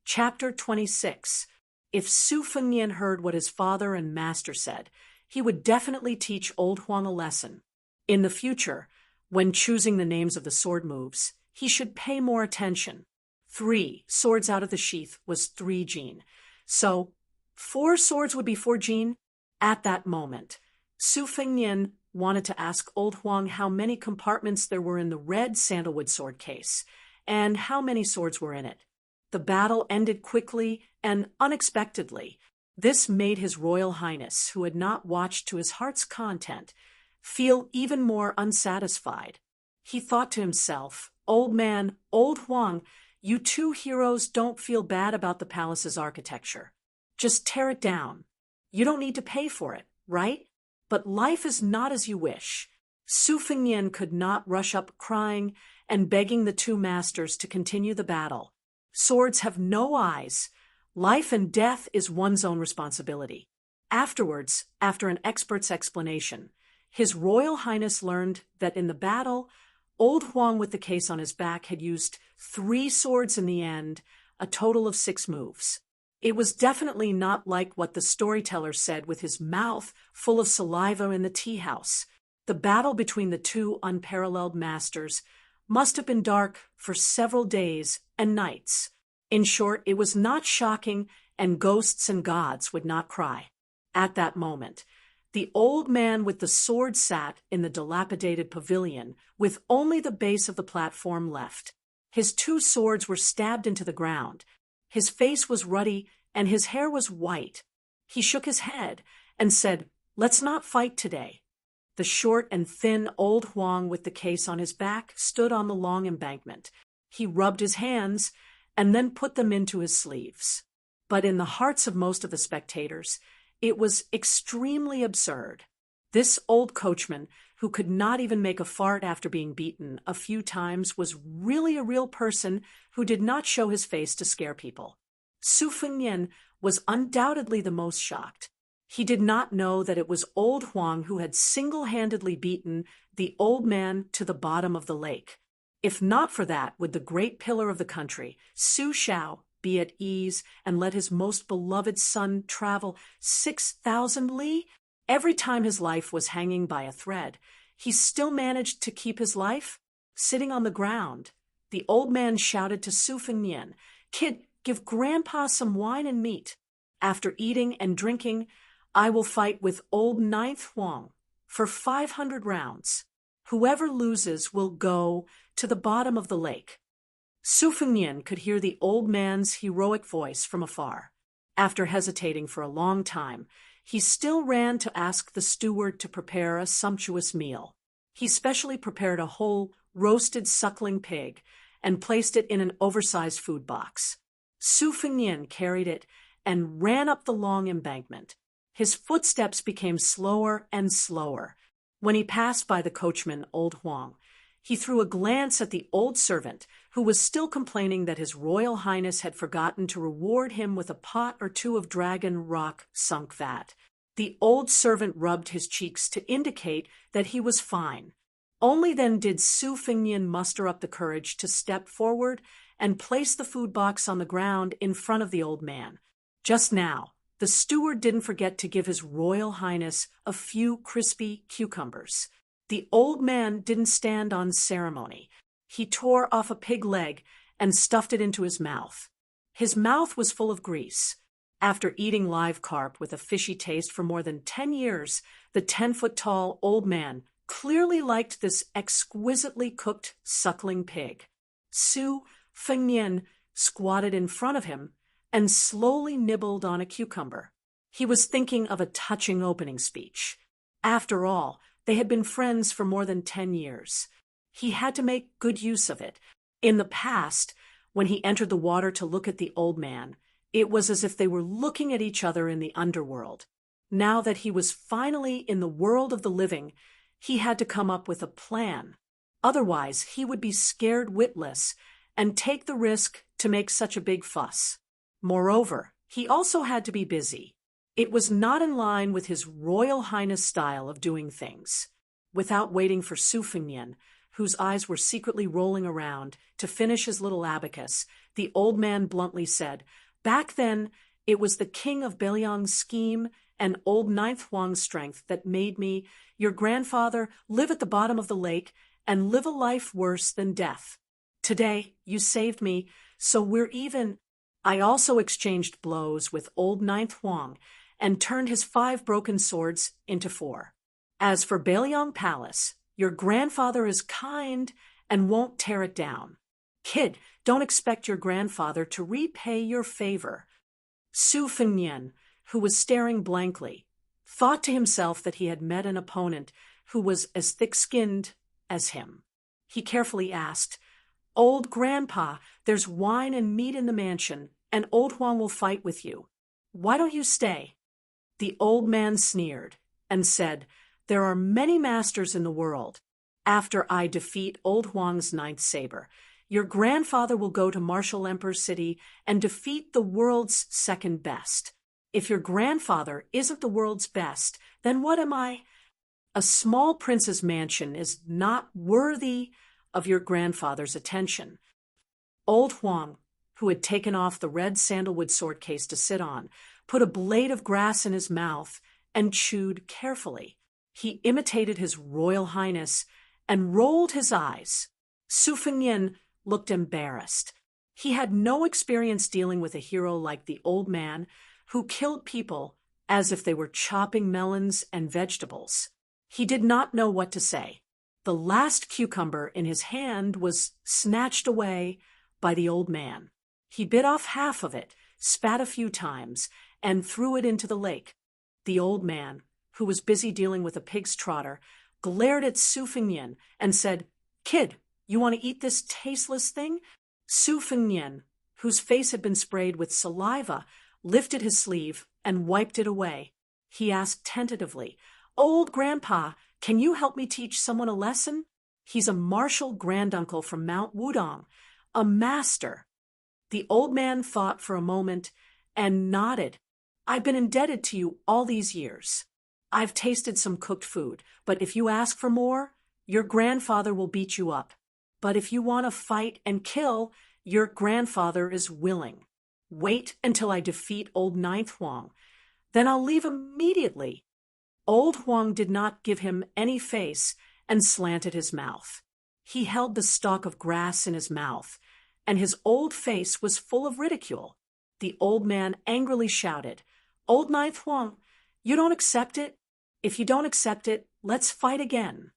Chapter 26. If Su Fengnian heard what his father and master said, he would definitely teach old Huang a lesson. In the future, when choosing the names of the sword moves, he should pay more attention. 3 swords out of the sheath was 3 jin. So, 4 swords would be 4 jin? At that moment, Su Fengnian wanted to ask old Huang how many compartments there were in the red sandalwood sword case, and how many swords were in it. The battle ended quickly and unexpectedly. This made His Royal Highness, who had not watched to his heart's content, feel even more unsatisfied. He thought to himself, "Old man, old Huang, you 2 heroes don't feel bad about the palace's architecture. Just tear it down. You don't need to pay for it, right? But life is not as you wish." Su Fengnian could not rush up crying and begging the 2 masters to continue the battle. Swords have no eyes. Life and death is one's own responsibility. Afterwards, after an expert's explanation, His Royal Highness learned that in the battle, old Huang with the case on his back had used 3 swords in the end, a total of 6 moves. It was definitely not like what the storyteller said with his mouth full of saliva in the tea house. The battle between the 2 unparalleled masters must have been dark for several days and nights. In short, it was not shocking, and ghosts and gods would not cry. At that moment, the old man with the sword sat in the dilapidated pavilion with only the base of the platform left. His 2 swords were stabbed into the ground. His face was ruddy and his hair was white. He shook his head and said, "Let's not fight today." The short and thin old Huang with the case on his back stood on the long embankment. He rubbed his hands and then put them into his sleeves. But in the hearts of most of the spectators, it was extremely absurd. This old coachman, who could not even make a fart after being beaten a few times, was really a real person who did not show his face to scare people. Su Fengnian was undoubtedly the most shocked. He did not know that it was old Huang who had single-handedly beaten the old man to the bottom of the lake. If not for that, would the great pillar of the country, Su Shao, be at ease and let his most beloved son travel 6,000 li? Every time his life was hanging by a thread, he still managed to keep his life? Sitting on the ground, the old man shouted to Su Fengnian, "Kid, give Grandpa some wine and meat. After eating and drinking, I will fight with old Ninth Huang for 500 rounds. Whoever loses will go to the bottom of the lake." Su Fengnian could hear the old man's heroic voice from afar. After hesitating for a long time, he still ran to ask the steward to prepare a sumptuous meal. He specially prepared a whole roasted suckling pig and placed it in an oversized food box. Su Fengnian carried it and ran up the long embankment. His footsteps became slower and slower. When he passed by the coachman, old Huang, he threw a glance at the old servant, who was still complaining that His Royal Highness had forgotten to reward him with a pot or 2 of dragon rock sunk vat. The old servant rubbed his cheeks to indicate that he was fine. Only then did Su Fengnian muster up the courage to step forward and place the food box on the ground in front of the old man. Just now, the steward didn't forget to give His Royal Highness a few crispy cucumbers. The old man didn't stand on ceremony. He tore off a pig leg and stuffed it into his mouth. His mouth was full of grease. After eating live carp with a fishy taste for more than 10 years, the 10-foot-tall old man clearly liked this exquisitely cooked suckling pig. Su Fengnian squatted in front of him and slowly nibbled on a cucumber. He was thinking of a touching opening speech. After all, they had been friends for more than 10 years. He had to make good use of it. In the past, when he entered the water to look at the old man, it was as if they were looking at each other in the underworld. Now that he was finally in the world of the living, he had to come up with a plan. Otherwise, he would be scared witless and take the risk to make such a big fuss. Moreover, he also had to be busy. It was not in line with His Royal Highness' style of doing things. Without waiting for Su Fengnian, whose eyes were secretly rolling around, to finish his little abacus, the old man bluntly said, "Back then, it was the king of Belyong's scheme and old Ninth Huang's strength that made me, your grandfather, live at the bottom of the lake and live a life worse than death. Today, you saved me, so we're even." I also exchanged blows with old Ninth Huang and turned his 5 broken swords into 4. As for Belyong Palace, your grandfather is kind and won't tear it down. Kid, don't expect your grandfather to repay your favor. Su Fengnian, who was staring blankly, thought to himself that he had met an opponent who was as thick-skinned as him. He carefully asked, "Old Grandpa, there's wine and meat in the mansion, and old Huang will fight with you. Why don't you stay?" The old man sneered and said, "There are many masters in the world. After I defeat old Huang's 9th saber, your grandfather will go to Martial Emperor City and defeat the world's 2nd best. If your grandfather isn't the world's best, then what am I? A small prince's mansion is not worthy of your grandfather's attention." Old Huang, who had taken off the red sandalwood sword case to sit on, put a blade of grass in his mouth and chewed carefully. He imitated his royal highness and rolled his eyes. Su Fengnian looked embarrassed. He had no experience dealing with a hero like the old man, who killed people as if they were chopping melons and vegetables. He did not know what to say. The last cucumber in his hand was snatched away by the old man. He bit off half of it, spat a few times, and threw it into the lake. The old man, who was busy dealing with a pig's trotter, glared at Su Fengnian and said, "Kid, you want to eat this tasteless thing?" Su Fengnian, whose face had been sprayed with saliva, lifted his sleeve and wiped it away. He asked tentatively, "Old Grandpa, can you help me teach someone a lesson? He's a martial granduncle from Mount Wudong, a master." The old man thought for a moment and nodded. "I've been indebted to you all these years. I've tasted some cooked food, but if you ask for more, your grandfather will beat you up. But if you want to fight and kill, your grandfather is willing. Wait until I defeat old Ninth Huang. Then I'll leave immediately." Old Huang did not give him any face and slanted his mouth. He held the stalk of grass in his mouth, and his old face was full of ridicule. The old man angrily shouted, "Old Ninth Huang, you don't accept it? If you don't accept it, let's fight again."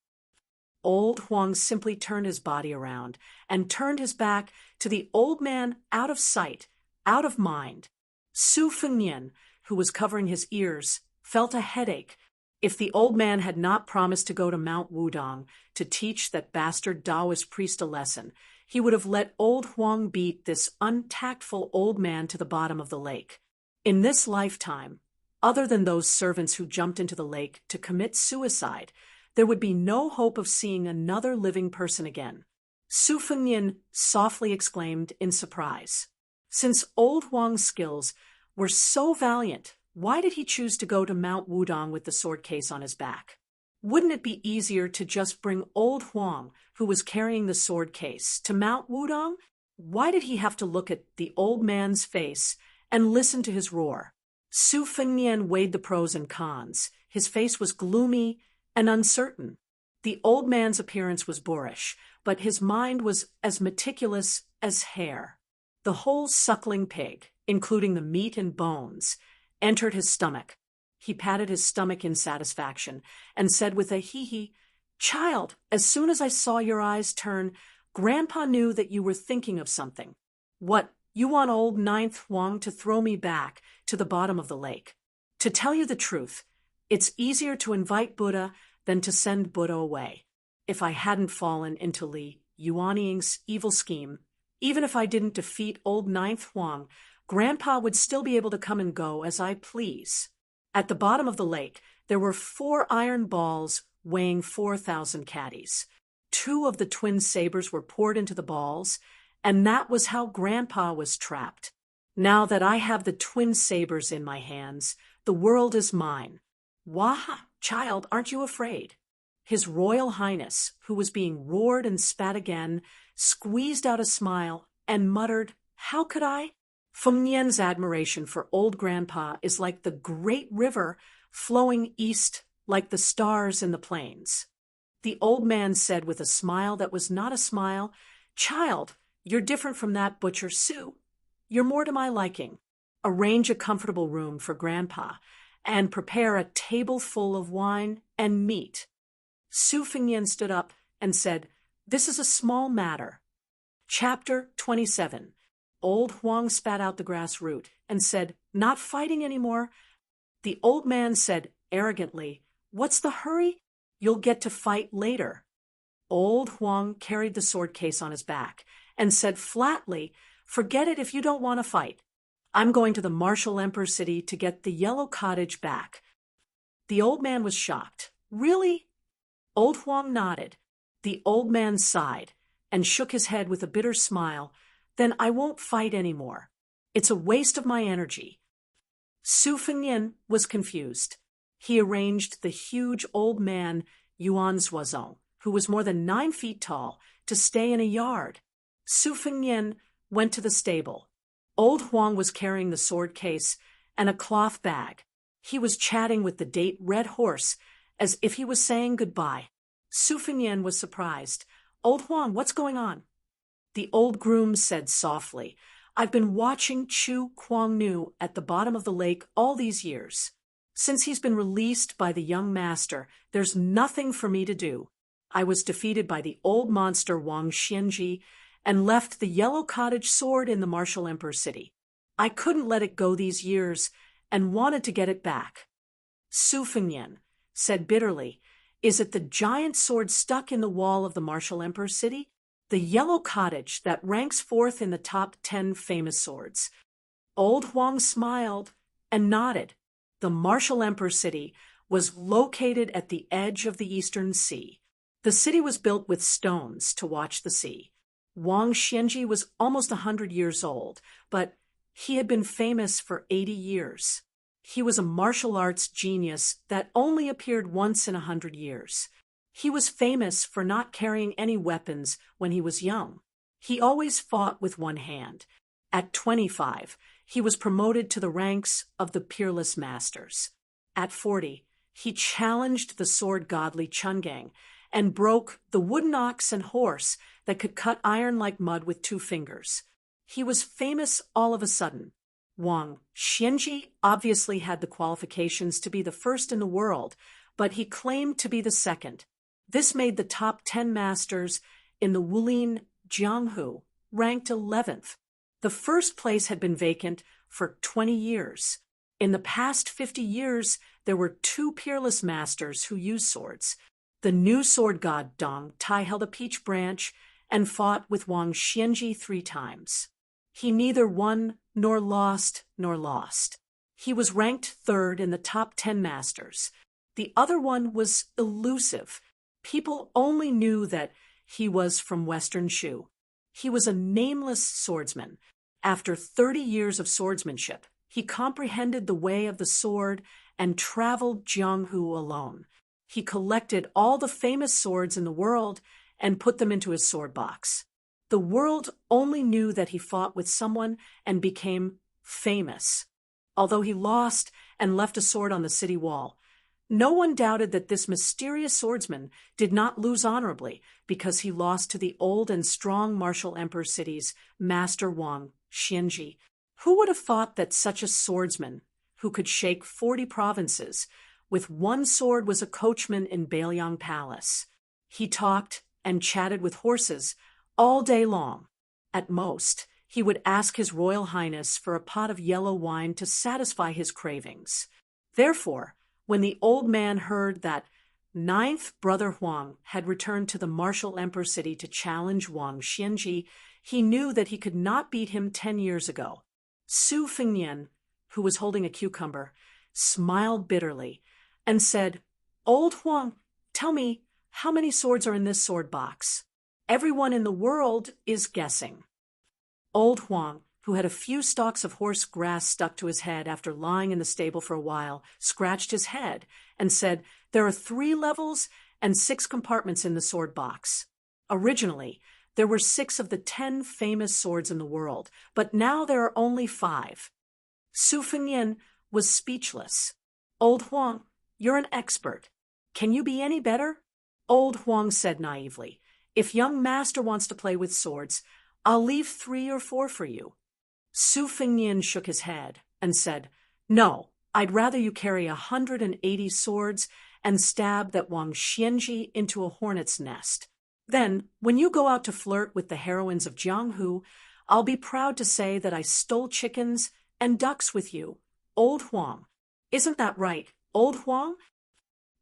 Old Huang simply turned his body around and turned his back to the old man, out of sight, out of mind. Su Fengnian, who was covering his ears, felt a headache. If the old man had not promised to go to Mount Wudong to teach that bastard Taoist priest a lesson, he would have let old Huang beat this untactful old man to the bottom of the lake. In this lifetime, other than those servants who jumped into the lake to commit suicide, there would be no hope of seeing another living person again. Su Fengnian softly exclaimed in surprise. Since old Huang's skills were so valiant, why did he choose to go to Mount Wudong with the sword case on his back? Wouldn't it be easier to just bring old Huang, who was carrying the sword case, to Mount Wudong? Why did he have to look at the old man's face and listen to his roar? Su Fengnian weighed the pros and cons. His face was gloomy and uncertain. The old man's appearance was boorish, but his mind was as meticulous as hair. The whole suckling pig, including the meat and bones, entered his stomach. He patted his stomach in satisfaction and said with a hee-hee, "Child, as soon as I saw your eyes turn, Grandpa knew that you were thinking of something. What, you want old Ninth Huang to throw me back to the bottom of the lake? To tell you the truth, it's easier to invite Buddha than to send Buddha away. If I hadn't fallen into Li Yuanying's evil scheme, even if I didn't defeat old Ninth Huang, Grandpa would still be able to come and go as I please." At the bottom of the lake, there were 4 iron balls weighing 4,000 caddies. 2 of the twin sabers were poured into the balls, and that was how Grandpa was trapped. Now that I have the twin sabers in my hands, the world is mine. Wah, child, aren't you afraid? His Royal Highness, who was being roared and spat again, squeezed out a smile and muttered, "How could I?" Feng Nian's admiration for old grandpa is like the great river flowing east like the stars in the plains. The old man said with a smile that was not a smile, "Child, you're different from that butcher Sue. You're more to my liking. Arrange a comfortable room for grandpa and prepare a table full of wine and meat." Su Fengnian stood up and said, "This is a small matter." Chapter 27. Old Huang spat out the grass root and said, "Not fighting anymore." The old man said arrogantly, "What's the hurry? You'll get to fight later." Old Huang carried the sword case on his back and said flatly, "Forget it if you don't want to fight. I'm going to the Martial Emperor City to get the yellow cottage back." The old man was shocked. "Really?" Old Huang nodded. The old man sighed and shook his head with a bitter smile. "Then I won't fight anymore. It's a waste of my energy." Su Fengnian was confused. He arranged the huge old man, Yuan Zuozong, who was more than 9 feet tall, to stay in a yard. Su Fengnian went to the stable. Old Huang was carrying the sword case and a cloth bag. He was chatting with the date red horse as if he was saying goodbye. Su Fengnian was surprised. "Old Huang, what's going on?" The old groom said softly, "I've been watching Chu Kuang-nu at the bottom of the lake all these years. Since he's been released by the young master, there's nothing for me to do. I was defeated by the old monster Wang Xianji and left the yellow cottage sword in the Martial Emperor City. I couldn't let it go these years and wanted to get it back." Su Fengnian said bitterly, "Is it the giant sword stuck in the wall of the Martial Emperor City? The yellow cottage that ranks fourth in the top 10 famous swords?" Old Huang smiled and nodded. The Martial Emperor City was located at the edge of the Eastern Sea. The city was built with stones to watch the sea. Wang Xianji was almost 100 years old, but he had been famous for 80 years. He was a martial arts genius that only appeared once in 100 years. He was famous for not carrying any weapons when he was young. He always fought with one hand. At 25, he was promoted to the ranks of the Peerless Masters. At 40, he challenged the sword god Li Chungang and broke the wooden ox and horse that could cut iron like mud with 2 fingers. He was famous all of a sudden. Wang Xianji obviously had the qualifications to be the first in the world, but he claimed to be the second. This made the top 10 masters in the Wulin Jianghu ranked 11th. The first place had been vacant for 20 years. In the past 50 years, there were 2 peerless masters who used swords. The new sword god Dong Tai held a peach branch and fought with Wang Xianji 3 times. He neither won nor lost. He was ranked 3rd in the top 10 masters. The other one was elusive. People only knew that he was from Western Shu. He was a nameless swordsman. After 30 years of swordsmanship, he comprehended the way of the sword and traveled Jianghu alone. He collected all the famous swords in the world and put them into his sword box. The world only knew that he fought with someone and became famous. Although he lost and left a sword on the city wall, no one doubted that this mysterious swordsman did not lose honorably because he lost to the old and strong Martial Emperor City's Master Wang Xianji. Who would have thought that such a swordsman, who could shake 40 provinces, with one sword was a coachman in Beiliang Palace? He talked and chatted with horses all day long. At most, he would ask His Royal Highness for a pot of yellow wine to satisfy his cravings. Therefore, when the old man heard that 9th brother Huang had returned to the Martial Emperor City to challenge Wang Xianji, he knew that he could not beat him 10 years ago. Su Fengnian, who was holding a cucumber, smiled bitterly and said, "Old Huang, tell me, how many swords are in this sword box? Everyone in the world is guessing." Old Huang, who had a few stalks of horse grass stuck to his head after lying in the stable for a while, scratched his head and said, "There are 3 levels and 6 compartments in the sword box. Originally, there were 6 of the 10 famous swords in the world, but now there are only 5. Su Fengnian was speechless. Old Huang, you're an expert. Can you be any better? Old Huang said naively, if young master wants to play with swords, I'll leave 3 or 4 for you. Su Fengnian shook his head and said, no, I'd rather you carry 180 swords and stab that Wang Xianji into a hornet's nest. Then, when you go out to flirt with the heroines of Jianghu, I'll be proud to say that I stole chickens and ducks with you, Old Huang. Isn't that right, Old Huang?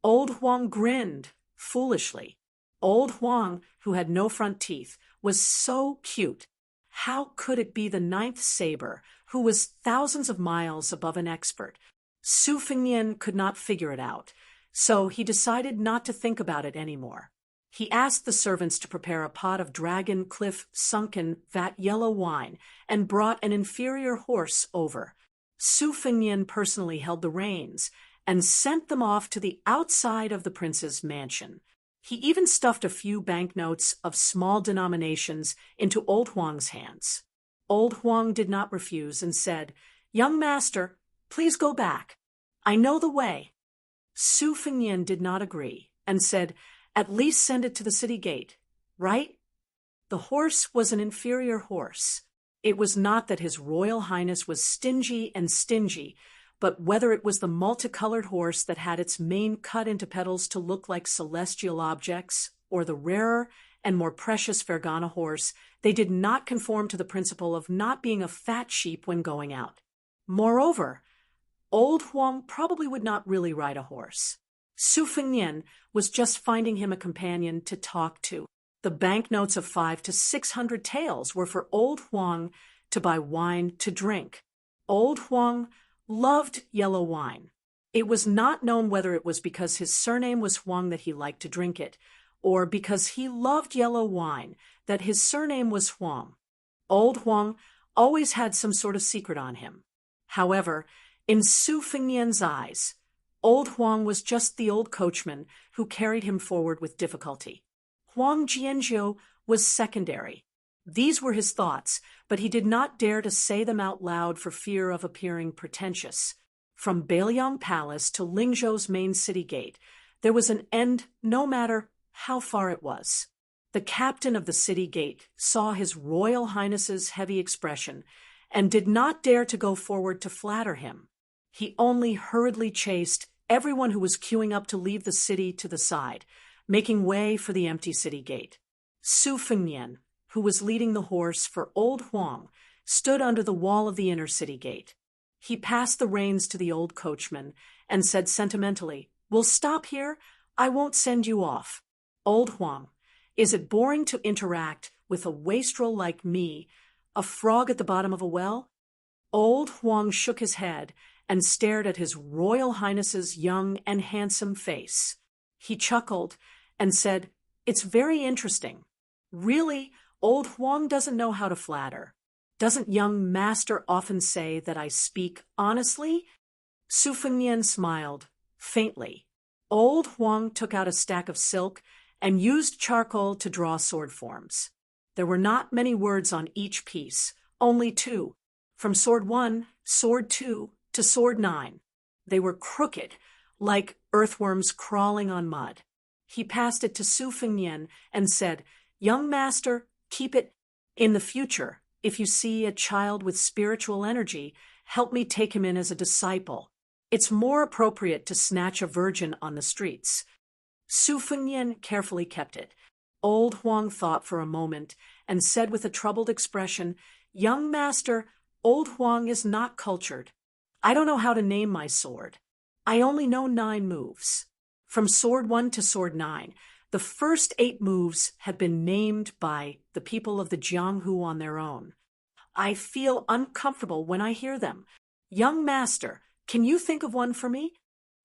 Old Huang grinned, foolishly. Old Huang, who had no front teeth, was so cute. How could it be the 9th saber, who was thousands of miles above an expert? Su Fengnian could not figure it out, so he decided not to think about it anymore. He asked the servants to prepare a pot of Dragon Cliff sunken vat yellow wine and brought an inferior horse over. Su Fengnian personally held the reins and sent them off to the outside of the prince's mansion. He even stuffed a few banknotes of small denominations into Old Huang's hands. Old Huang did not refuse and said, young master, please go back. I know the way. Su Fengnian did not agree and said, at least send it to the city gate, right? The horse was an inferior horse. It was not that His Royal Highness was stingy, but whether it was the multicolored horse that had its mane cut into petals to look like celestial objects, or the rarer and more precious Fergana horse, they did not conform to the principle of not being a fat sheep when going out. Moreover, Old Huang probably would not really ride a horse. Su Fengnian was just finding him a companion to talk to. The banknotes of 500 to 600 taels were for Old Huang to buy wine to drink. Old Huang loved yellow wine. It was not known whether it was because his surname was Huang that he liked to drink it, or because he loved yellow wine that his surname was Huang. Old Huang always had some sort of secret on him. However, in Su Fengnian's eyes, Old Huang was just the old coachman who carried him forward with difficulty. Huang Jianzhou was secondary. These were his thoughts, but he did not dare to say them out loud for fear of appearing pretentious. From Beiliang Palace to Lingzhou's main city gate, there was an end no matter how far it was. The captain of the city gate saw His Royal Highness's heavy expression and did not dare to go forward to flatter him. He only hurriedly chased everyone who was queuing up to leave the city to the side, making way for the empty city gate. Su Fengnian, who was leading the horse for Old Huang, stood under the wall of the inner city gate. He passed the reins to the old coachman and said sentimentally, "We'll stop here. I won't send you off. Old Huang, is it boring to interact with a wastrel like me, a frog at the bottom of a well?" Old Huang shook his head and stared at His Royal Highness's young and handsome face. He chuckled and said, "It's very interesting. Really, Old Huang doesn't know how to flatter. Doesn't young master often say that I speak honestly?" Su Fengnian smiled, faintly. Old Huang took out a stack of silk and used charcoal to draw sword forms. There were not many words on each piece, only 2. From sword 1, sword 2, to sword 9. They were crooked, like earthworms crawling on mud. He passed it to Su Fengnian and said, "Young master, keep it. In the future, if you see a child with spiritual energy, help me take him in as a disciple. It's more appropriate to snatch a virgin on the streets." Su Fengnian carefully kept it. Old Huang thought for a moment and said with a troubled expression, "Young master, Old Huang is not cultured. I don't know how to name my sword. I only know 9 moves. From sword 1 to sword 9, the first 8 moves had been named by the people of the Jianghu on their own. I feel uncomfortable when I hear them. Young master, can you think of one for me?"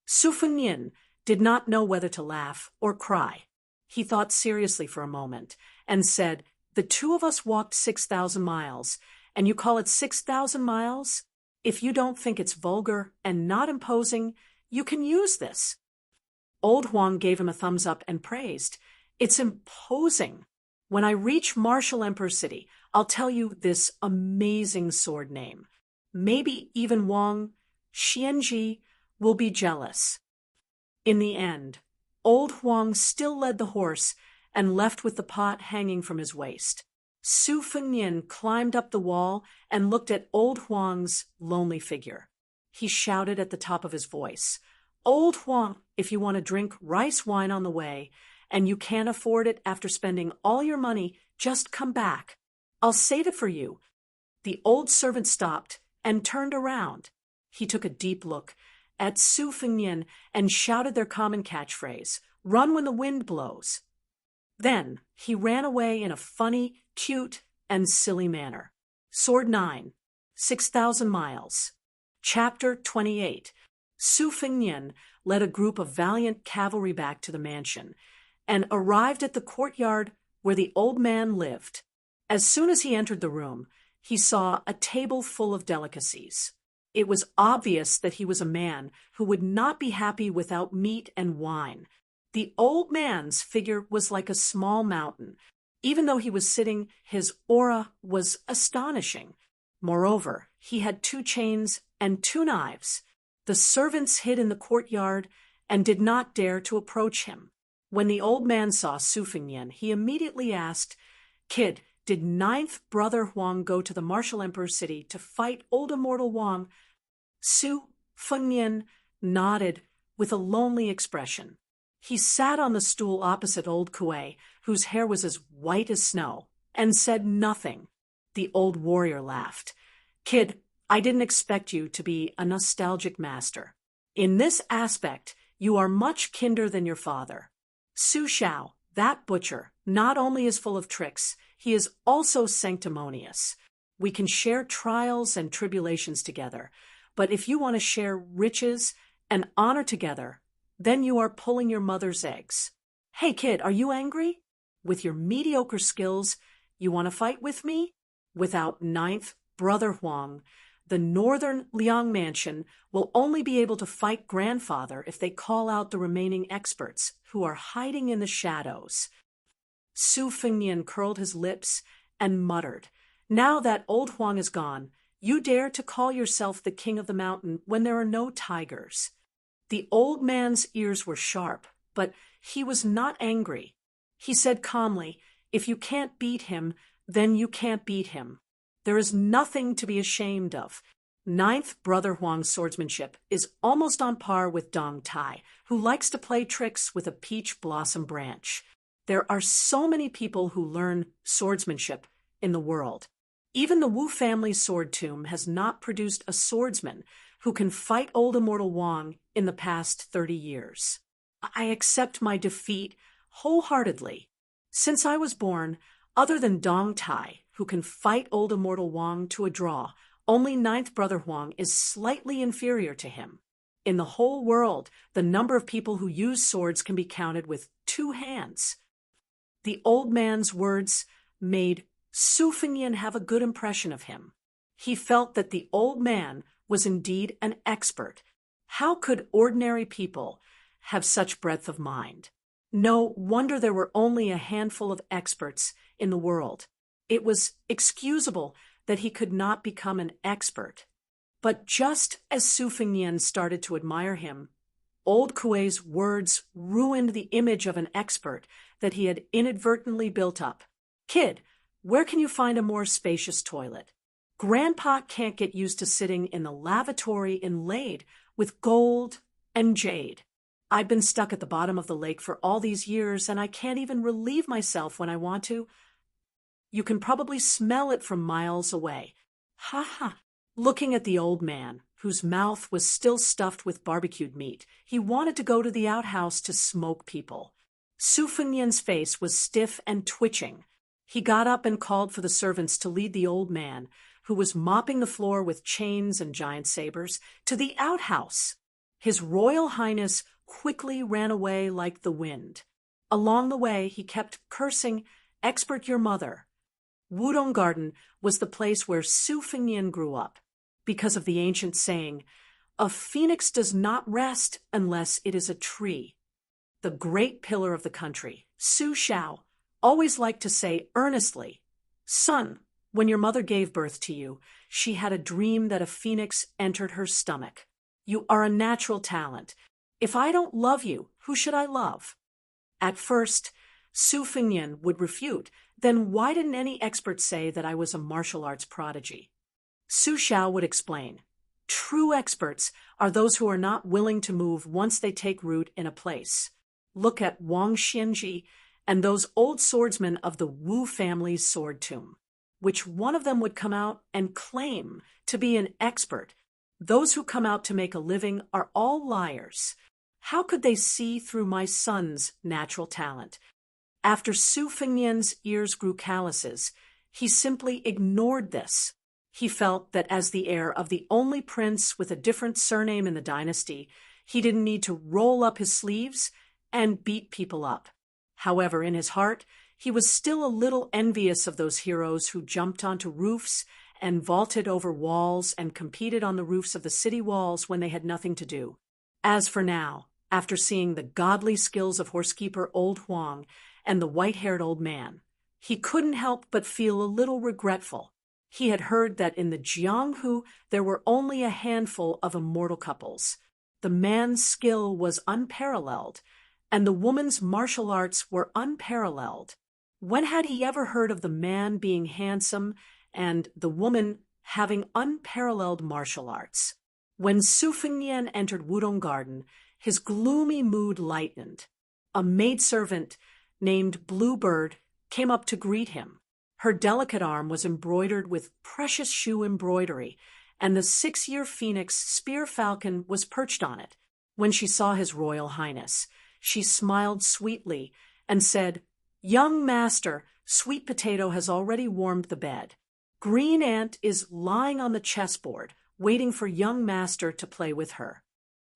Su Fengnian did not know whether to laugh or cry. He thought seriously for a moment and said, "The 2 of us walked 6,000 miles, and you call it 6,000 miles? If you don't think it's vulgar and not imposing, you can use this." Old Huang gave him a thumbs up and praised. "It's imposing. When I reach Martial Emperor City, I'll tell you this amazing sword name. Maybe even Wang Xianji will be jealous." In the end, Old Huang still led the horse and left with the pot hanging from his waist. Su Fengnian climbed up the wall and looked at Old Huang's lonely figure. He shouted at the top of his voice, "Old Huang, if you want to drink rice wine on the way, and you can't afford it after spending all your money, just come back. I'll save it for you." The old servant stopped and turned around. He took a deep look at Su Fengnian and shouted their common catchphrase, "Run when the wind blows." Then he ran away in a funny, cute, and silly manner. Sword 9, 6,000 Miles. Chapter 28. Su Fengnian led a group of valiant cavalry back to the mansion and arrived at the courtyard where the old man lived. As soon as he entered the room, he saw a table full of delicacies. It was obvious that he was a man who would not be happy without meat and wine. The old man's figure was like a small mountain. Even though he was sitting, his aura was astonishing. Moreover, he had 2 chains and 2 knives. The servants hid in the courtyard and did not dare to approach him. When the old man saw Su Fengnian, he immediately asked, "Kid, did 9th Brother Huang go to the Martial Emperor City to fight old immortal Wang?" Su Fengnian nodded with a lonely expression. He sat on the stool opposite old Kuei, whose hair was as white as snow, and said nothing. The old warrior laughed. "Kid, I didn't expect you to be a nostalgic master. In this aspect, you are much kinder than your father. Su Xiao, that butcher, not only is full of tricks, he is also sanctimonious. We can share trials and tribulations together, but if you want to share riches and honor together, then you are pulling your mother's eggs. Hey kid, are you angry? With your mediocre skills, you want to fight with me? Without 9th Brother Huang, the Northern Liang Mansion will only be able to fight grandfather if they call out the remaining experts who are hiding in the shadows." Su Fengnian curled his lips and muttered, "Now that old Huang is gone, you dare to call yourself the king of the mountain when there are no tigers." The old man's ears were sharp, but he was not angry. He said calmly, "If you can't beat him, then you can't beat him. There is nothing to be ashamed of. 9th Brother Huang's swordsmanship is almost on par with Dong Tai, who likes to play tricks with a peach blossom branch. There are so many people who learn swordsmanship in the world. Even the Wu family sword tomb has not produced a swordsman who can fight old immortal Wang in the past 30 years. I accept my defeat wholeheartedly. Since I was born, other than Dong Tai, who can fight old immortal Wang to a draw, only 9th Brother Huang is slightly inferior to him. In the whole world, the number of people who use swords can be counted with 2 hands. The old man's words made Su Fengnian have a good impression of him. He felt that the old man was indeed an expert. How could ordinary people have such breadth of mind? No wonder there were only a handful of experts in the world. It was excusable that he could not become an expert. But just as Su Fengnian started to admire him, old Kuei's words ruined the image of an expert that he had inadvertently built up. "Kid, where can you find a more spacious toilet? Grandpa can't get used to sitting in the lavatory inlaid with gold and jade. I've been stuck at the bottom of the lake for all these years, and I can't even relieve myself when I want to. You can probably smell it from miles away." Ha ha! Looking at the old man, whose mouth was still stuffed with barbecued meat, he wanted to go to the outhouse to smoke people. Su Fengnian's face was stiff and twitching. He got up and called for the servants to lead the old man, who was mopping the floor with chains and giant sabers, to the outhouse. His Royal Highness quickly ran away like the wind. Along the way, he kept cursing, "Expert your mother." Wudong Garden was the place where Su Fengnian grew up, because of the ancient saying, "A phoenix does not rest unless it is a tree." the great pillar of the country, Su Xiao, always liked to say earnestly, "Son, when your mother gave birth to you, she had a dream that a phoenix entered her stomach. You are a natural talent. If I don't love you, who should I love?" At first, Su Fengnian would refute. Then why didn't any expert say that I was a martial arts prodigy? Su Xiao would explain. True experts are those who are not willing to move once they take root in a place. Look at Wang Xianji and those old swordsmen of the Wu family's sword tomb. Which one of them would come out and claim to be an expert? Those who come out to make a living are all liars. How could they see through my son's natural talent? After Su Fengnian's ears grew calluses, he simply ignored this. He felt that as the heir of the only prince with a different surname in the dynasty, he didn't need to roll up his sleeves and beat people up. However, in his heart, he was still a little envious of those heroes who jumped onto roofs and vaulted over walls and competed on the roofs of the city walls when they had nothing to do. As for now, after seeing the godly skills of horsekeeper Old Huang and the white-haired old man, he couldn't help but feel a little regretful. He had heard that in the Jianghu there were only a handful of immortal couples. The man's skill was unparalleled, and the woman's martial arts were unparalleled. When had he ever heard of the man being handsome and the woman having unparalleled martial arts? When Su Fengnian entered Wudong Garden, his gloomy mood lightened. A maidservant named Bluebird came up to greet him. Her delicate arm was embroidered with precious shoe embroidery, and the 6-year phoenix spear falcon was perched on it. When she saw His Royal Highness, she smiled sweetly and said, "Young master, Sweet Potato has already warmed the bed. Green Ant is lying on the chessboard, waiting for young master to play with her."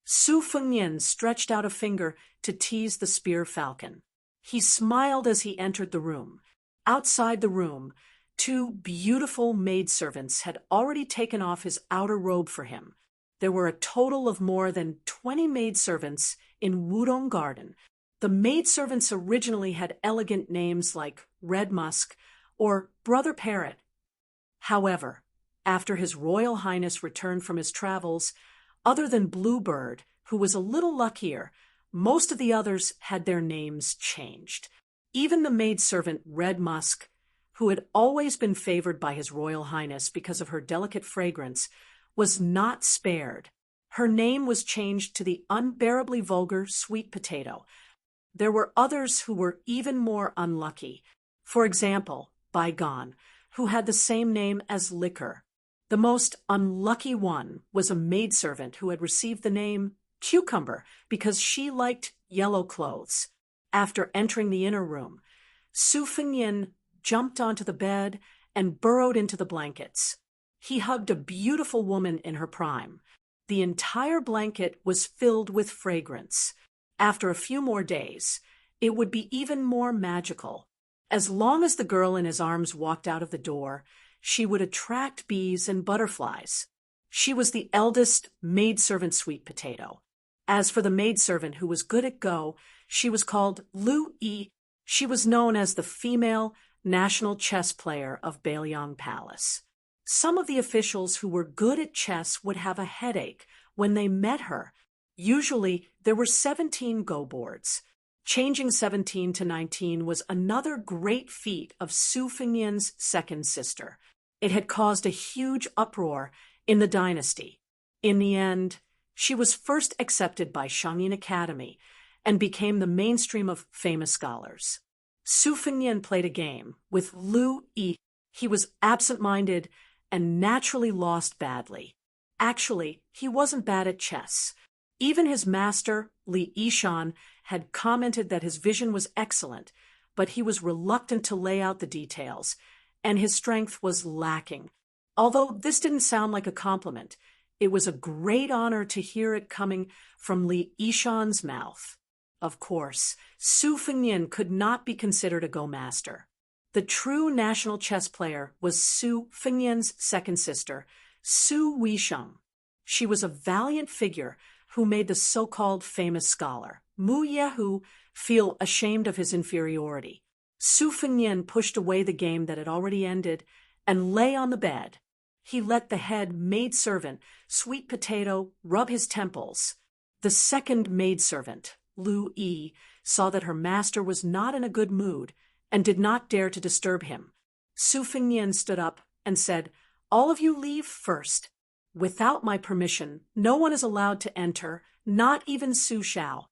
Su Fengnian stretched out a finger to tease the spear falcon. He smiled as he entered the room. Outside the room, 2 beautiful maidservants had already taken off his outer robe for him. There were a total of more than 20 maidservants in Wudong Garden. The maidservants originally had elegant names like Red Musk or Brother Parrot. However, after His Royal Highness returned from his travels, other than Bluebird, who was a little luckier, most of the others had their names changed. Even the maidservant Red Musk, who had always been favored by His Royal Highness because of her delicate fragrance, was not spared. Her name was changed to the unbearably vulgar Sweet Potato. There were others who were even more unlucky. For example, Bygone, who had the same name as Liquor. The most unlucky one was a maidservant who had received the name Cucumber because she liked yellow clothes. After entering the inner room, Su Fengnian jumped onto the bed and burrowed into the blankets. He hugged a beautiful woman in her prime. The entire blanket was filled with fragrance. After a few more days, it would be even more magical. As long as the girl in his arms walked out of the door, she would attract bees and butterflies. She was the eldest maidservant Sweet Potato. As for the maidservant who was good at Go, she was called Lu Yi. She was known as the female national chess player of Bailiang Palace. Some of the officials who were good at chess would have a headache when they met her. Usually, there were 17 Go boards. Changing 17 to 19 was another great feat of Su Fengnian's second sister. It had caused a huge uproar in the dynasty. In the end, she was first accepted by Shangyin Academy and became the mainstream of famous scholars. Su Fengnian played a game with Lu Yi. He was absent-minded and naturally lost badly. Actually, he wasn't bad at chess. Even his master, Li Yishan, had commented that his vision was excellent, but he was reluctant to lay out the details, and his strength was lacking. Although this didn't sound like a compliment, it was a great honor to hear it coming from Li Yishan's mouth. Of course, Su Fengnian could not be considered a Go master. The true national chess player was Su Fengnian's second sister, Su Weisheng. She was a valiant figure who made the so-called famous scholar. Mu Yehu feel ashamed of his inferiority. Su Fengnian pushed away the game that had already ended and lay on the bed. He let the head maidservant, Sweet Potato, rub his temples. The second maidservant, Lu Yi, saw that her master was not in a good mood and did not dare to disturb him. Su Fengnian stood up and said, "All of you leave first. Without my permission, no one is allowed to enter, not even Su Shao."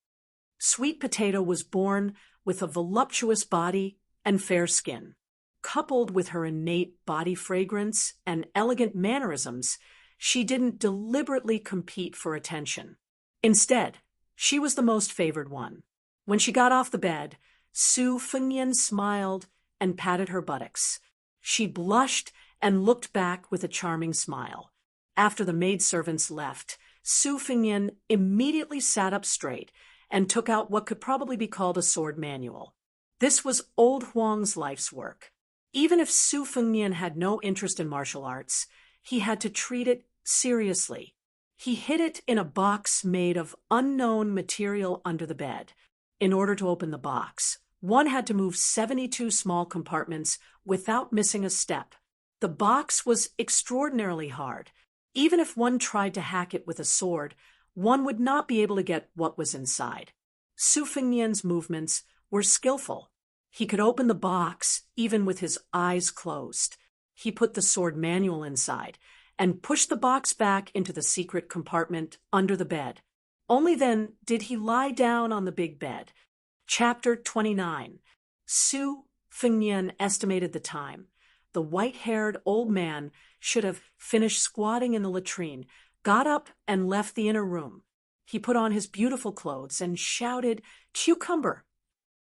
Sweet Potato was born with a voluptuous body and fair skin. Coupled with her innate body fragrance and elegant mannerisms, she didn't deliberately compete for attention. Instead, she was the most favored one. When she got off the bed, Su Fengnian smiled and patted her buttocks. She blushed and looked back with a charming smile. After the maidservants left, Su Fengnian immediately sat up straight and took out what could probably be called a sword manual. This was old Huang's life's work. Even if Su Fengnian had no interest in martial arts, he had to treat it seriously. He hid it in a box made of unknown material under the bed. In order to open the box, one had to move 72 small compartments without missing a step. The box was extraordinarily hard. Even if one tried to hack it with a sword, one would not be able to get what was inside. Su Fengnian's movements were skillful. He could open the box even with his eyes closed. He put the sword manual inside and pushed the box back into the secret compartment under the bed. Only then did he lie down on the big bed. Chapter 29. Su Fengnian estimated the time. The white-haired old man should have finished squatting in the latrine, got up and left the inner room. He put on his beautiful clothes and shouted, "Cucumber!"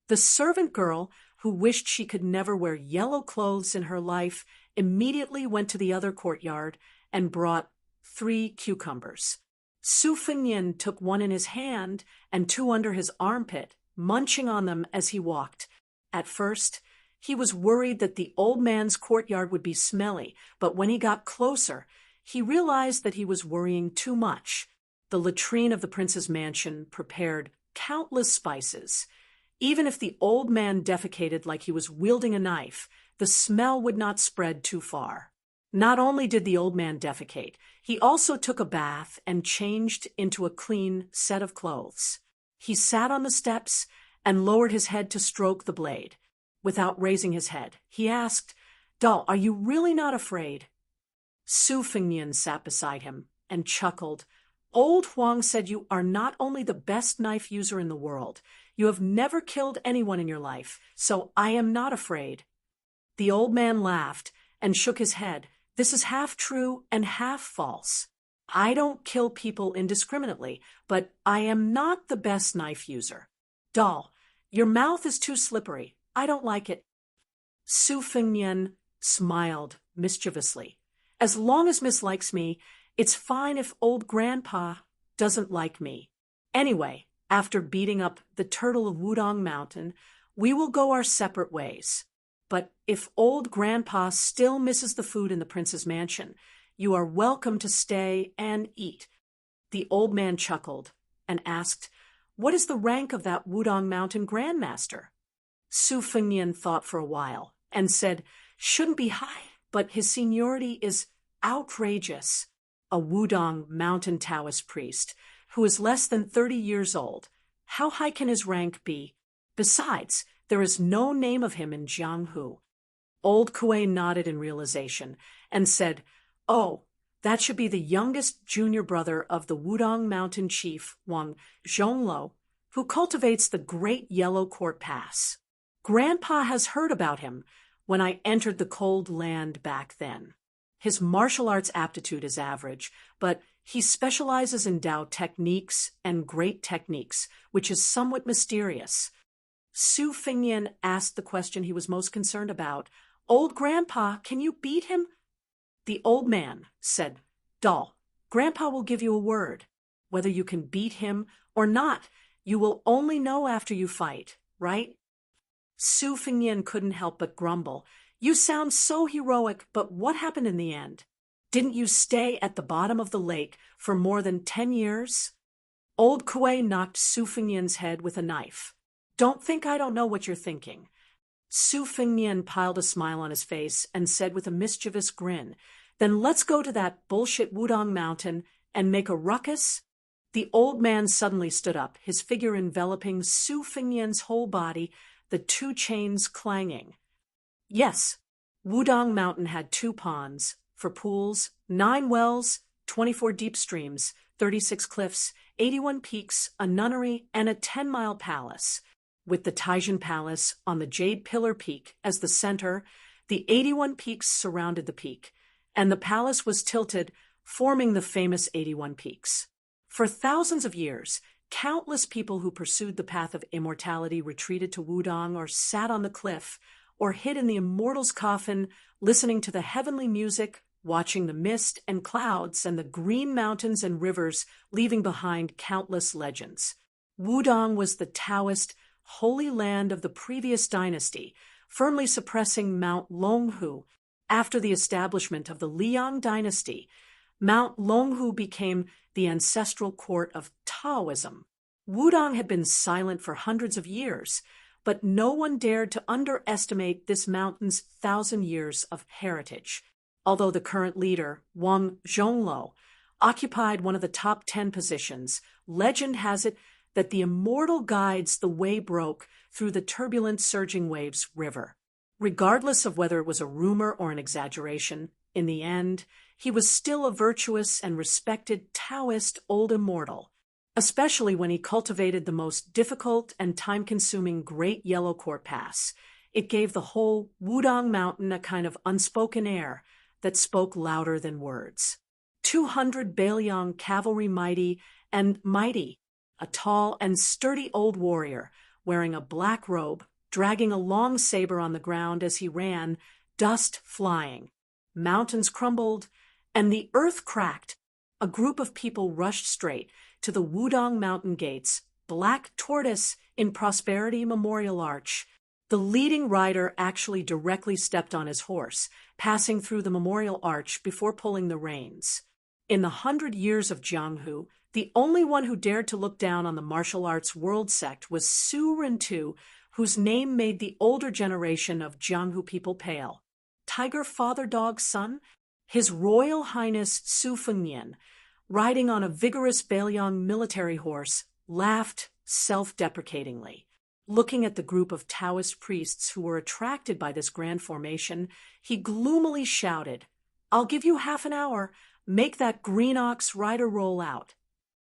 The servant girl, who wished she could never wear yellow clothes in her life, immediately went to the other courtyard and brought 3 cucumbers. Su Fengnian took one in his hand and 2 under his armpit, munching on them as he walked. At first, he was worried that the old man's courtyard would be smelly, but when he got closer, he realized that he was worrying too much. The latrine of the prince's mansion prepared countless spices. Even if the old man defecated like he was wielding a knife, the smell would not spread too far. Not only did the old man defecate, he also took a bath and changed into a clean set of clothes. He sat on the steps and lowered his head to stroke the blade. Without raising his head, he asked, "Doll, are you really not afraid?" Su Fengnian sat beside him and chuckled. "Old Huang said you are not only the best knife user in the world, you have never killed anyone in your life, so I am not afraid." The old man laughed and shook his head. "This is half true and half false. I don't kill people indiscriminately, but I am not the best knife user. Doll, your mouth is too slippery. I don't like it." Su Fengnian smiled mischievously. "As long as Miss likes me, it's fine if old Grandpa doesn't like me. Anyway, after beating up the turtle of Wudong Mountain, we will go our separate ways. But if old Grandpa still misses the food in the prince's mansion, you are welcome to stay and eat." The old man chuckled and asked, "What is the rank of that Wudong Mountain Grandmaster?" Su Fengnian thought for a while and said, "Shouldn't be high, but his seniority is outrageous." A Wudong Mountain Taoist priest, who is less than 30 years old. How high can his rank be? Besides, there is no name of him in Jianghu. Old Kuei nodded in realization and said, "Oh, that should be the youngest junior brother of the Wudong Mountain chief Wang Zhonglo, who cultivates the Great Yellow Court Pass. Grandpa has heard about him when I entered the cold land back then. His martial arts aptitude is average, but he specializes in Dao techniques and great techniques, which is somewhat mysterious." Su Fengnian asked the question he was most concerned about. "Old Grandpa, can you beat him?" The old man said, "Doll, Grandpa will give you a word. Whether you can beat him or not, you will only know after you fight, right?" Su Fengnian couldn't help but grumble. "You sound so heroic, but what happened in the end? Didn't you stay at the bottom of the lake for more than 10 years? Old Kuei knocked Su Fengnian's head with a knife. Don't think I don't know what you're thinking. Su Fengnian piled a smile on his face and said with a mischievous grin, Then let's go to that bullshit Wudong Mountain and make a ruckus? The old man suddenly stood up, his figure enveloping Su Fengnian's whole body, the two chains clanging. Yes, Wudong Mountain had 2 ponds for pools, 9 wells, 24 deep streams, 36 cliffs, 81 peaks, a nunnery, and a 10-mile palace. With the Taishan Palace on the Jade Pillar Peak as the center, the 81 peaks surrounded the peak, and the palace was tilted, forming the famous 81 peaks. For thousands of years, countless people who pursued the path of immortality retreated to Wudong or sat on the cliff, or hid in the immortal's coffin, listening to the heavenly music, watching the mist and clouds and the green mountains and rivers, leaving behind countless legends. Wudong was the Taoist holy land of the previous dynasty, firmly suppressing Mount Longhu. After the establishment of the Liang dynasty, Mount Longhu became the ancestral court of Taoism. Wudong had been silent for hundreds of years, but no one dared to underestimate this mountain's 1,000 years of heritage. Although the current leader, Wang Zhongluo, occupied one of the top 10 positions, legend has it that the immortal guides the way broke through the turbulent surging waves river. Regardless of whether it was a rumor or an exaggeration, in the end, he was still a virtuous and respected Taoist old immortal, especially when he cultivated the most difficult and time-consuming Great Yellow Court Pass. It gave the whole Wudong Mountain a kind of unspoken air that spoke louder than words. 200 Bailiang cavalry mighty, a tall and sturdy old warrior, wearing a black robe, dragging a long saber on the ground as he ran, dust flying. Mountains crumbled, and the earth cracked. A group of people rushed straight to the Wudong Mountain gates, Black Tortoise in Prosperity Memorial Arch. The leading rider actually directly stepped on his horse, passing through the memorial arch before pulling the reins. In the 100 years of Jianghu, the only one who dared to look down on the martial arts world sect was Su Rintu, whose name made the older generation of Jianghu people pale. Tiger Father Dog Son? His Royal Highness Su Fengnian, riding on a vigorous Bailiang military horse, laughed self-deprecatingly. Looking at the group of Taoist priests who were attracted by this grand formation, he gloomily shouted, "I'll give you half an hour. Make that green ox rider roll out."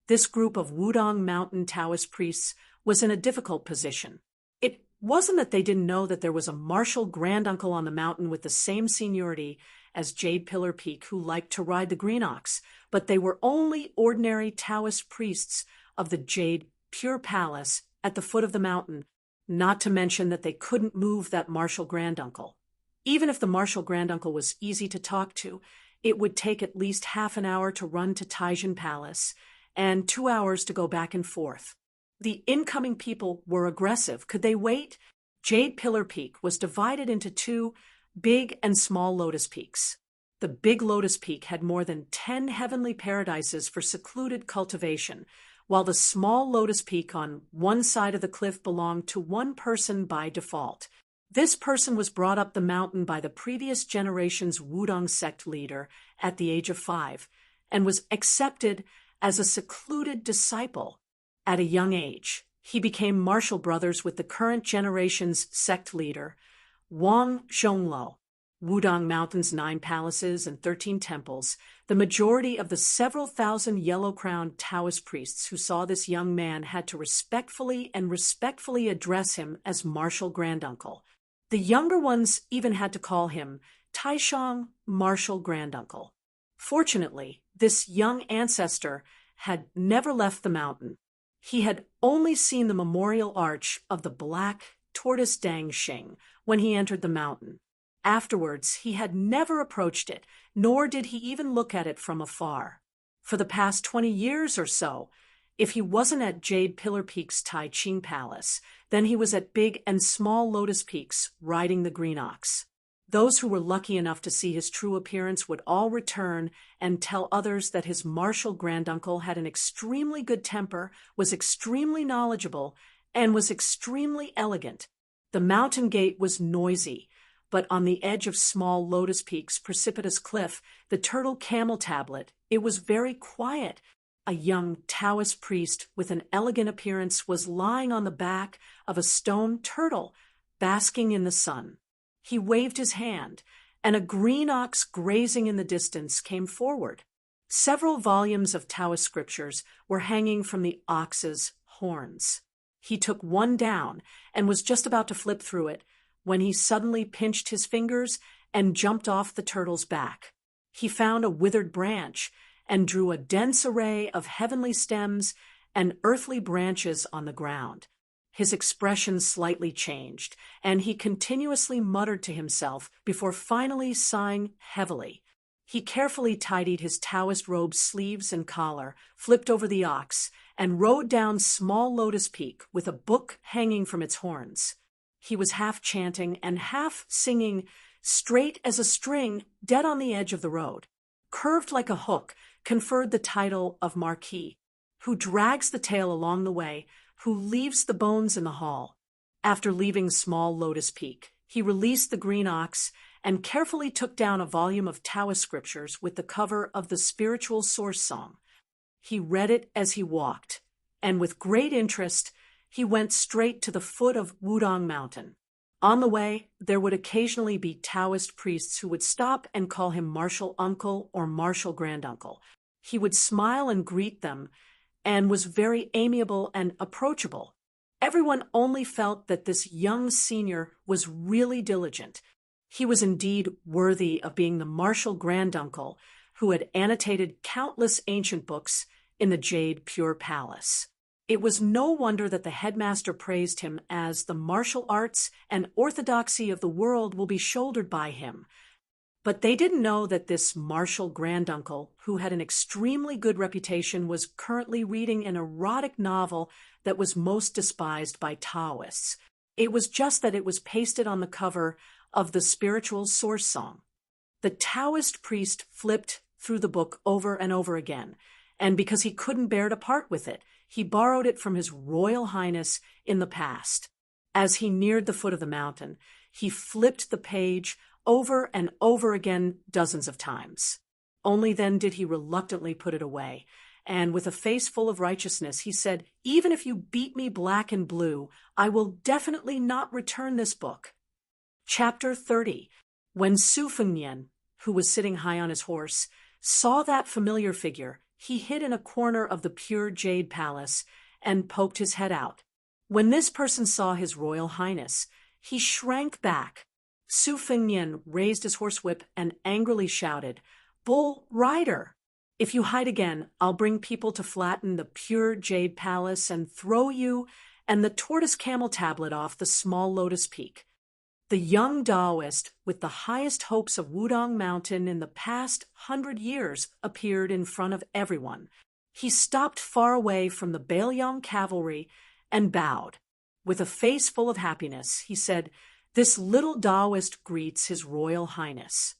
This group of Wudong Mountain Taoist priests was in a difficult position. It wasn't that they didn't know that there was a martial granduncle on the mountain with the same seniority as Jade Pillar Peak who liked to ride the green ox, but they were only ordinary Taoist priests of the Jade Pure Palace at the foot of the mountain, not to mention that they couldn't move that martial granduncle. Even if the martial granduncle was easy to talk to, it would take at least half an hour to run to Taishan Palace and 2 hours to go back and forth. The incoming people were aggressive. Could they wait? Jade Pillar Peak was divided into 2 big and small lotus peaks. The big lotus peak had more than 10 heavenly paradises for secluded cultivation, while the small lotus peak on one side of the cliff belonged to one person by default. This person was brought up the mountain by the previous generation's Wudong sect leader at the age of 5, and was accepted as a secluded disciple. At a young age, he became martial brothers with the current generation's sect leader, Wang Zhongluo. Wudong Mountain's 9 palaces and 13 temples, the majority of the several thousand yellow-crowned Taoist priests who saw this young man had to respectfully address him as martial granduncle. The younger ones even had to call him Taishang, martial granduncle. Fortunately, this young ancestor had never left the mountain. He had only seen the memorial arch of the Black Tortoise Dangxing when he entered the mountain. Afterwards, he had never approached it, nor did he even look at it from afar. For the past 20 years or so, if he wasn't at Jade Pillar Peak's Tai Ching Palace, then he was at Big and Small Lotus Peaks riding the green ox. Those who were lucky enough to see his true appearance would all return and tell others that his martial granduncle had an extremely good temper, was extremely knowledgeable, and was extremely elegant. The mountain gate was noisy, but on the edge of small Lotus Peak's precipitous cliff, the turtle camel tablet, it was very quiet. A young Taoist priest with an elegant appearance was lying on the back of a stone turtle, basking in the sun. He waved his hand, and a green ox grazing in the distance came forward. Several volumes of Taoist scriptures were hanging from the ox's horns. He took one down and was just about to flip through it when he suddenly pinched his fingers and jumped off the turtle's back. He found a withered branch and drew a dense array of heavenly stems and earthly branches on the ground. His expression slightly changed, and he continuously muttered to himself before finally sighing heavily. He carefully tidied his Taoist robe's sleeves and collar, flipped over the ox, and rode down small Lotus Peak with a book hanging from its horns. He was half chanting and half singing, straight as a string, dead on the edge of the road. Curved like a hook, conferred the title of Marquis, who drags the tail along the way, who leaves the bones in the hall. After leaving small Lotus Peak, he released the green ox and carefully took down a volume of Taoist scriptures with the cover of the spiritual source song. He read it as he walked, and with great interest, he went straight to the foot of Wudong Mountain. On the way, there would occasionally be Taoist priests who would stop and call him martial uncle or martial granduncle. He would smile and greet them, and was very amiable and approachable. Everyone only felt that this young senior was really diligent. He was indeed worthy of being the martial granduncle who had annotated countless ancient books in the Jade Pure Palace. It was no wonder that the headmaster praised him as the martial arts and orthodoxy of the world will be shouldered by him. But they didn't know that this martial granduncle, who had an extremely good reputation, was currently reading an erotic novel that was most despised by Taoists. It was just that it was pasted on the cover of the spiritual source song. The Taoist priest flipped through the book over and over again, and because he couldn't bear to part with it, he borrowed it from His Royal Highness in the past. As he neared the foot of the mountain, he flipped the page over and over again dozens of times. Only then did he reluctantly put it away, and with a face full of righteousness, he said, "Even if you beat me black and blue, I will definitely not return this book." Chapter 30. When Su Fengnian, who was sitting high on his horse, saw that familiar figure, he hid in a corner of the pure jade palace and poked his head out. When this person saw His Royal Highness, he shrank back. Su Fengnian raised his horsewhip and angrily shouted, "Bull rider! If you hide again, I'll bring people to flatten the pure jade palace and throw you and the tortoise camel tablet off the small Lotus Peak." The young Taoist, with the highest hopes of Wudong Mountain in the past 100 years, appeared in front of everyone. He stopped far away from the Bailiang cavalry and bowed. With a face full of happiness, he said, "This little Taoist greets His Royal Highness."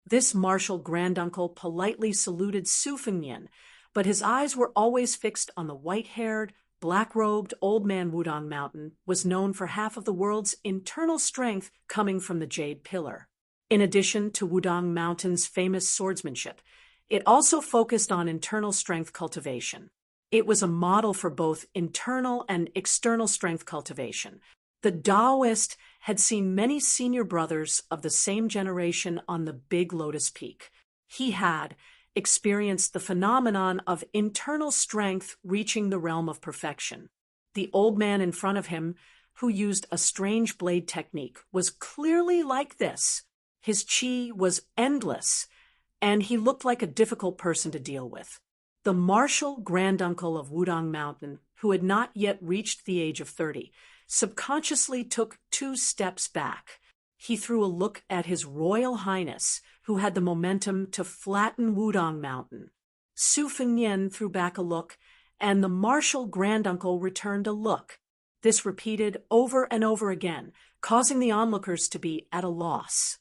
This martial granduncle politely saluted Su Fengnian, but his eyes were always fixed on the white-haired, black-robed old man. Wudong Mountain was known for half of the world's internal strength coming from the Jade Pillar. In addition to Wudong Mountain's famous swordsmanship, it also focused on internal strength cultivation. It was a model for both internal and external strength cultivation. The Taoist had seen many senior brothers of the same generation on the Big Lotus Peak. He had experienced the phenomenon of internal strength reaching the realm of perfection. The old man in front of him, who used a strange blade technique, was clearly like this. His chi was endless, and he looked like a difficult person to deal with. The martial granduncle of Wudong Mountain, who had not yet reached the age of 30, subconsciously took 2 steps back. He threw a look at His Royal Highness, who had the momentum to flatten Wudong Mountain. Su Fengnian threw back a look, and the martial granduncle returned a look. This repeated over and over again, causing the onlookers to be at a loss.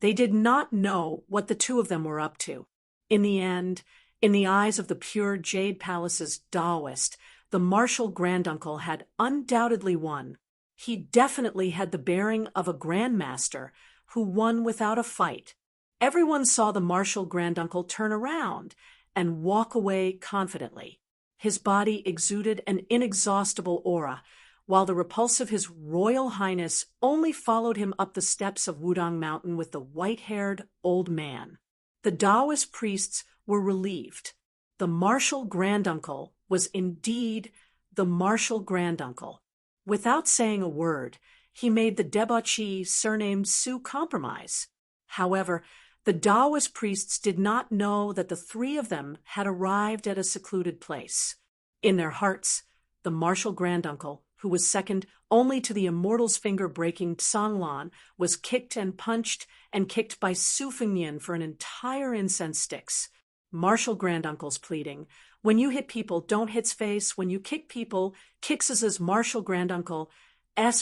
They did not know what the two of them were up to. In the end, in the eyes of the pure Jade Palace's Taoist, the martial granduncle had undoubtedly won. He definitely had the bearing of a grandmaster who won without a fight. Everyone saw the martial granduncle turn around and walk away confidently. His body exuded an inexhaustible aura, while the repulse of his Royal Highness only followed him up the steps of Wudang Mountain with the white-haired old man. The Taoist priests were relieved. The martial granduncle was indeed the martial granduncle. Without saying a word, he made the debauchee surnamed Su compromise. However, the Taoist priests did not know that the three of them had arrived at a secluded place. In their hearts, the martial granduncle, who was second only to the immortal's finger-breaking Tsanglan, was kicked and punched and kicked by Su Fengnian for an entire incense sticks. Martial granduncle's pleading, "When you hit people, don't hit's face. When you kick people, kicks is as martial granduncle,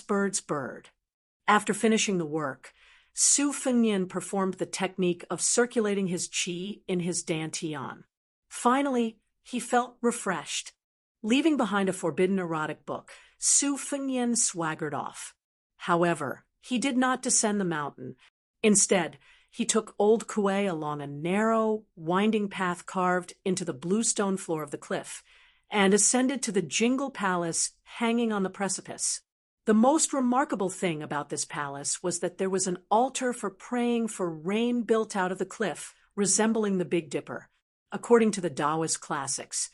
bird's bird." After finishing the work, Su Fengnian performed the technique of circulating his qi in his dantian. Finally, he felt refreshed. Leaving behind a forbidden erotic book, Su Fengnian swaggered off. However, he did not descend the mountain. Instead, he took old Kuei along a narrow, winding path carved into the bluestone floor of the cliff, and ascended to the Jingle Palace hanging on the precipice. The most remarkable thing about this palace was that there was an altar for praying for rain built out of the cliff, resembling the Big Dipper. According to the Taoist classics,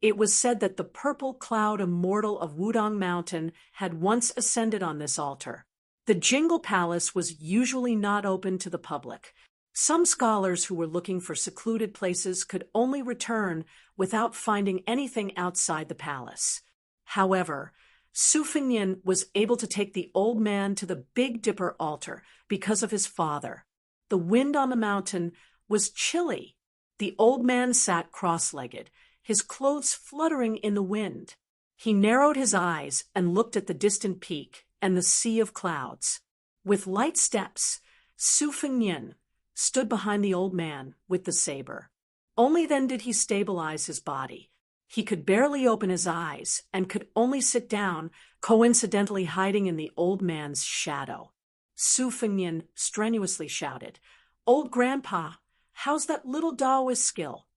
it was said that the purple cloud immortal of Wudang Mountain had once ascended on this altar. The Jingle Palace was usually not open to the public. Some scholars who were looking for secluded places could only return without finding anything outside the palace. However, Su Fengnian was able to take the old man to the Big Dipper altar because of his father. The wind on the mountain was chilly. The old man sat cross-legged, his clothes fluttering in the wind. He narrowed his eyes and looked at the distant peak and the sea of clouds. With light steps, Su Fengnian stood behind the old man with the saber. Only then did he stabilize his body. He could barely open his eyes and could only sit down, coincidentally hiding in the old man's shadow. Su Fengnian strenuously shouted, "Old Grandpa, how's that little Taoist skill?"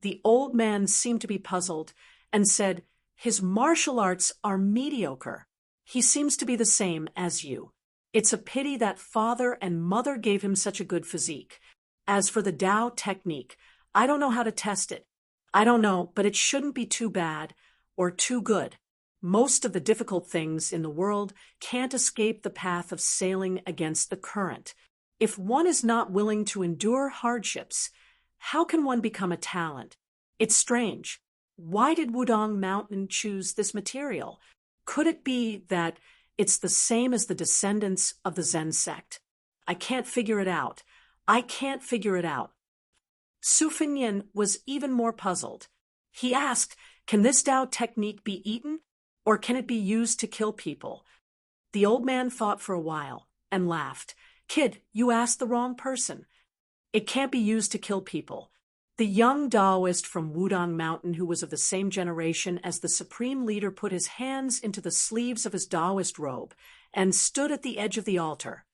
The old man seemed to be puzzled and said, "His martial arts are mediocre. He seems to be the same as you. It's a pity that father and mother gave him such a good physique. As for the Tao technique, I don't know how to test it. I don't know, but it shouldn't be too bad or too good. Most of the difficult things in the world can't escape the path of sailing against the current. If one is not willing to endure hardships, how can one become a talent? It's strange. Why did Wudang Mountain choose this material? Could it be that it's the same as the descendants of the Zen sect? I can't figure it out. I can't figure it out." Su Fengnian was even more puzzled. He asked, "Can this Tao technique be eaten, or can it be used to kill people?" The old man thought for a while and laughed. "Kid, you asked the wrong person. It can't be used to kill people." The young Taoist from Wudang Mountain, who was of the same generation as the supreme leader, put his hands into the sleeves of his Taoist robe and stood at the edge of the altar.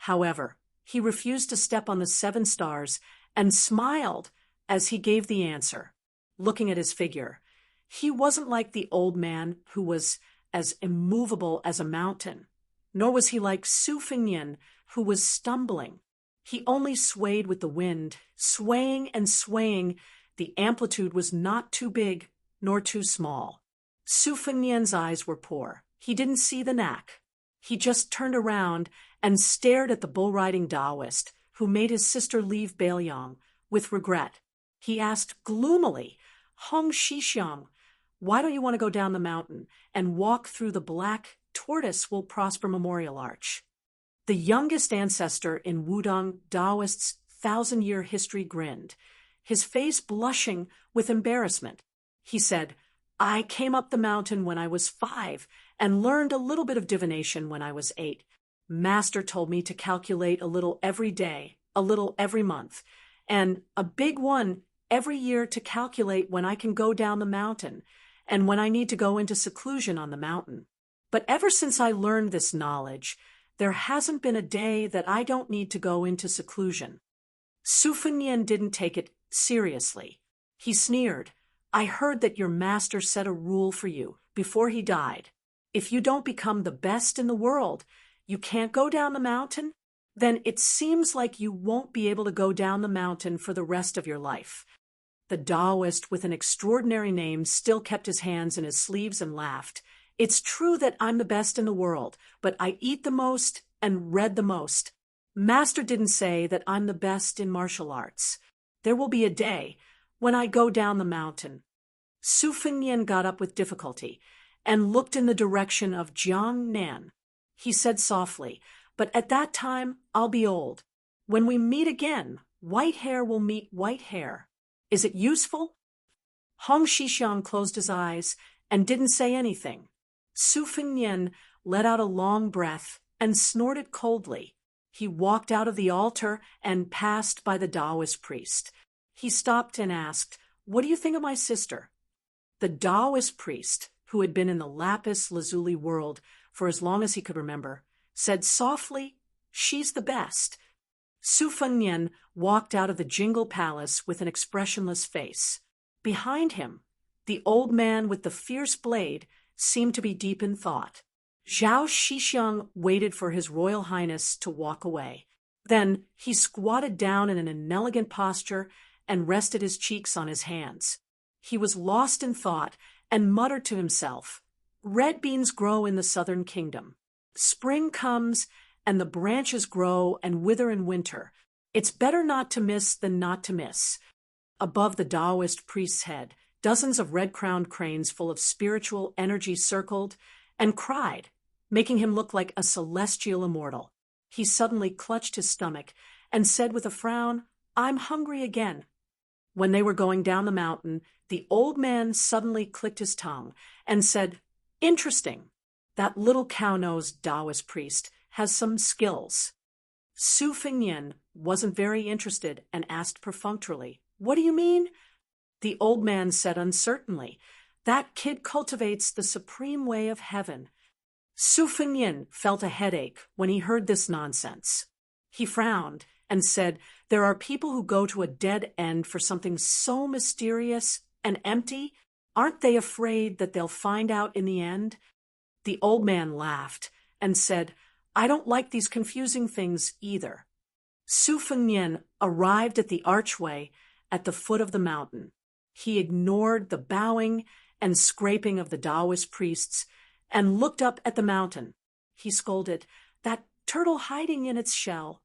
However, he refused to step on the 7 stars and smiled as he gave the answer. Looking at his figure, he wasn't like the old man who was as immovable as a mountain, nor was he like Su Fengnian, who was stumbling. He only swayed with the wind, swaying and swaying. The amplitude was not too big nor too small. Su Fengnian's eyes were poor. He didn't see the knack. He just turned around and stared at the bull-riding Taoist, who made his sister leave Bailiang with regret. He asked gloomily, "Hong Shixiang, why don't you want to go down the mountain and walk through the black tortoise will prosper memorial arch?" The youngest ancestor in Wudang Taoist's 1,000-year history grinned, his face blushing with embarrassment. He said, "I came up the mountain when I was 5 and learned a little bit of divination when I was 8. Master told me to calculate a little every day, a little every month, and a big one every year to calculate when I can go down the mountain and when I need to go into seclusion on the mountain. But ever since I learned this knowledge, there hasn't been a day that I don't need to go into seclusion." Su Fengnian didn't take it seriously. He sneered, "I heard that your master set a rule for you before he died. If you don't become the best in the world, you can't go down the mountain? Then it seems like you won't be able to go down the mountain for the rest of your life." The Taoist with an extraordinary name still kept his hands in his sleeves and laughed. "It's true that I'm the best in the world, but I eat the most and read the most. Master didn't say that I'm the best in martial arts. There will be a day when I go down the mountain." Su Fengnian got up with difficulty and looked in the direction of Jiang Nan. He said softly, "But at that time I'll be old. When we meet again, white hair will meet white hair. Is it useful?" Hong Shixiang closed his eyes and didn't say anything. Su Fengnian let out a long breath and snorted coldly. He walked out of the altar and passed by the Taoist priest. He stopped and asked, "What do you think of my sister?" The Taoist priest, who had been in the lapis lazuli world for as long as he could remember, said softly, "She's the best." Su Fengnian walked out of the Jingle Palace with an expressionless face. Behind him, the old man with the fierce blade seemed to be deep in thought. Zhao Shixiang waited for His Royal Highness to walk away. Then he squatted down in an inelegant posture and rested his cheeks on his hands. He was lost in thought and muttered to himself, "Red beans grow in the southern kingdom. Spring comes and the branches grow and wither in winter. It's better not to miss than not to miss." Above the Taoist priest's head, dozens of red-crowned cranes full of spiritual energy circled and cried, making him look like a celestial immortal. He suddenly clutched his stomach and said with a frown, "I'm hungry again." When they were going down the mountain, the old man suddenly clicked his tongue and said, "Interesting. That little cow-nosed Taoist priest has some skills." Su Fengnian wasn't very interested and asked perfunctorily, "What do you mean?" The old man said uncertainly, "That kid cultivates the supreme way of heaven." Su Fengnian felt a headache when he heard this nonsense. He frowned and said, "There are people who go to a dead end for something so mysterious and empty. Aren't they afraid that they'll find out in the end?" The old man laughed and said, "I don't like these confusing things either." Su Fengnian arrived at the archway at the foot of the mountain. He ignored the bowing and scraping of the Taoist priests and looked up at the mountain. He scolded, "That turtle hiding in its shell."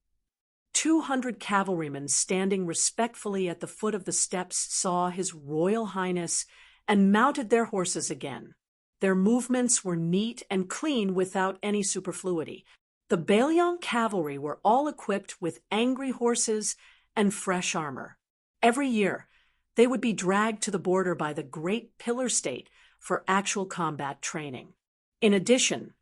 200 cavalrymen standing respectfully at the foot of the steps saw His Royal Highness and mounted their horses again. Their movements were neat and clean without any superfluity. The Bailiang cavalry were all equipped with angry horses and fresh armor. Every year, they would be dragged to the border by the Great Pillar State for actual combat training. In addition,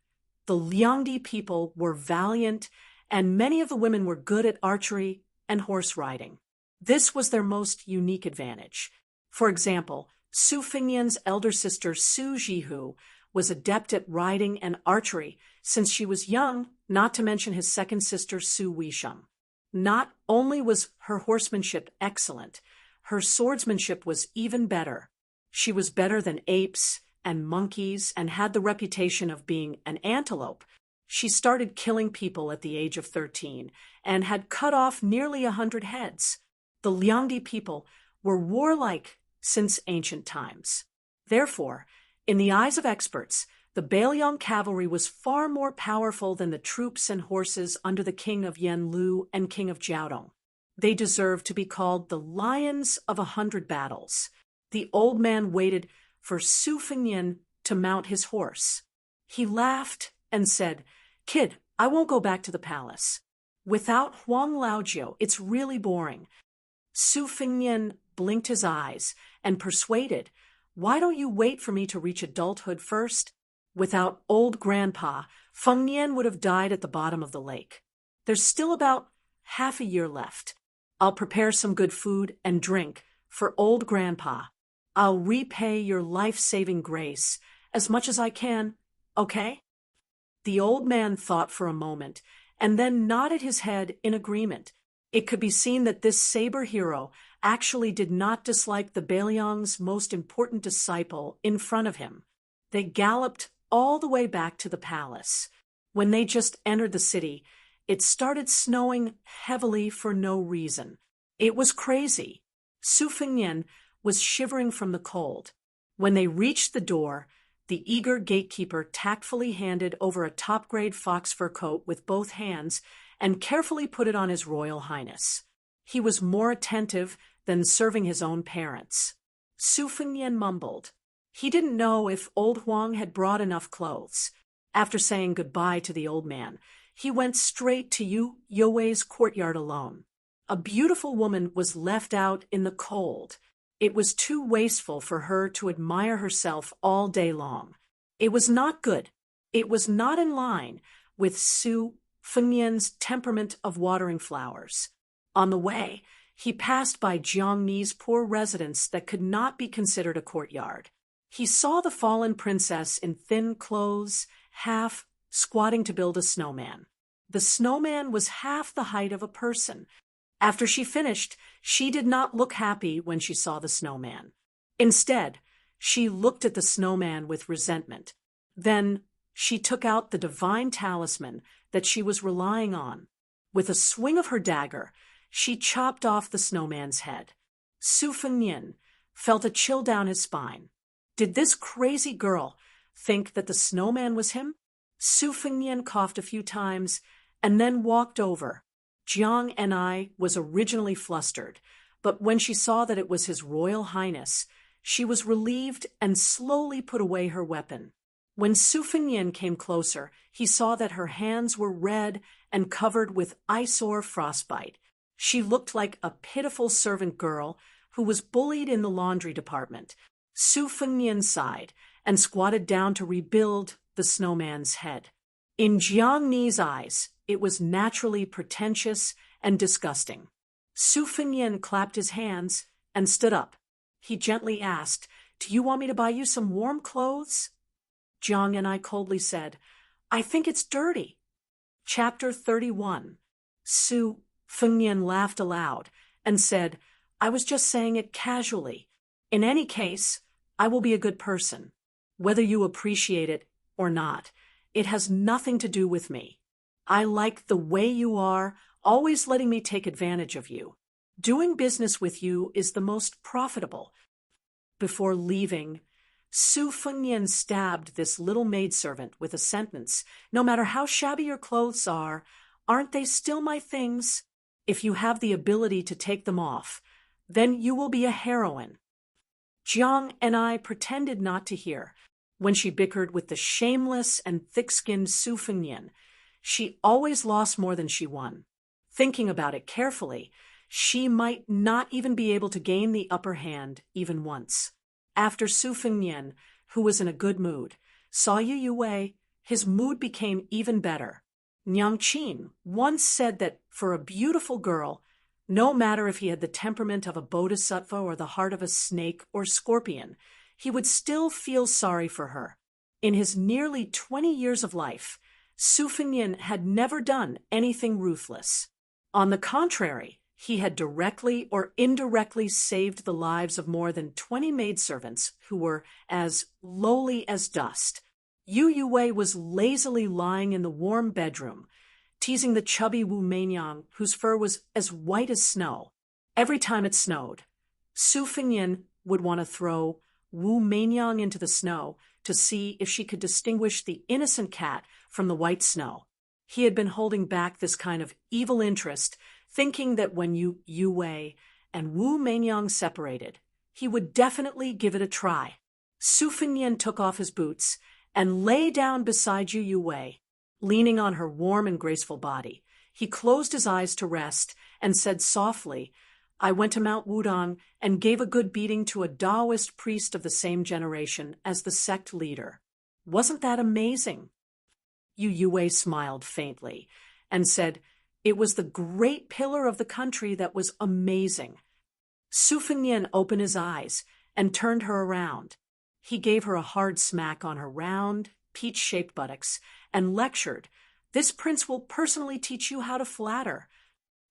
the Liangdi people were valiant, and many of the women were good at archery and horse riding. This was their most unique advantage. For example, Su Fengnian's elder sister Su Jihu was adept at riding and archery since she was young, not to mention his second sister Su Wisham. Not only was her horsemanship excellent, her swordsmanship was even better. She was better than apes and monkeys and had the reputation of being an antelope. She started killing people at the age of 13 and had cut off nearly 100 heads. The Liangdi people were warlike since ancient times. Therefore, in the eyes of experts, the Bailiang cavalry was far more powerful than the troops and horses under the king of Yanlu and king of Jiaodong. They deserved to be called the Lions of 100 Battles. The old man waited for Su Fengnian to mount his horse. He laughed and said, "Kid, I won't go back to the palace. Without Huang Laojiu, it's really boring." Su Fengnian blinked his eyes and persuaded, "Why don't you wait for me to reach adulthood first? Without old grandpa, Feng Nian would have died at the bottom of the lake. There's still about half a year left. I'll prepare some good food and drink for old grandpa. I'll repay your life-saving grace as much as I can, okay? The old man thought for a moment and then nodded his head in agreement. It could be seen that this saber hero actually did not dislike the Baelyong's most important disciple in front of him. They galloped all the way back to the palace. When they just entered the city, it started snowing heavily for no reason. It was crazy. Su Fengnian was shivering from the cold. When they reached the door, the eager gatekeeper tactfully handed over a top-grade fox fur coat with both hands and carefully put it on His Royal Highness. He was more attentive than serving his own parents. Su Fengnian mumbled. He didn't know if old Huang had brought enough clothes. After saying goodbye to the old man, he went straight to Yu Youwei's courtyard alone. A beautiful woman was left out in the cold. It was too wasteful for her to admire herself all day long. It was not good. It was not in line with Su Fengnian's temperament of watering flowers. On the way, he passed by Jiang Ni's poor residence that could not be considered a courtyard. He saw the fallen princess in thin clothes, half squatting to build a snowman. The snowman was half the height of a person. After she finished, she did not look happy when she saw the snowman. Instead, she looked at the snowman with resentment. Then she took out the divine talisman that she was relying on. With a swing of her dagger, she chopped off the snowman's head. Su Fengnian felt a chill down his spine. Did this crazy girl think that the snowman was him? Su Fengnian coughed a few times and then walked over. Jiang Ni was originally flustered, but when she saw that it was His Royal Highness, she was relieved and slowly put away her weapon. When Su Fengnian came closer, he saw that her hands were red and covered with eyesore frostbite. She looked like a pitiful servant girl who was bullied in the laundry department. Su Fengnian sighed and squatted down to rebuild the snowman's head. In Jiang Ni's eyes, it was naturally pretentious and disgusting. Su Fengnian clapped his hands and stood up. He gently asked, "Do you want me to buy you some warm clothes?" Jiang Ni coldly said, "I think it's dirty." Chapter 31. Su Fengnian laughed aloud and said, "I was just saying it casually. In any case, I will be a good person. Whether you appreciate it or not, it has nothing to do with me. I like the way you are, always letting me take advantage of you. Doing business with you is the most profitable." Before leaving, Su Fengnian stabbed this little maidservant with a sentence. "No matter how shabby your clothes are, aren't they still my things? If you have the ability to take them off, then you will be a heroine." Jiang Ni pretended not to hear. When she bickered with the shameless and thick-skinned Su Fengnian, she always lost more than she won. Thinking about it carefully, she might not even be able to gain the upper hand even once. After Su Fengnian, who was in a good mood, saw Yu Youwei, his mood became even better. Nyang Qin once said that for a beautiful girl, no matter if he had the temperament of a bodhisattva or the heart of a snake or scorpion, he would still feel sorry for her. In his nearly 20 years of life, Su Fengnian had never done anything ruthless. On the contrary, he had directly or indirectly saved the lives of more than 20 maidservants who were as lowly as dust. Yu Youwei was lazily lying in the warm bedroom, teasing the chubby Wu Meinyang, whose fur was as white as snow. Every time it snowed, Su Fengnian would want to throw Wu Meinyang into the snow to see if she could distinguish the innocent cat from the white snow. He had been holding back this kind of evil interest, thinking that when Yu Youwei and Wu Meinyang separated, he would definitely give it a try. Su Fengnian took off his boots and lay down beside Yu Youwei, leaning on her warm and graceful body. He closed his eyes to rest and said softly, "I went to Mount Wudang and gave a good beating to a Taoist priest of the same generation as the sect leader. Wasn't that amazing?" Yu Youwei smiled faintly and said, It was the great pillar of the country that was amazing. Su Fengnian opened his eyes and turned her around. He gave her a hard smack on her round, peach-shaped buttocks and lectured, "This prince will personally teach you how to flatter."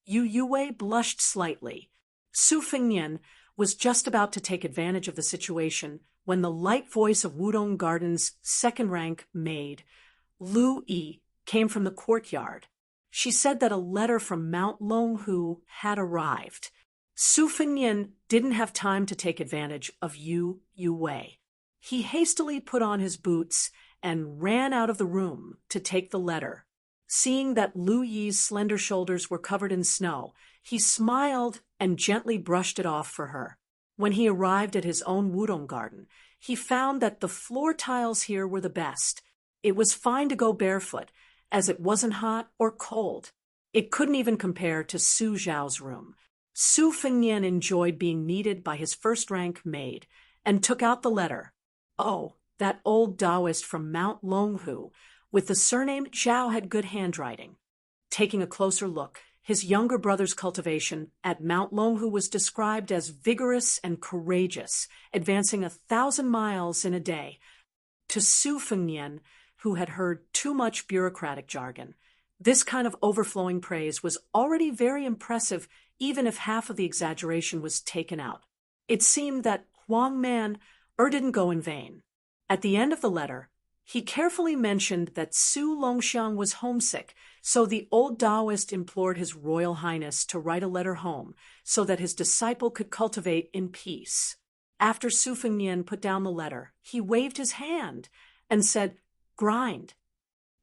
Yu Yue blushed slightly. Su Fengnian was just about to take advantage of the situation when the light voice of Wudong Garden's second-rank maid, Lu Yi, came from the courtyard. She said that a letter from Mount Longhu had arrived. Su Fengnian didn't have time to take advantage of Yu Yue. He hastily put on his boots and ran out of the room to take the letter. Seeing that Lu Yi's slender shoulders were covered in snow, he smiled and gently brushed it off for her. When he arrived at his own Wudong Garden, he found that the floor tiles here were the best. It was fine to go barefoot, as it wasn't hot or cold. It couldn't even compare to Su Zhao's room. Su Fengnian enjoyed being needed by his first-rank maid and took out the letter. Oh, that old Taoist from Mount Longhu, with the surname Zhao, had good handwriting. Taking a closer look, his younger brother's cultivation at Mount Longhu was described as vigorous and courageous, advancing 1,000 miles in a day. To Su Fengnian, who had heard too much bureaucratic jargon, this kind of overflowing praise was already very impressive, even if half of the exaggeration was taken out. It seemed that Huang Man didn't go in vain. At the end of the letter, he carefully mentioned that Su Longxiang was homesick, so the old Taoist implored His Royal Highness to write a letter home so that his disciple could cultivate in peace. After Su Fengnian put down the letter, he waved his hand and said, "Grind."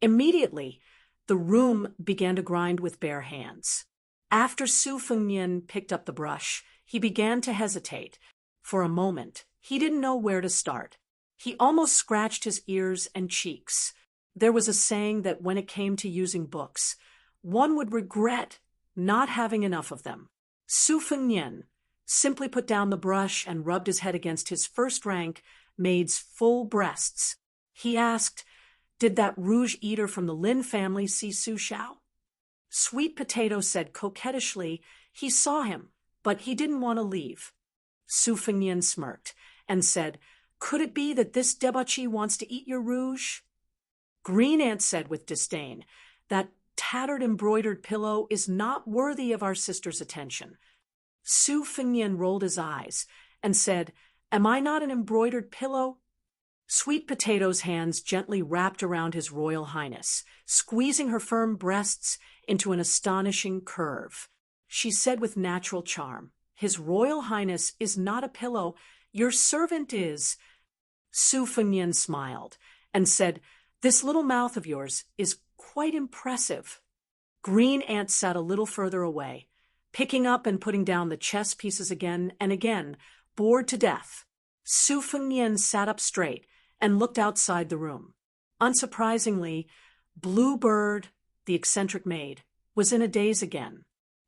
Immediately, the room began to grind with bare hands. After Su Fengnian picked up the brush, he began to hesitate. For a moment, he didn't know where to start. He almost scratched his ears and cheeks. There was a saying that when it came to using books, one would regret not having enough of them. Su Fengnian simply put down the brush and rubbed his head against his first-rank maid's full breasts. He asked, "Did that rouge eater from the Lin family see Su Xiao?" Sweet Potato said coquettishly he saw him, but he didn't want to leave. Su Fengnian smirked and said, "Could it be that this debauchee wants to eat your rouge?" Green Ant said with disdain, "That tattered embroidered pillow is not worthy of our sister's attention." Su Fengnian rolled his eyes and said, "Am I not an embroidered pillow?" Sweet Potato's hands gently wrapped around His Royal Highness, squeezing her firm breasts into an astonishing curve. She said with natural charm, "His Royal Highness is not a pillow, your servant is." Su Fengnian smiled and said, "This little mouth of yours is quite impressive." Green Ant sat a little further away, picking up and putting down the chess pieces again and again, bored to death. Su Fengnian sat up straight and looked outside the room. Unsurprisingly, Bluebird, the eccentric maid, was in a daze again.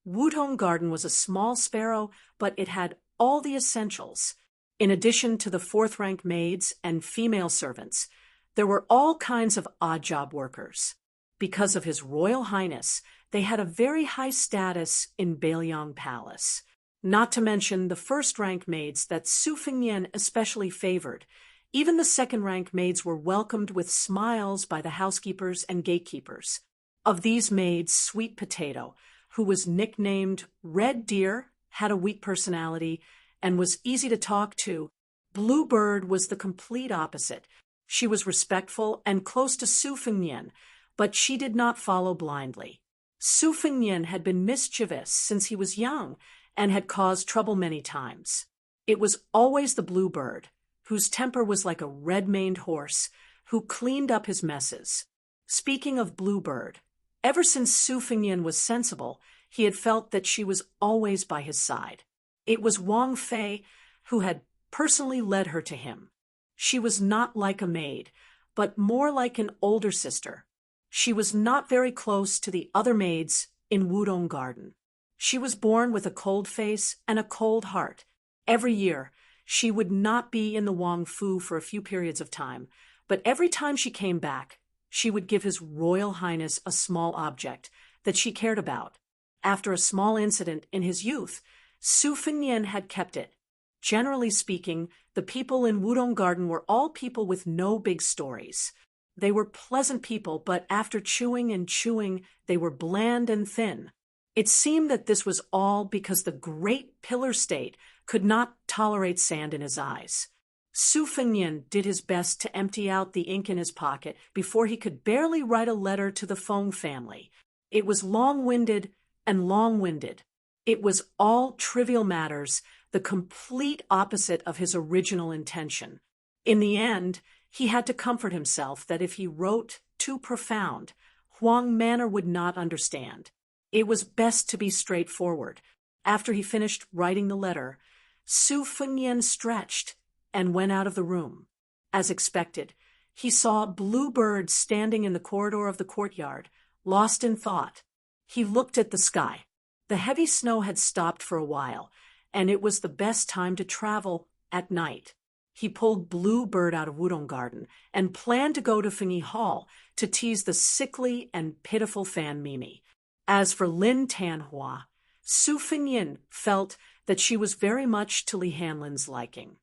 Wudong Garden was a small sparrow, but it had all the essentials. In addition to the fourth-rank maids and female servants, there were all kinds of odd-job workers. Because of His Royal Highness, they had a very high status in Beiliang Palace. Not to mention the first-rank maids that Su Fengnian especially favored. Even the second-rank maids were welcomed with smiles by the housekeepers and gatekeepers. Of these maids, Sweet Potato, who was nicknamed Red Deer, had a weak personality and was easy to talk to. Bluebird was the complete opposite. She was respectful and close to Su Fengnian, but she did not follow blindly. Su Fengnian had been mischievous since he was young and had caused trouble many times. It was always the Bluebird, whose temper was like a red-maned horse, who cleaned up his messes. Speaking of Bluebird, ever since Su Fengnian was sensible, he had felt that she was always by his side. It was Wang Fei who had personally led her to him. She was not like a maid, but more like an older sister. She was not very close to the other maids in Wudong Garden. She was born with a cold face and a cold heart. Every year, she would not be in the Wang Fu for a few periods of time, but every time she came back, she would give His Royal Highness a small object, that she cared about. After a small incident in his youth, Su Fengnian had kept it. Generally speaking, the people in Wudong Garden were all people with no big stories. They were pleasant people, but after chewing and chewing, they were bland and thin. It seemed that this was all because the great pillar state could not tolerate sand in his eyes. Su Fengnian did his best to empty out the ink in his pocket before he could barely write a letter to the Feng family. It was long-winded and long-winded. It was all trivial matters, the complete opposite of his original intention. In the end, he had to comfort himself that if he wrote too profound, Huang Manor would not understand. It was best to be straightforward. After he finished writing the letter, Su Fengnian stretched and went out of the room. As expected, he saw blue birds standing in the corridor of the courtyard, lost in thought. He looked at the sky. The heavy snow had stopped for a while, and it was the best time to travel at night. He pulled Blue Bird out of Wudong Garden and planned to go to Fengyi Hall to tease the sickly and pitiful fan Mimi. As for Lin Tanhua, Su Fengnian felt that she was very much to Li Hanlin's liking.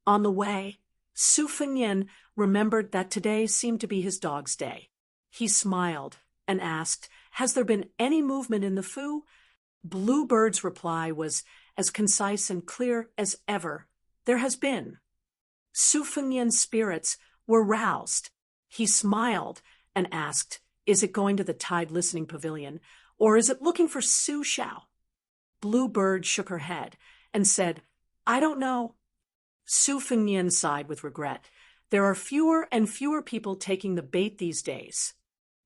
On the way, Su Fengnian remembered that today seemed to be his dog's day. He smiled and asked, "Has there been any movement in the Fu?" Blue Bird's reply was as concise and clear as ever. "There has been." Su Fengnian's spirits were roused. He smiled and asked, "Is it going to the Tide Listening Pavilion, or is it looking for Su Xiao?" Blue Bird shook her head and said, "I don't know." Su Fengnian sighed with regret. There are fewer and fewer people taking the bait these days.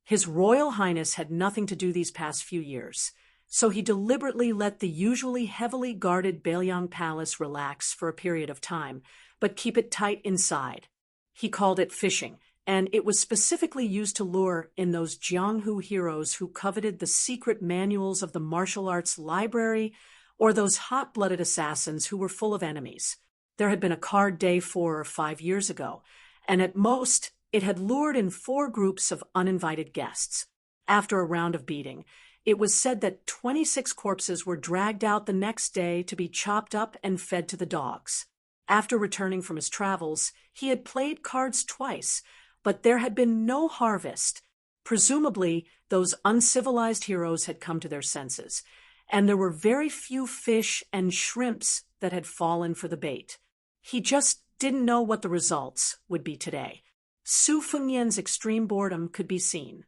His Royal Highness had nothing to do these past few years, so he deliberately let the usually heavily guarded Beiliang Palace relax for a period of time, but keep it tight inside. He called it fishing, and it was specifically used to lure in those Jianghu heroes who coveted the secret manuals of the martial arts library, or those hot-blooded assassins who were full of enemies. There had been a card day 4 or 5 years ago, and at most it had lured in 4 groups of uninvited guests. After a round of beating, it was said that 26 corpses were dragged out the next day to be chopped up and fed to the dogs. After returning from his travels, he had played cards twice, but there had been no harvest. Presumably, those uncivilized heroes had come to their senses, and there were very few fish and shrimps that had fallen for the bait. He just didn't know what the results would be today. Su Fengnian's extreme boredom could be seen.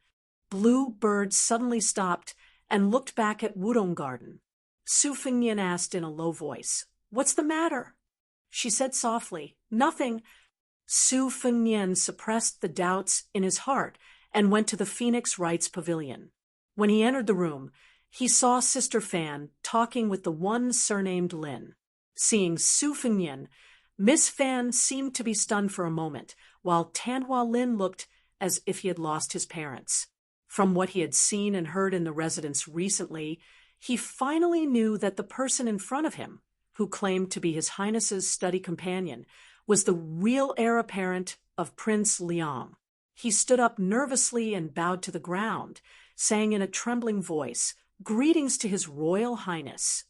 Blue Bird suddenly stopped and looked back at Wudong Garden. Su Fengnian asked in a low voice, "What's the matter?" She said softly, "Nothing." Su Fengnian suppressed the doubts in his heart and went to the Phoenix Rites Pavilion. When he entered the room, he saw Sister Fan talking with the one surnamed Lin. Seeing Su Fengnian, Miss Fan seemed to be stunned for a moment, while Tanhua Lin looked as if he had lost his parents. From what he had seen and heard in the residence recently, he finally knew that the person in front of him, who claimed to be His Highness's study companion, was the real heir apparent of Prince Liang. He stood up nervously and bowed to the ground, saying in a trembling voice, "Greetings to His Royal Highness."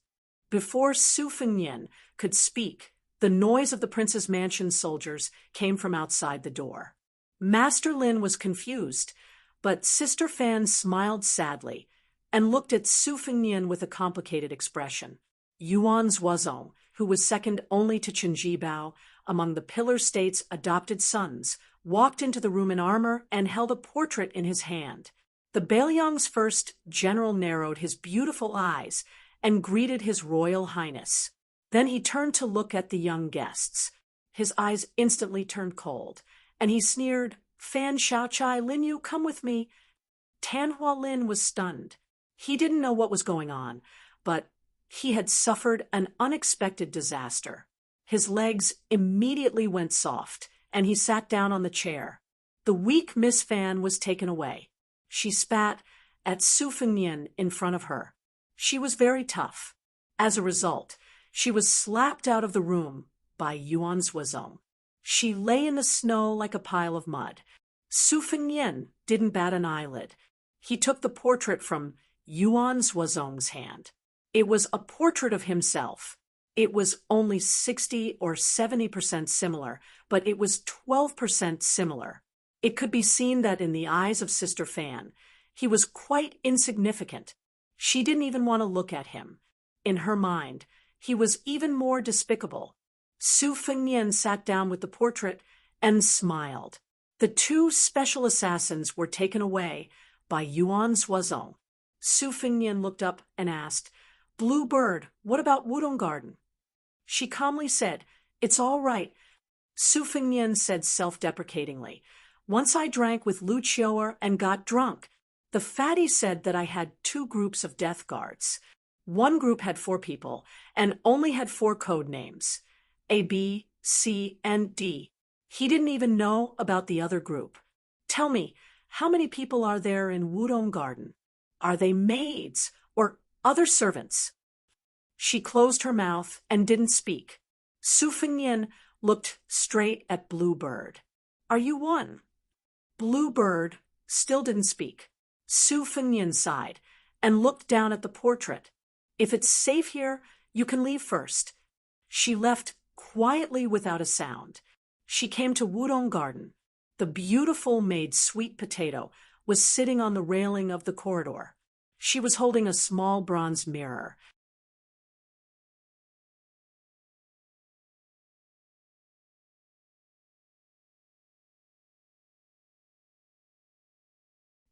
Before Su Fengnian could speak, the noise of the prince's mansion soldiers came from outside the door. Master Lin was confused, but Sister Fan smiled sadly and looked at Su Fengnian with a complicated expression. Yuan Zuozong, who was second only to Chen Jibao among the Pillar State's adopted sons, walked into the room in armor and held a portrait in his hand. The Beiliang's first general narrowed his beautiful eyes and greeted His Royal Highness. Then he turned to look at the young guests. His eyes instantly turned cold, and he sneered, "Fan Xiaochai, Lin Yu, come with me." Tanhua Lin was stunned. He didn't know what was going on, but he had suffered an unexpected disaster. His legs immediately went soft, and he sat down on the chair. The weak Miss Fan was taken away. She spat at Su Fengnian in front of her. She was very tough. As a result, she was slapped out of the room by Yuan Zuozong. She lay in the snow like a pile of mud. Su Fengnian didn't bat an eyelid. He took the portrait from Yuan Zhuozong's hand. It was a portrait of himself. It was only 60 or 70% similar, but it was 12% similar. It could be seen that in the eyes of Sister Fan, he was quite insignificant. She didn't even want to look at him. In her mind, he was even more despicable. Su Fengnian sat down with the portrait and smiled. The two special assassins were taken away by Yuan Zhuozong. Su Fengnian looked up and asked, "Blue Bird, what about Wudong Garden?" She calmly said, "It's all right." Su Fengnian said self-deprecatingly, "Once I drank with Lu Qiuer and got drunk. The fatty said that I had two groups of death guards. One group had 4 people and only had 4 code names, A, B, C, and D. He didn't even know about the other group. Tell me, how many people are there in Wudong Garden? Are they maids or other servants?" She closed her mouth and didn't speak. Su Fengnian looked straight at Blue Bird. "Are you one?" Blue Bird still didn't speak. Su Fengnian sighed and looked down at the portrait. "If it's safe here, you can leave first." She left quietly without a sound. She came to Wudong Garden. The beautiful maid Sweet Potato was sitting on the railing of the corridor. She was holding a small bronze mirror.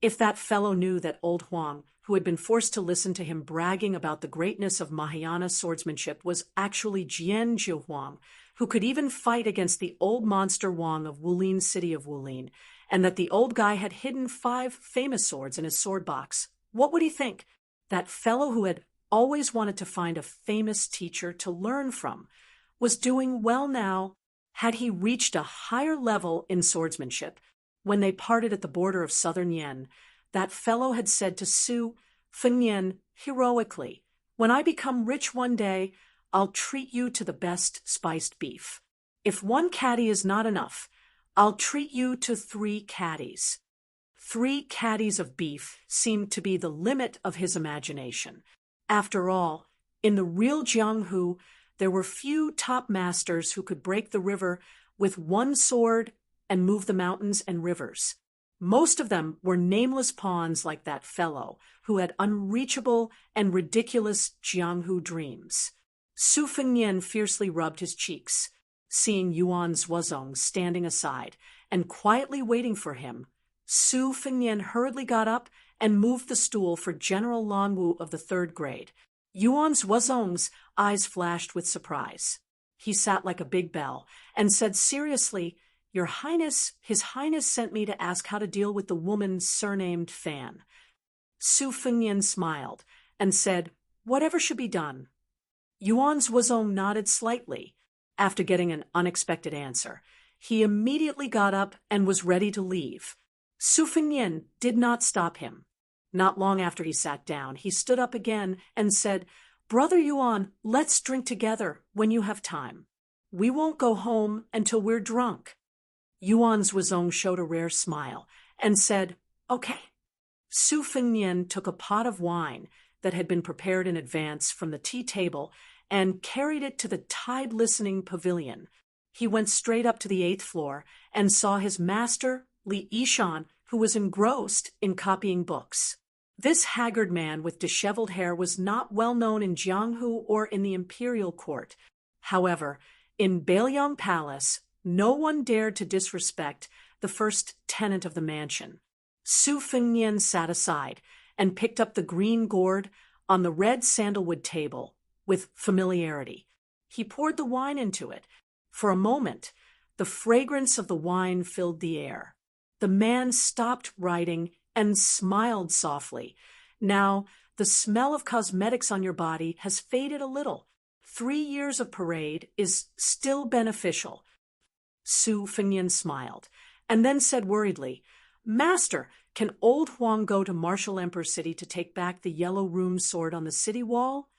If that fellow knew that old Huang, who had been forced to listen to him bragging about the greatness of Mahayana swordsmanship, was actually Jian Zhihuang, who could even fight against the old monster Wang of Wulin City of Wulin, and that the old guy had hidden 5 famous swords in his sword box, what would he think? That fellow who had always wanted to find a famous teacher to learn from was doing well now. Had he reached a higher level in swordsmanship? When they parted at the border of southern Yen, that fellow had said to Su Fengnian heroically, "When I become rich one day, I'll treat you to the best spiced beef. If 1 caddy is not enough, I'll treat you to 3 caddies." 3 caddies of beef seemed to be the limit of his imagination. After all, in the real Jianghu, there were few top masters who could break the river with 1 sword and move the mountains and rivers. Most of them were nameless pawns like that fellow, who had unreachable and ridiculous Jianghu dreams. Su Fengnian fiercely rubbed his cheeks, seeing Yuan Zhuozong standing aside and quietly waiting for him. Su Fengnian hurriedly got up and moved the stool for General Lonwu of the 3rd grade. Yuan Zhuozong's eyes flashed with surprise. He sat like a big bell and said seriously, "Your Highness, His Highness sent me to ask how to deal with the woman surnamed Fan." Su Fengnian smiled and said, "Whatever should be done." Yuan Zhuozong nodded slightly. After getting an unexpected answer, he immediately got up and was ready to leave. Su Fengnian did not stop him. Not long after he sat down, he stood up again and said, "Brother Yuan, let's drink together when you have time. We won't go home until we're drunk." Yuan Zhuozong showed a rare smile and said, "Okay." Su Fengnian took a pot of wine that had been prepared in advance from the tea table and carried it to the tide-listening pavilion. He went straight up to the 8th floor and saw his master, Li Yishan, who was engrossed in copying books. This haggard man with disheveled hair was not well known in Jianghu or in the imperial court. However, in Beiliang Palace, no one dared to disrespect the first tenant of the mansion. Su Fengnian sat aside and picked up the green gourd on the red sandalwood table with familiarity. He poured the wine into it. For a moment, the fragrance of the wine filled the air. The man stopped writing and smiled softly. "Now, the smell of cosmetics on your body has faded a little. 3 years of parade is still beneficial." Su Fengnian smiled, and then said worriedly, "Master, can old Huang go to Martial Emperor City to take back the yellow rune sword on the city wall?"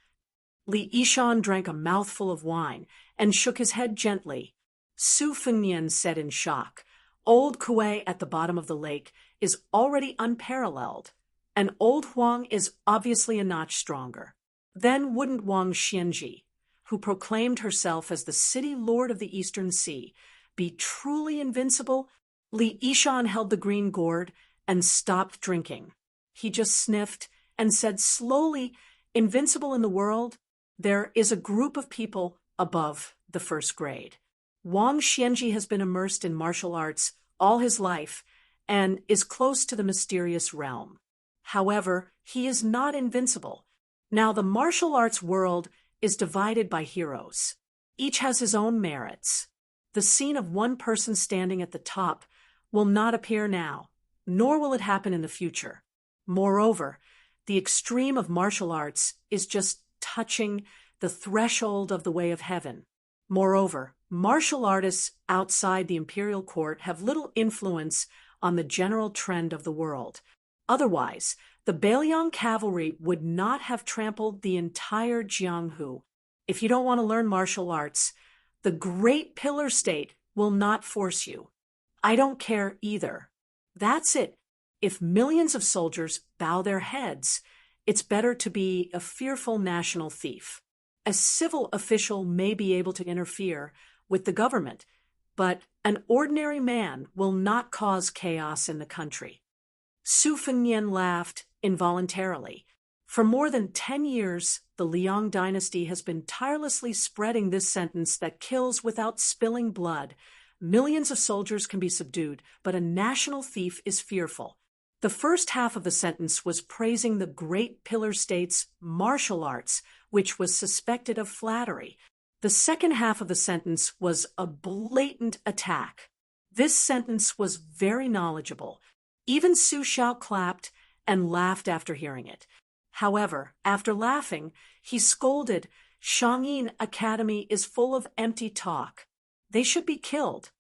Li Yishan drank a mouthful of wine and shook his head gently. Su Fengnian said in shock, "Old Kuei at the bottom of the lake is already unparalleled. and old Huang is obviously a notch stronger. Then wouldn't Wang Xianji, who proclaimed herself as the city lord of the Eastern Sea, be truly invincible? Li Yishan held the green gourd and stopped drinking. He just sniffed and said slowly, "Invincible in the world? There is a group of people above the first grade. Wang Xianji has been immersed in martial arts all his life and is close to the mysterious realm. However, he is not invincible. Now, the martial arts world is divided by heroes. Each has his own merits. The scene of one person standing at the top will not appear now, nor will it happen in the future. Moreover, the extreme of martial arts is just touching the threshold of the way of heaven. Moreover, martial artists outside the imperial court have little influence on the general trend of the world. Otherwise, the Bailiang cavalry would not have trampled the entire Jianghu. If you don't want to learn martial arts, the Great Pillar State will not force you. I don't care either. That's it. If millions of soldiers bow their heads, it's better to be a fearful national thief. A civil official may be able to interfere with the government, but an ordinary man will not cause chaos in the country." Su Fengnian laughed involuntarily. For more than 10 years, the Liang dynasty has been tirelessly spreading this sentence that kills without spilling blood. Millions of soldiers can be subdued, but a national thief is fearful. The first half of the sentence was praising the Great Pillar State's martial arts, which was suspected of flattery. The second half of the sentence was a blatant attack. This sentence was very knowledgeable. Even Su Xiao clapped and laughed after hearing it. However, after laughing, he scolded, "Shangyin Academy is full of empty talk. They should be killed."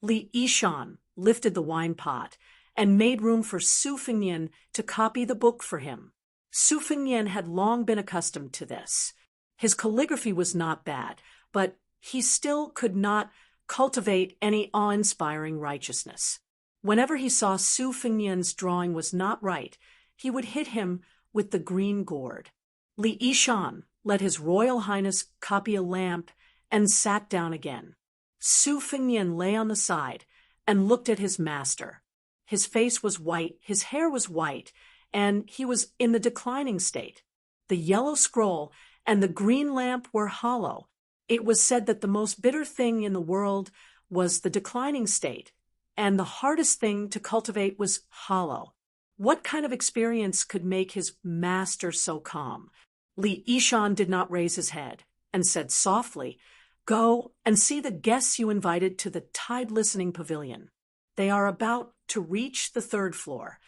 Li Yishan lifted the wine pot and made room for Su Fengnian to copy the book for him. Su Fengnian had long been accustomed to this. His calligraphy was not bad, but he still could not cultivate any awe-inspiring righteousness. Whenever he saw Su Fengnian's drawing was not right, he would hit him with the green gourd. Li Yishan let His Royal Highness copy a lamp and sat down again. Su Fengnian lay on the side and looked at his master. His face was white, his hair was white, and he was in the declining state. The yellow scroll and the green lamp were hollow. It was said that the most bitter thing in the world was the declining state, and the hardest thing to cultivate was hollow. What kind of experience could make his master so calm? Li Yishan did not raise his head and said softly, "Go and see the guests you invited to the tide-listening pavilion. They are about to reach the 3rd floor."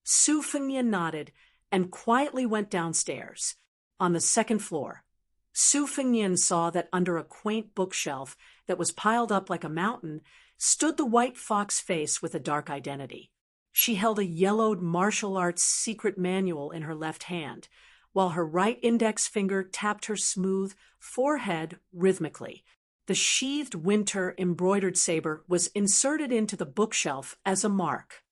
Su Fengnian nodded and quietly went downstairs. On the 2nd floor, Su Fengnian saw that under a quaint bookshelf that was piled up like a mountain stood the white fox face with a dark identity. She held a yellowed martial arts secret manual in her left hand, while her right index finger tapped her smooth forehead rhythmically. The sheathed winter embroidered saber was inserted into the bookshelf as a mark.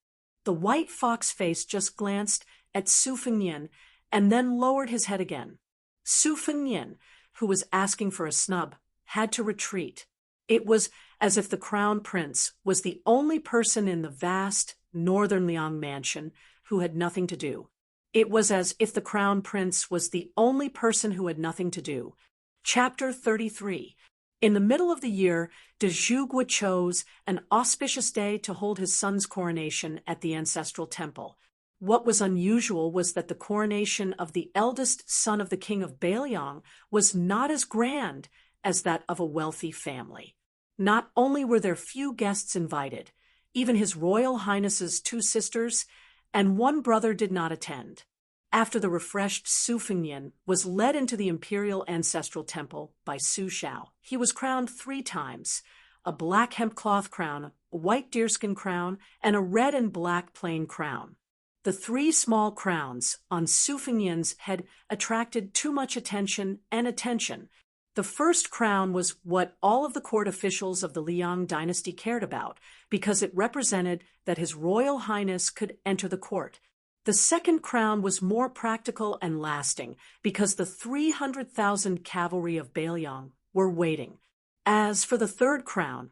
The white fox face just glanced at Su Fengnian and then lowered his head again. Su Fengnian, who was asking for a snub, had to retreat. It was as if the crown prince was the only person in the vast northern Liang mansion who had nothing to do. It was as if the crown prince was the only person who had nothing to do. Chapter 33. In the middle of the year, de Zhuge chose an auspicious day to hold his son's coronation at the ancestral temple. What was unusual was that the coronation of the eldest son of the king of Bailiang was not as grand as that of a wealthy family. Not only were there few guests invited, even His Royal Highness's 2 sisters and 1 brother did not attend. After the refreshed Su Fengnian was led into the imperial ancestral temple by Su Xiao, he was crowned 3 times, a black hemp cloth crown, a white deerskin crown, and a red and black plain crown. The 3 small crowns on Su Fengnian's head attracted too much attention and attention. The first crown was what all of the court officials of the Liang dynasty cared about, because it represented that His Royal Highness could enter the court. The second crown was more practical and lasting because the 300,000 cavalry of Baelyang were waiting. As for the third crown,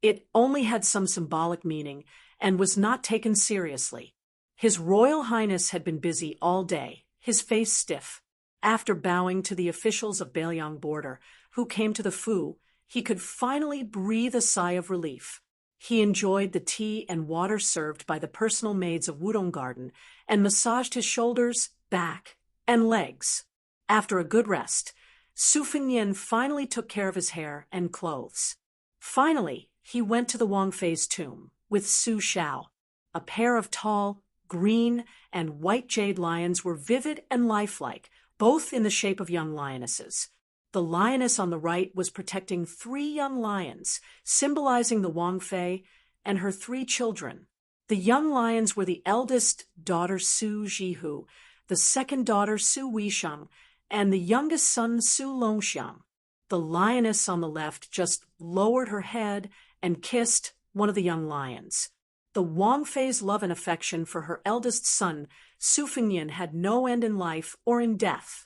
it only had some symbolic meaning and was not taken seriously. His Royal Highness had been busy all day, his face stiff. After bowing to the officials of Baelyang border, who came to the Fu, he could finally breathe a sigh of relief. He enjoyed the tea and water served by the personal maids of Wudong Garden and massaged his shoulders, back, and legs. After a good rest, Su Fengnian finally took care of his hair and clothes. Finally, he went to the Wang Fei's tomb with Su Xiao. A pair of tall, green, and white jade lions were vivid and lifelike, both in the shape of young lionesses. The lioness on the right was protecting 3 young lions, symbolizing the Wang Fei and her 3 children. The young lions were the eldest daughter Su Jihu, the second daughter Su Weisheng, and the youngest son Su Longxiang. The lioness on the left just lowered her head and kissed one of the young lions. The Wang Fei's love and affection for her eldest son, Su Fengnian, had no end in life or in death.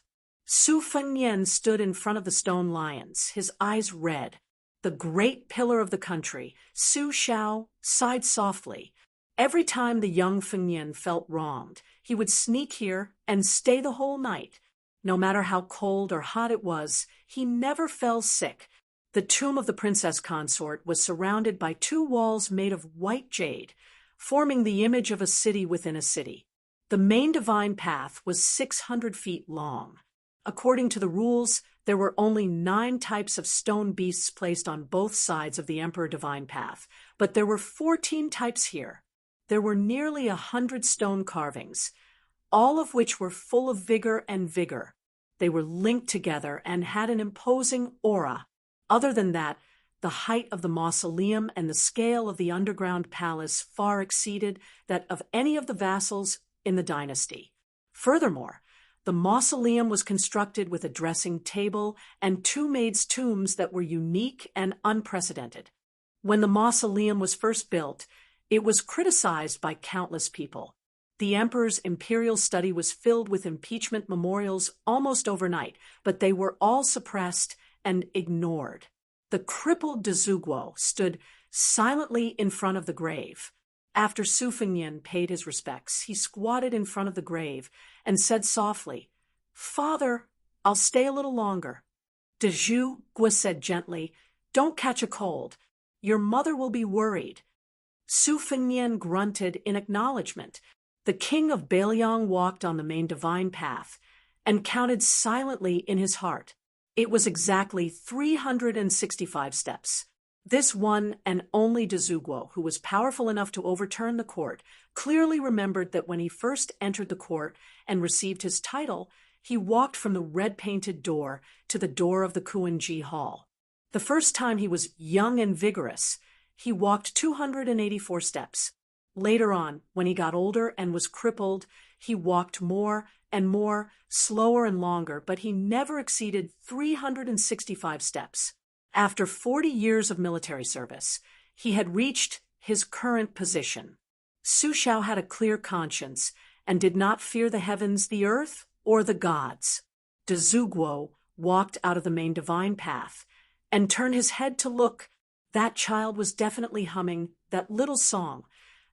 Su Fengnian stood in front of the stone lions, his eyes red. The great pillar of the country, Su Xiao, sighed softly. Every time the young Fengnian felt wronged, he would sneak here and stay the whole night. No matter how cold or hot it was, he never fell sick. The tomb of the princess consort was surrounded by 2 walls made of white jade, forming the image of a city within a city. The main divine path was 600 feet long. According to the rules, there were only 9 types of stone beasts placed on both sides of the Emperor Divine Path, but there were 14 types here. There were nearly 100 stone carvings, all of which were full of vigor and vigor. They were linked together and had an imposing aura. Other than that, the height of the mausoleum and the scale of the underground palace far exceeded that of any of the vassals in the dynasty. Furthermore, the mausoleum was constructed with a dressing table and 2 maids' tombs that were unique and unprecedented. When the mausoleum was first built, it was criticized by countless people. The emperor's imperial study was filled with impeachment memorials almost overnight, but they were all suppressed and ignored. The crippled Dezhuguo stood silently in front of the grave. After Su Fengnian paid his respects, he squatted in front of the grave and said softly, "Father, I'll stay a little longer." Dezhuguo said gently, "Don't catch a cold. Your mother will be worried." Su Fengnian grunted in acknowledgement. The king of Baelyang walked on the main divine path and counted silently in his heart. It was exactly 365 steps. This one and only Dezhuguo, who was powerful enough to overturn the court, clearly remembered that when he first entered the court and received his title, he walked from the red-painted door to the door of the Kuan-ji Hall. The first time he was young and vigorous, he walked 284 steps. Later on, when he got older and was crippled, he walked more and more, slower and longer, but he never exceeded 365 steps. After 40 years of military service, he had reached his current position. Su Xiao had a clear conscience and did not fear the heavens, the earth, or the gods. Dezhuguo walked out of the main divine path and turned his head to look. That child was definitely humming that little song,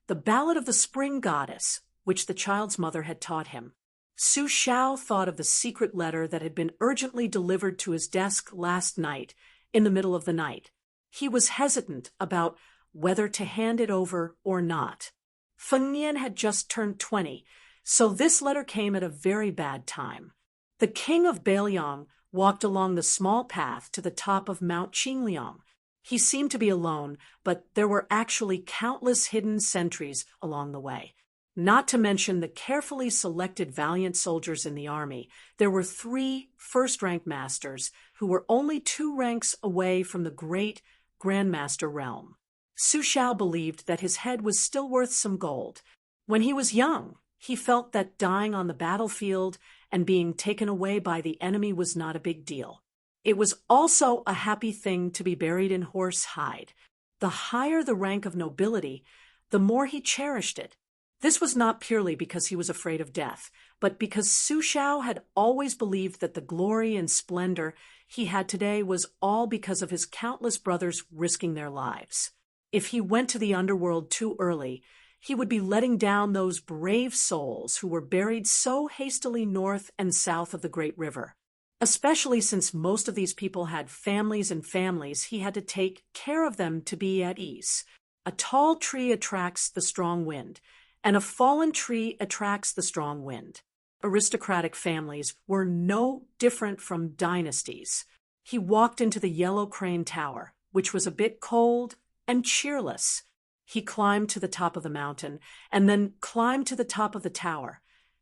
the Ballad of the Spring Goddess, which the child's mother had taught him. Su Xiao thought of the secret letter that had been urgently delivered to his desk last night, in the middle of the night. He was hesitant about whether to hand it over or not. Fengnian had just turned 20, so this letter came at a very bad time. The king of Baelyang walked along the small path to the top of Mount Qingliang. He seemed to be alone, but there were actually countless hidden sentries along the way. Not to mention the carefully selected valiant soldiers in the army. There were 3 first-rank masters who were only 2 ranks away from the great Grandmaster realm. Su Xiao believed that his head was still worth some gold. When he was young, he felt that dying on the battlefield and being taken away by the enemy was not a big deal. It was also a happy thing to be buried in horse hide. The higher the rank of nobility, the more he cherished it. This was not purely because he was afraid of death, but because Su Xiao had always believed that the glory and splendor he had today was all because of his countless brothers risking their lives. If he went to the underworld too early, he would be letting down those brave souls who were buried so hastily north and south of the great river. Especially since most of these people had families and families, he had to take care of them to be at ease. A tall tree attracts the strong wind, and a fallen tree attracts the strong wind. Aristocratic families were no different from dynasties. He walked into the Yellow Crane Tower, which was a bit cold and cheerless. He climbed to the top of the mountain and then climbed to the top of the tower,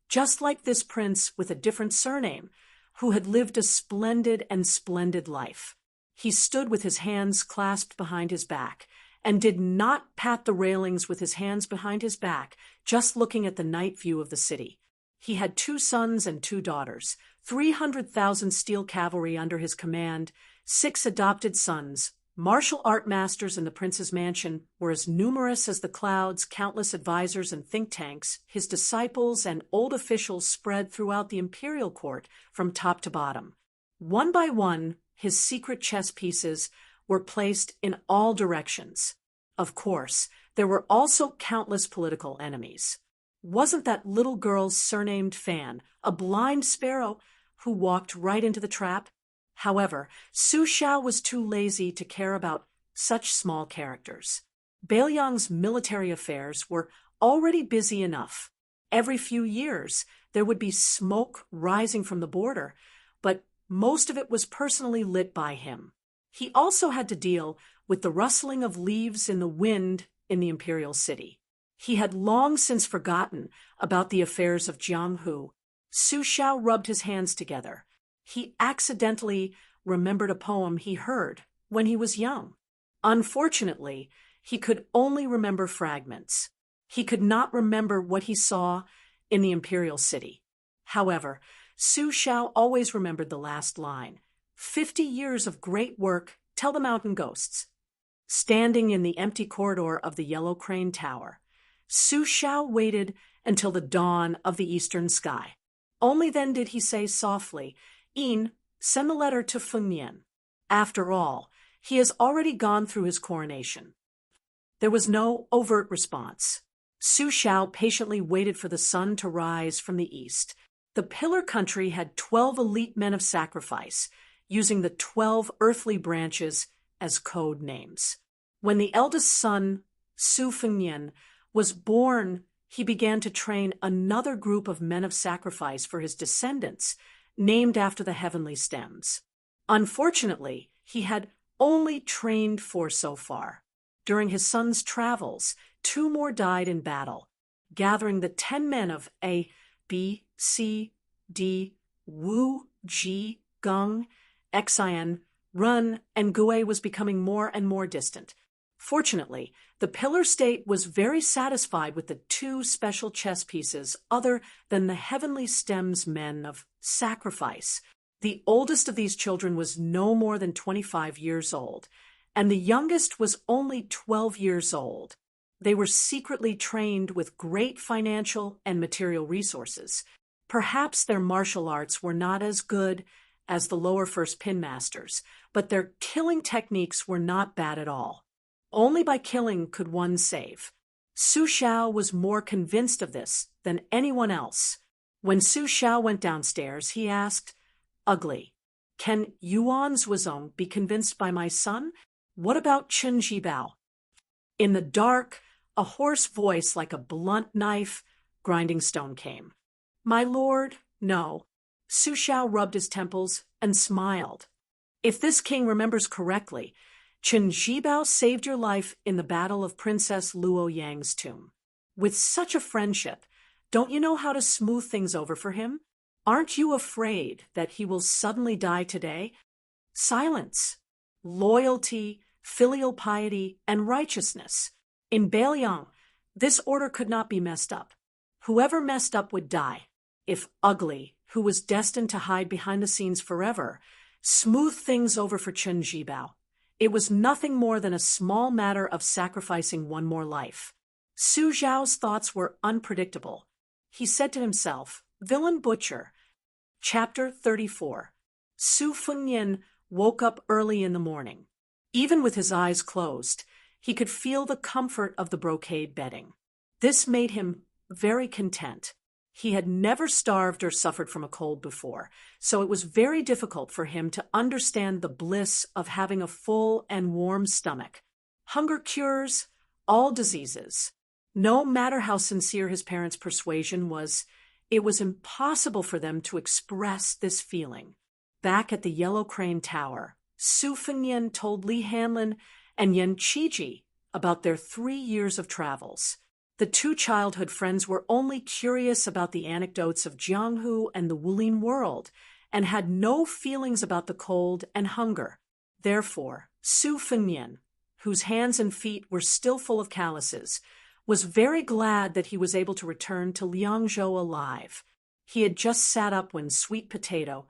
just like this prince with a different surname, who had lived a splendid and splendid life. He stood with his hands clasped behind his back and did not pat the railings with his hands behind his back, just looking at the night view of the city. He had 2 sons and 2 daughters, 300,000 steel cavalry under his command, 6 adopted sons. Martial art masters in the prince's mansion were as numerous as the clouds, countless advisors and think tanks, his disciples and old officials spread throughout the imperial court from top to bottom. One by one, his secret chess pieces were placed in all directions. Of course, there were also countless political enemies. Wasn't that little girl's surnamed Fan a blind sparrow who walked right into the trap? However, Su Xiao was too lazy to care about such small characters. Beiliang's military affairs were already busy enough. Every few years, there would be smoke rising from the border, but most of it was personally lit by him. He also had to deal with the rustling of leaves in the wind in the imperial city. He had long since forgotten about the affairs of Jianghu. Su Xiao rubbed his hands together. He accidentally remembered a poem he heard when he was young. Unfortunately, he could only remember fragments. He could not remember what he saw in the imperial city. However, Su Xiao always remembered the last line. 50 years of great work, tell the mountain ghosts. Standing in the empty corridor of the Yellow Crane Tower, Su Xiao waited until the dawn of the eastern sky. Only then did he say softly, "Yin, send the letter to Fengnian. After all, he has already gone through his coronation." There was no overt response. Su Xiao patiently waited for the sun to rise from the east. The Pillar Country had 12 elite men of sacrifice, using the 12 earthly branches as code names. When the eldest son, Su Fengnian, was born, he began to train another group of men of sacrifice for his descendants, named after the heavenly stems. Unfortunately, he had only trained 4 so far. During his son's travels, 2 more died in battle. Gathering the 10 men of A, B, C, D, Wu, Ji, Geng, Xian, Run, and Gue was becoming more and more distant. Fortunately, the Pillar State was very satisfied with the 2 special chess pieces other than the heavenly stems men of sacrifice. The oldest of these children was no more than 25 years old, and the youngest was only 12 years old. They were secretly trained with great financial and material resources. Perhaps their martial arts were not as good as the lower first pin masters, but their killing techniques were not bad at all. Only by killing could one save. Su Xiao was more convinced of this than anyone else. When Su Xiao went downstairs, he asked, "Ugly, can Yuan Zhuozong be convinced by my son? What about Chen Jibao?" In the dark, a hoarse voice like a blunt knife grinding stone came. "My lord, no." Su Xiao rubbed his temples and smiled. "If this king remembers correctly, Chen Jibao saved your life in the battle of Princess Luo Yang's tomb. With such a friendship, don't you know how to smooth things over for him? Aren't you afraid that he will suddenly die today?" Silence. Loyalty, filial piety, and righteousness. In Beiliang, this order could not be messed up. Whoever messed up would die. If Ugly, who was destined to hide behind the scenes forever, smoothed things over for Chen Jibao, it was nothing more than a small matter of sacrificing one more life. Su Zhao's thoughts were unpredictable. He said to himself, "Villain Butcher." Chapter 34. Su Fengnian woke up early in the morning. Even with his eyes closed, he could feel the comfort of the brocade bedding. This made him very content. He had never starved or suffered from a cold before, so it was very difficult for him to understand the bliss of having a full and warm stomach. Hunger cures all diseases. No matter how sincere his parents' persuasion was, it was impossible for them to express this feeling. Back at the Yellow Crane Tower, Su Fengnian told Li Hanlin and Yan Qiji about their 3 years of travels. The two childhood friends were only curious about the anecdotes of Jianghu and the Wulin world, and had no feelings about the cold and hunger. Therefore, Su Fengnian, whose hands and feet were still full of calluses, was very glad that he was able to return to Liangzhou alive. He had just sat up when Sweet Potato,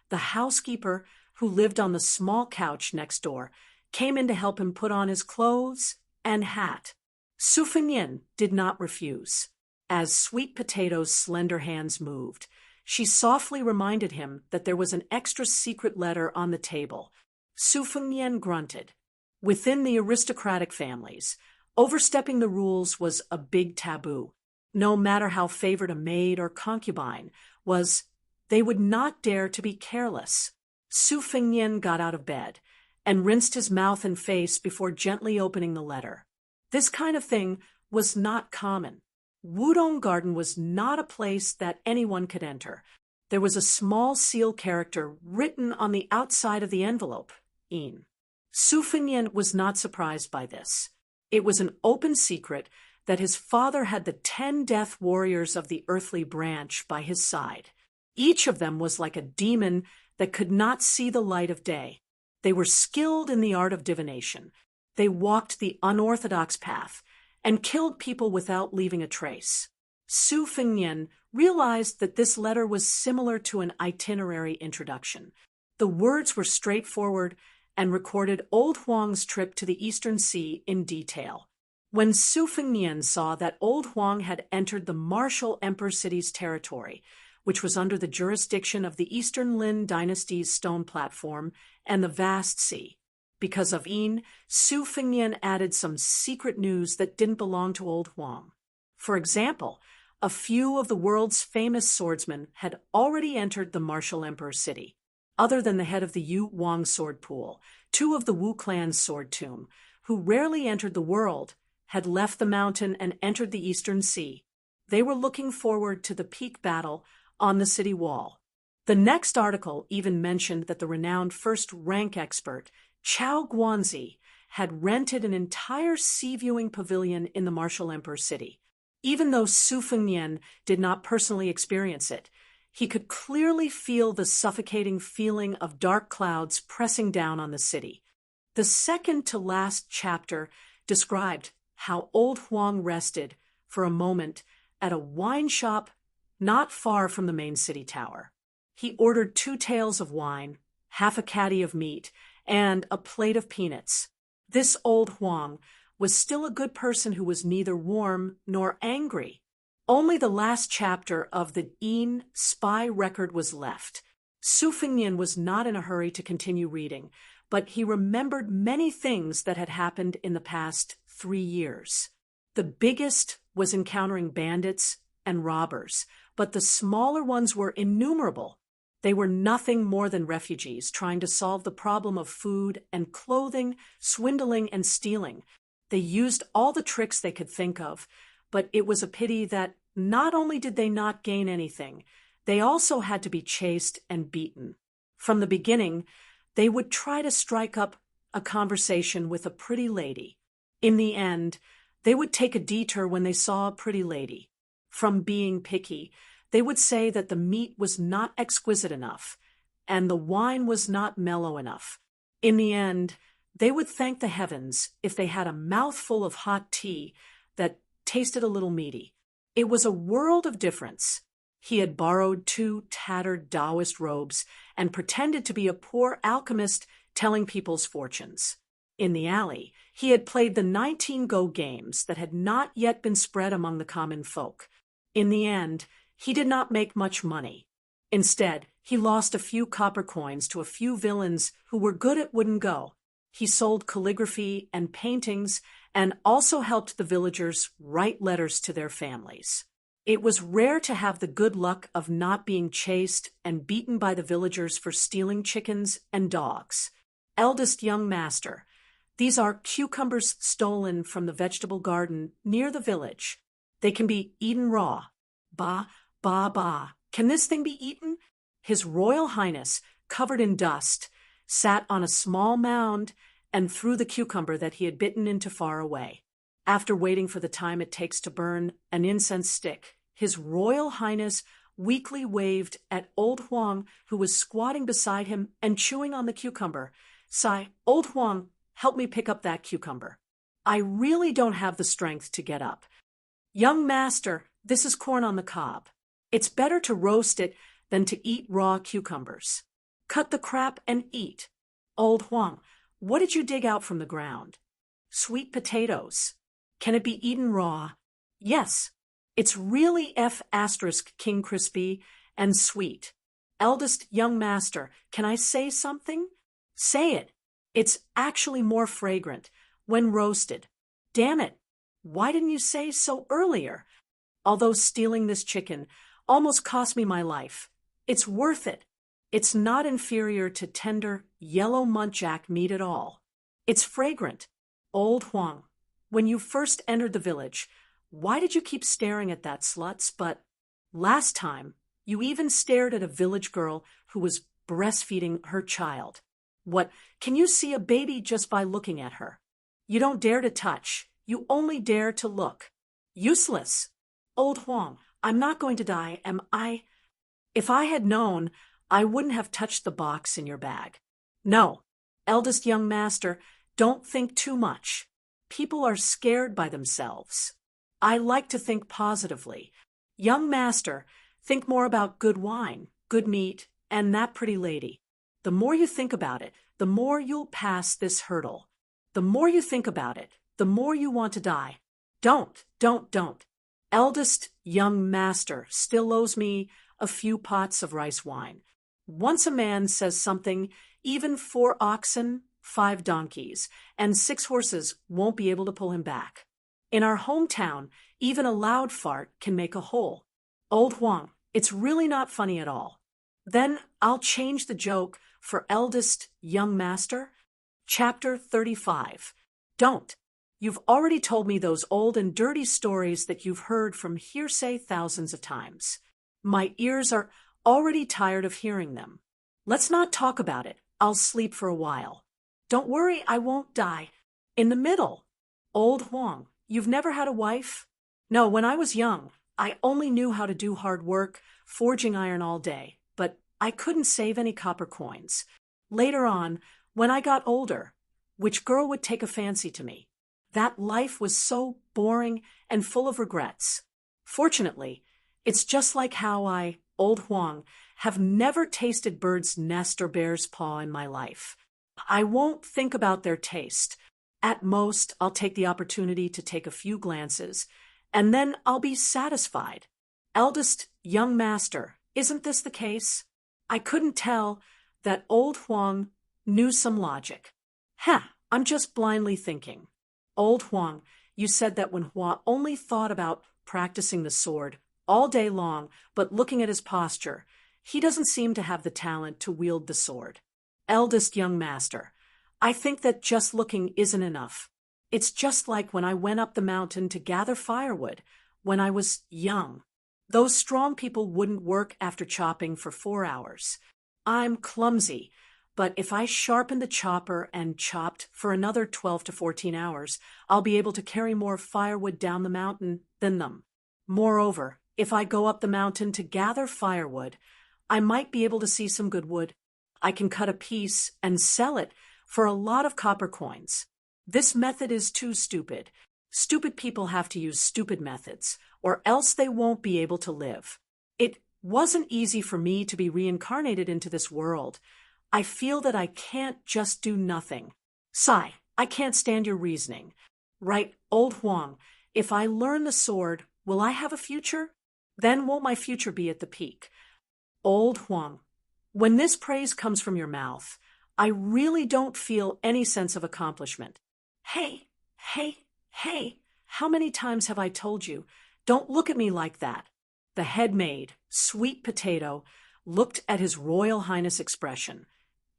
the housekeeper who lived on the small couch next door, came in to help him put on his clothes and hat. Su Fengnian did not refuse. As Sweet Potato's slender hands moved, she softly reminded him that there was an extra secret letter on the table. Su Fengnian grunted. Within the aristocratic families, overstepping the rules was a big taboo. No matter how favored a maid or concubine was, they would not dare to be careless. Su Fengnian got out of bed and rinsed his mouth and face before gently opening the letter. This kind of thing was not common. Wudong Garden was not a place that anyone could enter. There was a small seal character written on the outside of the envelope, "In." Su Fengnian was not surprised by this. It was an open secret that his father had the 10 death warriors of the earthly branch by his side. Each of them was like a demon that could not see the light of day. They were skilled in the art of divination. They walked the unorthodox path and killed people without leaving a trace. Su Fengnian realized that this letter was similar to an itinerary introduction. The words were straightforward and recorded Old Huang's trip to the Eastern Sea in detail. When Su Fengnian saw that Old Huang had entered the Martial Emperor City's territory, which was under the jurisdiction of the Eastern Lin Dynasty's stone platform and the vast sea, because of Yin, Su Fengnian added some secret news that didn't belong to Old Huang. For example, a few of the world's famous swordsmen had already entered the Martial Emperor City. Other than the head of the Yu Wang sword pool, 2 of the Wu clan's sword tomb, who rarely entered the world, had left the mountain and entered the Eastern Sea. They were looking forward to the peak battle on the city wall. The next article even mentioned that the renowned first-rank expert, Chao Guanzi, had rented an entire sea-viewing pavilion in the Martial Emperor City. Even though Su Fengnian did not personally experience it, he could clearly feel the suffocating feeling of dark clouds pressing down on the city. The second-to-last chapter described how Old Huang rested for a moment at a wine shop not far from the main city tower. He ordered 2 taels of wine, half a caddy of meat, and a plate of peanuts. This Old Huang was still a good person who was neither warm nor angry. Only the last chapter of the Yin spy record was left. Su Fengnian was not in a hurry to continue reading, but he remembered many things that had happened in the past 3 years. The biggest was encountering bandits and robbers, but the smaller ones were innumerable. They were nothing more than refugees trying to solve the problem of food and clothing, swindling and stealing. They used all the tricks they could think of, but it was a pity that not only did they not gain anything, they also had to be chased and beaten. From the beginning, they would try to strike up a conversation with a pretty lady. In the end, they would take a detour when they saw a pretty lady. From being picky, they would say that the meat was not exquisite enough, and the wine was not mellow enough. In the end, they would thank the heavens if they had a mouthful of hot tea that tasted a little meaty. It was a world of difference. He had borrowed 2 tattered Taoist robes and pretended to be a poor alchemist telling people's fortunes. In the alley, he had played the 19 Go games that had not yet been spread among the common folk. In the end, he did not make much money. Instead, he lost a few copper coins to a few villains who were good at wooden go. He sold calligraphy and paintings and also helped the villagers write letters to their families. It was rare to have the good luck of not being chased and beaten by the villagers for stealing chickens and dogs. Eldest young master. These are cucumbers stolen from the vegetable garden near the village. They can be eaten raw. Ba, ba, ba. Can this thing be eaten? His Royal Highness, covered in dust, sat on a small mound and threw the cucumber that he had bitten into far away. After waiting for the time it takes to burn an incense stick, His Royal Highness weakly waved at old Huang, who was squatting beside him and chewing on the cucumber. Sigh, old Huang, help me pick up that cucumber. I really don't have the strength to get up. Young master, this is corn on the cob. It's better to roast it than to eat raw cucumbers. Cut the crap and eat. Old Huang, what did you dig out from the ground? Sweet potatoes. Can it be eaten raw? Yes. It's really F** King crispy and sweet. Eldest young master, can I say something? Say it. It's actually more fragrant when roasted. Damn it. Why didn't you say so earlier? Although stealing this chicken almost cost me my life, it's worth it. It's not inferior to tender, yellow muntjac meat at all. It's fragrant. Old Huang, when you first entered the village, why did you keep staring at that sluts? But last time, you even stared at a village girl who was breastfeeding her child. What, can you see a baby just by looking at her? You don't dare to touch. You only dare to look. Useless. Old Huang, I'm not going to die, am I? If I had known, I wouldn't have touched the box in your bag. No. Eldest young master, don't think too much. People are scared by themselves. I like to think positively. Young master, think more about good wine, good meat, and that pretty lady. The more you think about it, the more you'll pass this hurdle. The more you think about it, the more you want to die. Don't. Eldest young master still owes me a few pots of rice wine. Once a man says something, even 4 oxen, 5 donkeys, and 6 horses won't be able to pull him back. In our hometown, even a loud fart can make a hole. Old Huang, it's really not funny at all. Then I'll change the joke for eldest young master. Chapter 35. Don't. You've already told me those old and dirty stories that you've heard from hearsay thousands of times. My ears are already tired of hearing them. Let's not talk about it. I'll sleep for a while. Don't worry, I won't die. In the middle. Old Huang, you've never had a wife? No, when I was young, I only knew how to do hard work, forging iron all day, but I couldn't save any copper coins. Later on, when I got older, which girl would take a fancy to me? That life was so boring and full of regrets. Fortunately, it's just like how I, Old Huang, have never tasted bird's nest or bear's paw in my life. I won't think about their taste. At most, I'll take the opportunity to take a few glances, and then I'll be satisfied. Eldest young master, isn't this the case? I couldn't tell that Old Huang knew some logic. I'm just blindly thinking. Old Huang, you said that when Hua only thought about practicing the sword all day long, but looking at his posture, he doesn't seem to have the talent to wield the sword. Eldest young master, I think that just looking isn't enough. It's just like when I went up the mountain to gather firewood when I was young. Those strong people wouldn't work after chopping for 4 hours. I'm clumsy, but if I sharpened the chopper and chopped for another 12 to 14 hours, I'll be able to carry more firewood down the mountain than them. Moreover, if I go up the mountain to gather firewood, I might be able to see some good wood. I can cut a piece and sell it for a lot of copper coins. This method is too stupid. Stupid people have to use stupid methods, or else they won't be able to live. It wasn't easy for me to be reincarnated into this world. I feel that I can't just do nothing. Sigh, I can't stand your reasoning. Right, old Huang, if I learn the sword, will I have a future? Then won't my future be at the peak? Old Huang, when this praise comes from your mouth, I really don't feel any sense of accomplishment. Hey, hey, how many times have I told you, don't look at me like that? The head maid, Sweet Potato, looked at His Royal Highness expression,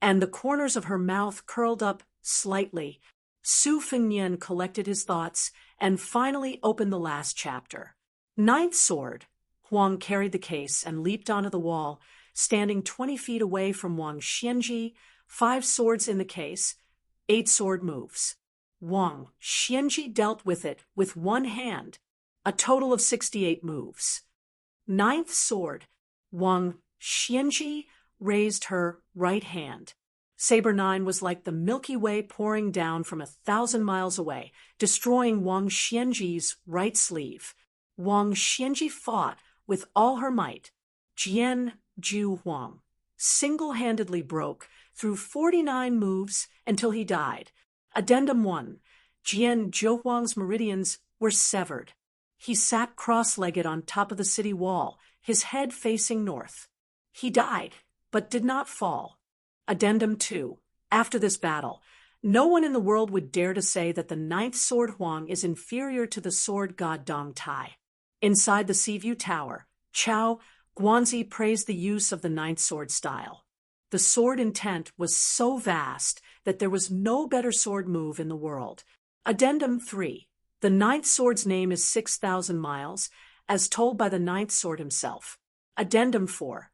and the corners of her mouth curled up slightly. Su Fengnian collected his thoughts and finally opened the last chapter. Ninth sword. Huang carried the case and leaped onto the wall, standing 20 feet away from Wang Xianji, 5 swords in the case, 8 sword moves. Wang Xianji dealt with it with one hand, a total of 68 moves. Ninth sword. Wang Xianji raised her right hand. Saber 9 was like the Milky Way pouring down from 1,000 miles away, destroying Wang Xianji's right sleeve. Wang Xianji fought with all her might. Jian Ju Huang single-handedly broke through 49 moves until he died. Addendum 1. Jian Zhou Huang's meridians were severed. He sat cross-legged on top of the city wall, his head facing north. He died, but did not fall. Addendum 2. After this battle, no one in the world would dare to say that the ninth sword Huang is inferior to the sword god Dong Tai. Inside the Seaview Tower, Chao Guanzi praised the use of the ninth sword style. The sword intent was so vast that there was no better sword move in the world. Addendum 3. The ninth sword's name is 6,000 miles, as told by the ninth sword himself. Addendum 4.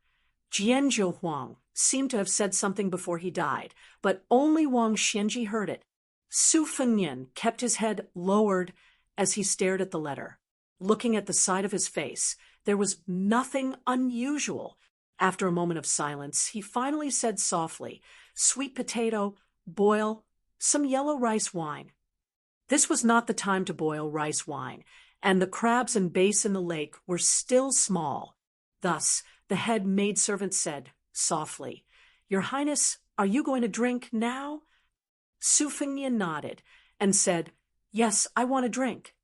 Jianzhou Huang seemed to have said something before he died, but only Wang Xianji heard it. Su Fengnian kept his head lowered as he stared at the letter. Looking at the side of his face, there was nothing unusual. After a moment of silence, he finally said softly, "Sweet Potato, boil some yellow rice wine." This was not the time to boil rice wine, and the crabs and bass in the lake were still small. Thus, the head maidservant said, softly, "Your Highness, are you going to drink now?" Su Fengnian nodded and said, "Yes, I want a drink."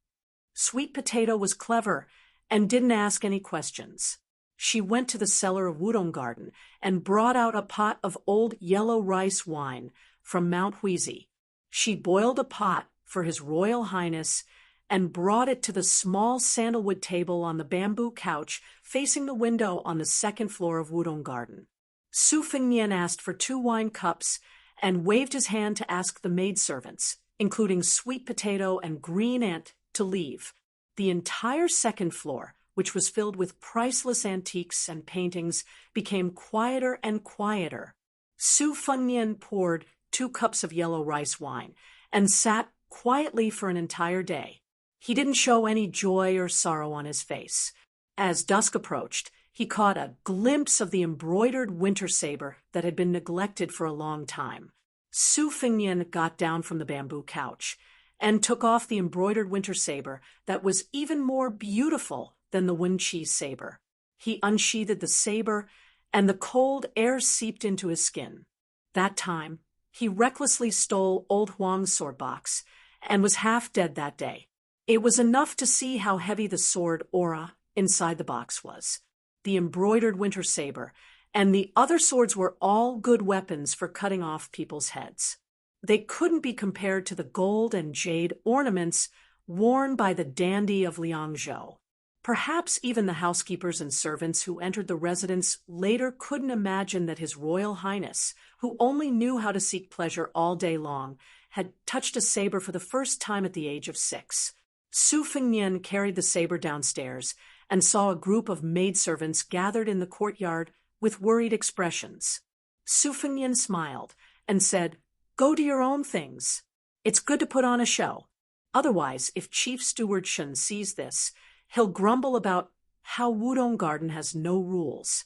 Sweet Potato was clever and didn't ask any questions. She went to the cellar of Wudong Garden and brought out a pot of old yellow rice wine from Mount Huizi. She boiled a pot for His Royal Highness and brought it to the small sandalwood table on the bamboo couch facing the window on the second floor of Wudong Garden. Su Fengnian asked for 2 wine cups and waved his hand to ask the maidservants, including Sweet Potato and Green Ant, to leave. The entire second floor, which was filled with priceless antiques and paintings, became quieter and quieter. Su Fengnian poured 2 cups of yellow rice wine and sat quietly for an entire day. He didn't show any joy or sorrow on his face. As dusk approached, he caught a glimpse of the embroidered winter saber that had been neglected for a long time. Su Fengnian got down from the bamboo couch and took off the embroidered winter saber that was even more beautiful than the Wenqi saber. He unsheathed the saber, and the cold air seeped into his skin. That time, he recklessly stole old Huang's sword box and was half dead that day. It was enough to see how heavy the sword aura inside the box was. The embroidered winter saber and the other swords were all good weapons for cutting off people's heads. They couldn't be compared to the gold and jade ornaments worn by the dandy of Liangzhou. Perhaps even the housekeepers and servants who entered the residence later couldn't imagine that His Royal Highness, who only knew how to seek pleasure all day long, had touched a saber for the first time at the age of 6. Su Fengnian carried the saber downstairs and saw a group of maidservants gathered in the courtyard with worried expressions. Su Fengnian smiled and said, "Go do your own things. It's good to put on a show. Otherwise, if Chief Steward Shun sees this, he'll grumble about how Wudong Garden has no rules."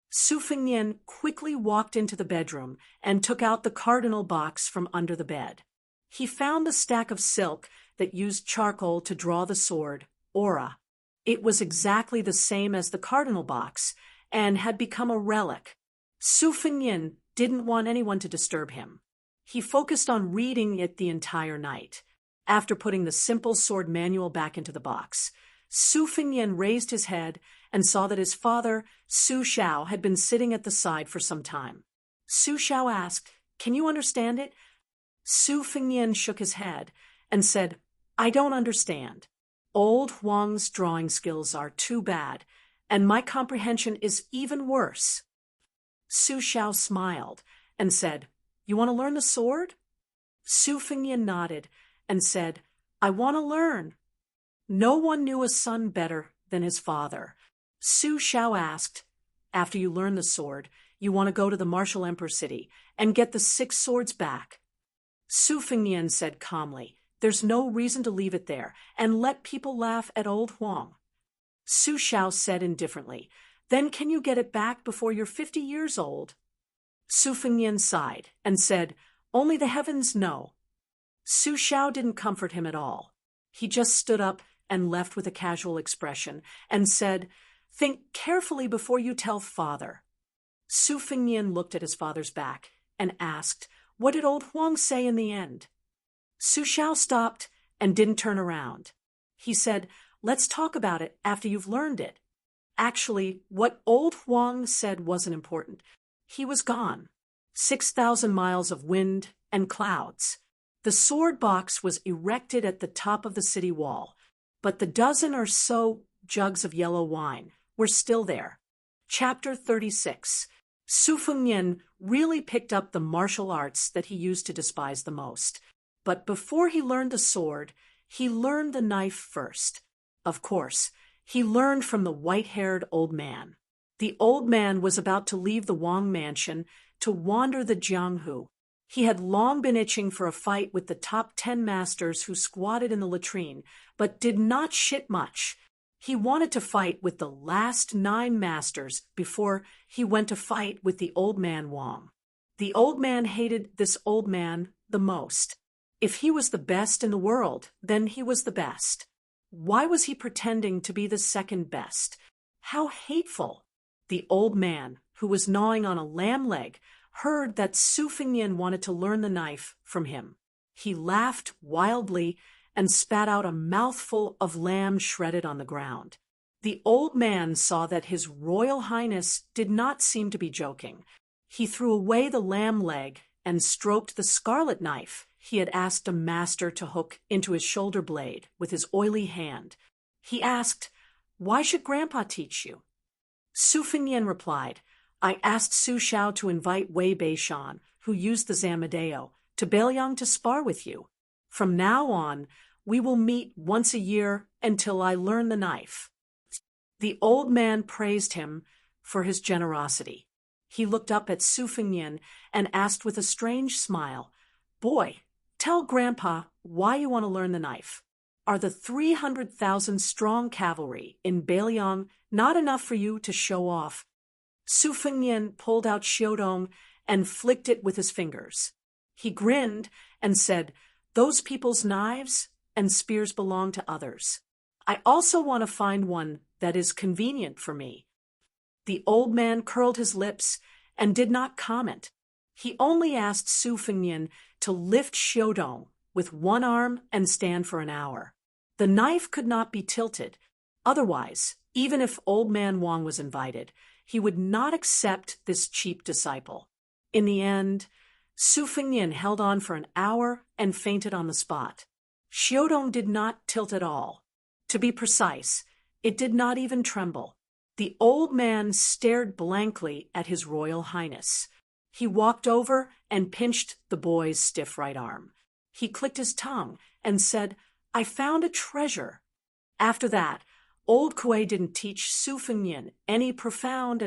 Su Fengnian quickly walked into the bedroom and took out the cardinal box from under the bed. He found the stack of silk that used charcoal to draw the sword, aura. It was exactly the same as the cardinal box and had become a relic. Su Fengnian didn't want anyone to disturb him. He focused on reading it the entire night. After putting the simple sword manual back into the box, Su Fengnian raised his head and saw that his father, Su Xiao, had been sitting at the side for some time. Su Xiao asked, "Can you understand it?" Su Fengnian shook his head and said, "I don't understand. Old Huang's drawing skills are too bad, and my comprehension is even worse." Su Xiao smiled and said, "You want to learn the sword?" Su Fengnian nodded and said, "I want to learn." No one knew a son better than his father. Su Xiao asked, "After you learn the sword, you want to go to the martial emperor city and get the 6 swords back?" Su Fengnian said calmly, "There's no reason to leave it there and let people laugh at old Huang." Su Xiao said indifferently, "Then can you get it back before you're 50 years old?" Su Fengnian sighed and said, "Only the heavens know." Su Xiao didn't comfort him at all. He just stood up and left with a casual expression and said, "Think carefully before you tell father." Su Fengnian looked at his father's back and asked, "What did old Huang say in the end?" Su Xiao stopped and didn't turn around. He said, "Let's talk about it after you've learned it." Actually, what old Huang said wasn't important. He was gone. 6,000 miles of wind and clouds. The sword box was erected at the top of the city wall, but the dozen or so jugs of yellow wine were still there. Chapter 36. Su Fengnian really picked up the martial arts that he used to despise the most. But before he learned the sword, he learned the knife first. Of course, he learned from the white-haired old man. The old man was about to leave the Wang mansion to wander the Jianghu. He had long been itching for a fight with the top 10 masters who squatted in the latrine, but did not shit much. He wanted to fight with the last 9 masters before he went to fight with the old man Wang. The old man hated this old man the most. If he was the best in the world, then he was the best. Why was he pretending to be the second best? How hateful! The old man, who was gnawing on a lamb leg, heard that Su Fengnian wanted to learn the knife from him. He laughed wildly and spat out a mouthful of lamb shredded on the ground. The old man saw that His Royal Highness did not seem to be joking. He threw away the lamb leg and stroked the scarlet knife he had asked a master to hook into his shoulder blade with his oily hand. He asked, "Why should Grandpa teach you?" Su Fengnian replied, "I asked Su Xiao to invite Wei Beishan, who used the Zamadeo, to Beiliang to spar with you. From now on, we will meet once a year until I learn the knife." The old man praised him for his generosity. He looked up at Su Fengnian and asked with a strange smile, "Boy, tell Grandpa why you want to learn the knife. Are the 300,000 strong cavalry in Beiliang not enough for you to show off?" Su Fengnian pulled out Xiaodong and flicked it with his fingers. He grinned and said, "Those people's knives and spears belong to others. I also want to find one that is convenient for me." The old man curled his lips and did not comment. He only asked Su Fengnian to lift Xiaodong with one arm and stand for an hour. The knife could not be tilted. Otherwise, even if old man Wang was invited, he would not accept this cheap disciple. In the end, Su Fengnian held on for an hour and fainted on the spot. Xiaodong did not tilt at all. To be precise, it did not even tremble. The old man stared blankly at His Royal Highness. He walked over and pinched the boy's stiff right arm. He clicked his tongue and said, "I found a treasure." After that, old Kuei didn't teach Su Fengnian any profound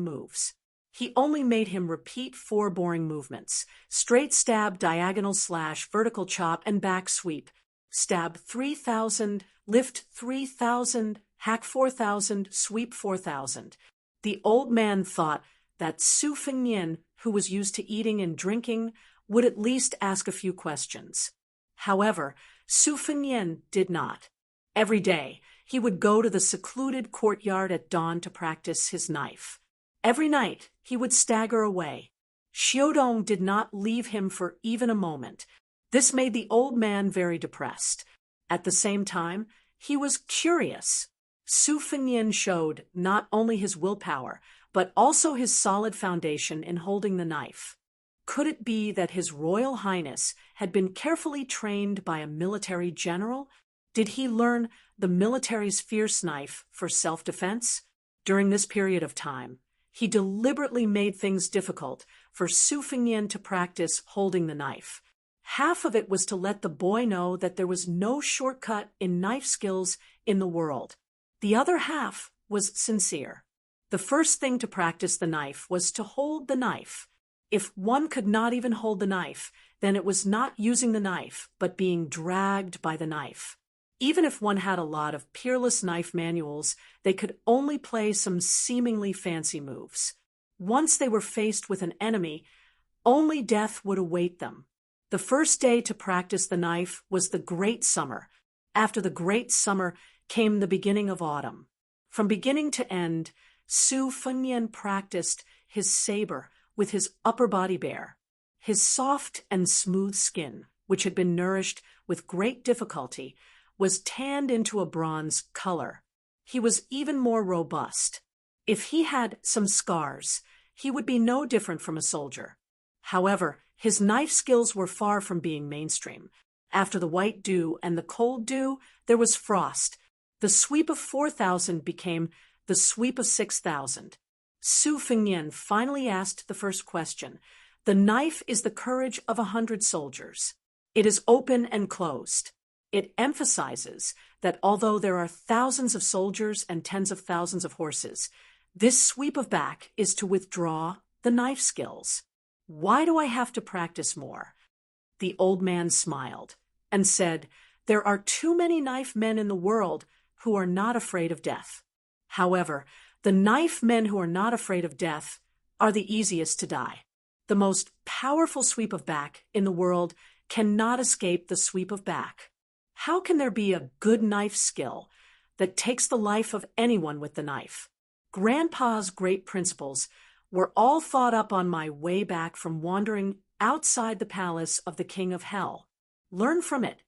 moves. He only made him repeat 4 boring movements: straight stab, diagonal slash, vertical chop, and back sweep. Stab 3,000, lift 3,000, hack 4,000, sweep 4,000. The old man thought that Su Fengnian, who was used to eating and drinking, would at least ask a few questions. However, Su Fengnian did not. Every day, he would go to the secluded courtyard at dawn to practice his knife. Every night, he would stagger away. Xiaodong did not leave him for even a moment. This made the old man very depressed. At the same time, he was curious. Su Fengnian showed not only his willpower, but also his solid foundation in holding the knife. Could it be that His Royal Highness had been carefully trained by a military general? Did he learn the military's fierce knife for self-defense? During this period of time, he deliberately made things difficult for Su Fengnian to practice holding the knife. Half of it was to let the boy know that there was no shortcut in knife skills in the world. The other half was sincere. The first thing to practice the knife was to hold the knife. If one could not even hold the knife, then it was not using the knife, but being dragged by the knife. Even if one had a lot of peerless knife manuals, they could only play some seemingly fancy moves. Once they were faced with an enemy, only death would await them. The first day to practice the knife was the Great Summer. After the Great Summer came the beginning of autumn. From beginning to end, Su Fengnian practiced his saber with his upper body bare. His soft and smooth skin, which had been nourished with great difficulty, was tanned into a bronze color. He was even more robust. If he had some scars, he would be no different from a soldier. However, his knife skills were far from being mainstream. After the white dew and the cold dew, there was frost. The sweep of 4,000 became the sweep of 6,000. Su Fengnian finally asked the first question. The knife is the courage of 100 soldiers. It is open and closed. It emphasizes that although there are thousands of soldiers and tens of thousands of horses, this sweep of back is to withdraw the knife skills. Why do I have to practice more? The old man smiled and said, there are too many knife men in the world who are not afraid of death. However, the knife men who are not afraid of death are the easiest to die. The most powerful sweep of back in the world cannot escape the sweep of back. How can there be a good knife skill that takes the life of anyone with the knife? Grandpa's great principles were all thought up on my way back from wandering outside the palace of the King of Hell. Learn from it.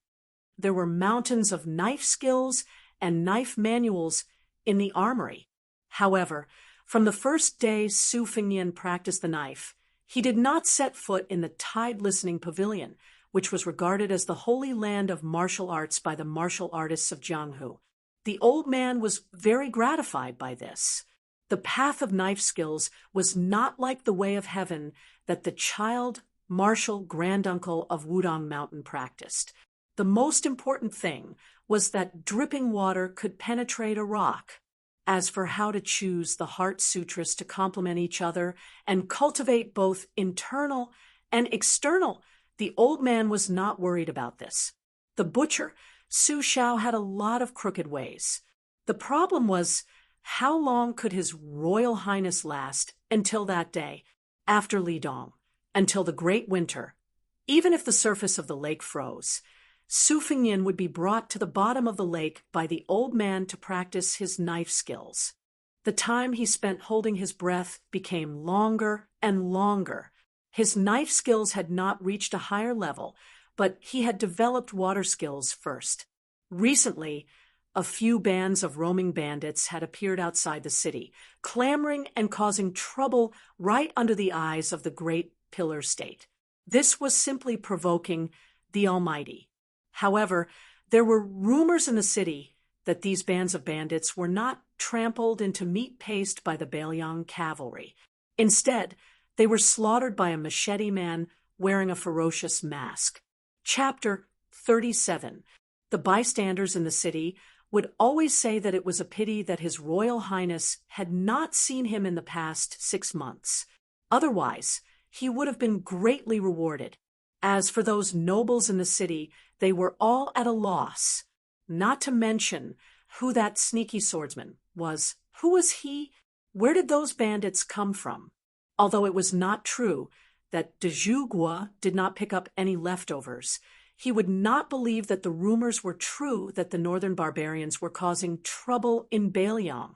There were mountains of knife skills and knife manuals in the armory. However, from the first day Su Fengnian practiced the knife, he did not set foot in the tide-listening pavilion, which was regarded as the holy land of martial arts by the martial artists of Jianghu. The old man was very gratified by this. The path of knife skills was not like the way of heaven that the child martial granduncle of Wudong Mountain practiced. The most important thing was that dripping water could penetrate a rock. As for how to choose the heart sutras to complement each other and cultivate both internal and external, the old man was not worried about this. The butcher, Su Shao, had a lot of crooked ways. The problem was, how long could His Royal Highness last until that day, after Lidong, until the great winter? Even if the surface of the lake froze, Su Fengnian would be brought to the bottom of the lake by the old man to practice his knife skills. The time he spent holding his breath became longer and longer. His knife skills had not reached a higher level, but he had developed water skills first. Recently, a few bands of roaming bandits had appeared outside the city, clamoring and causing trouble right under the eyes of the great pillar state. This was simply provoking the Almighty. However, there were rumors in the city that these bands of bandits were not trampled into meat paste by the Bailiang cavalry. Instead, they were slaughtered by a machete man wearing a ferocious mask. Chapter 37. The bystanders in the city would always say that it was a pity that His Royal Highness had not seen him in the past 6 months. Otherwise, he would have been greatly rewarded. As for those nobles in the city, they were all at a loss, not to mention who that sneaky swordsman was. Who was he? Where did those bandits come from? Although it was not true that de Zhuguo did not pick up any leftovers, he would not believe that the rumors were true that the northern barbarians were causing trouble in Bailiang.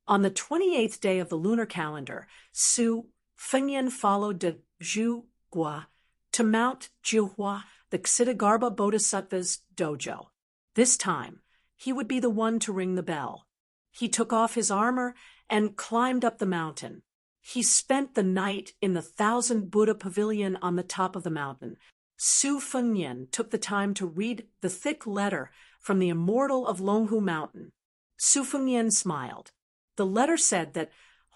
On the 28th day of the lunar calendar, Su Fengnian followed de Zhu Gua, to Mount Jihua, the Ksitigarbha Bodhisattva's dojo. This time, he would be the one to ring the bell. He took off his armor and climbed up the mountain. He spent the night in the 1,000 Buddha pavilion on the top of the mountain. Su Fengnian took the time to read the thick letter from the immortal of Longhu Mountain. Su Fengnian smiled. The letter said that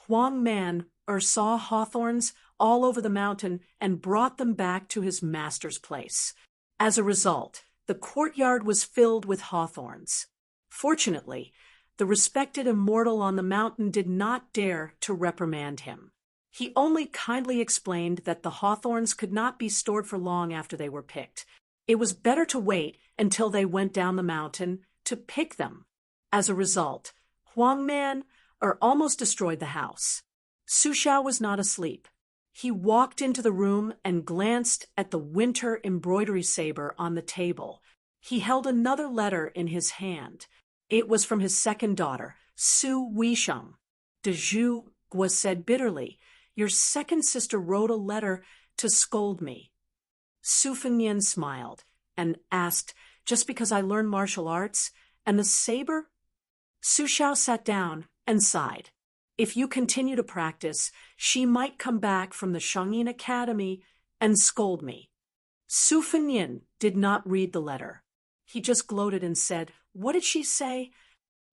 Huang Man saw hawthorns all over the mountain and brought them back to his master's place. As a result, the courtyard was filled with hawthorns. Fortunately, the respected immortal on the mountain did not dare to reprimand him. He only kindly explained that the hawthorns could not be stored for long after they were picked. It was better to wait until they went down the mountain to pick them. As a result, Huang Man almost destroyed the house. Su Xiao was not asleep. He walked into the room and glanced at the winter embroidery saber on the table. He held another letter in his hand. It was from his second daughter, Su Weisheng. De Zhu Gua said bitterly, "Your second sister wrote a letter to scold me." Su Fengnian smiled and asked, "Just because I learned martial arts? And the saber?" Su Xiao sat down and sighed. "If you continue to practice, she might come back from the Shangyin Academy and scold me." Su Fengnian did not read the letter. He just gloated and said, "What did she say?"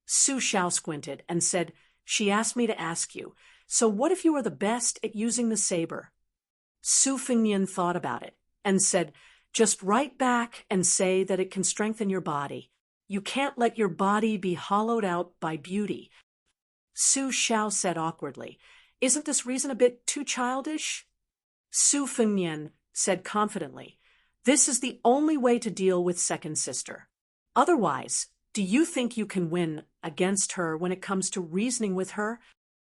Su Xiao squinted and said, "She asked me to ask you, so what if you are the best at using the saber?" Su Fengnian thought about it and said, "Just write back and say that it can strengthen your body. You can't let your body be hollowed out by beauty." Su Xiao said awkwardly, "Isn't this reason a bit too childish?" Su Fengnian said confidently, "This is the only way to deal with second sister. Otherwise, do you think you can win against her when it comes to reasoning with her?"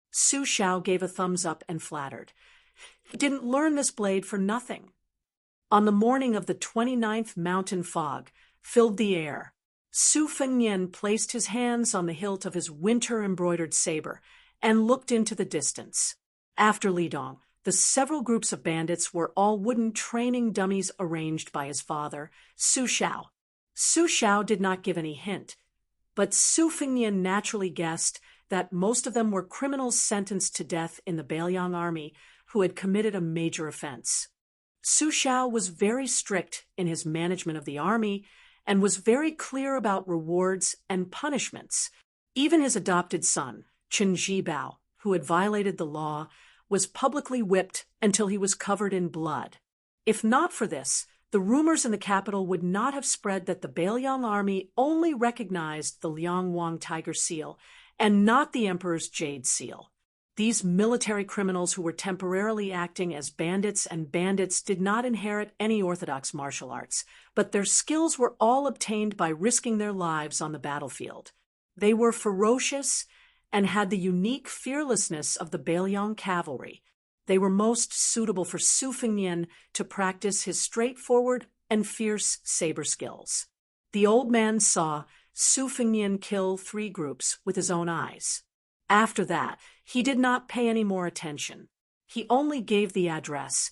Su Xiao gave a thumbs up and flattered. He didn't learn this blade for nothing. On the morning of the 29th, mountain fog filled the air. Su Fengnian placed his hands on the hilt of his winter-embroidered saber and looked into the distance. After Lidong, the several groups of bandits were all wooden training dummies arranged by his father, Su Xiao. Su Xiao did not give any hint, but Su Fengnian naturally guessed that most of them were criminals sentenced to death in the Bailiang army who had committed a major offense. Su Xiao was very strict in his management of the army and was very clear about rewards and punishments. Even his adopted son, Chen Zhibao, who had violated the law, was publicly whipped until he was covered in blood. If not for this, the rumors in the capital would not have spread that the Bailiang army only recognized the Liangwang tiger seal and not the emperor's jade seal. These military criminals who were temporarily acting as bandits did not inherit any orthodox martial arts, but their skills were all obtained by risking their lives on the battlefield. They were ferocious and had the unique fearlessness of the Bailiang cavalry. They were most suitable for Su Fengnian to practice his straightforward and fierce saber skills. The old man saw Su Fengnian kill 3 groups with his own eyes. After that, he did not pay any more attention. He only gave the address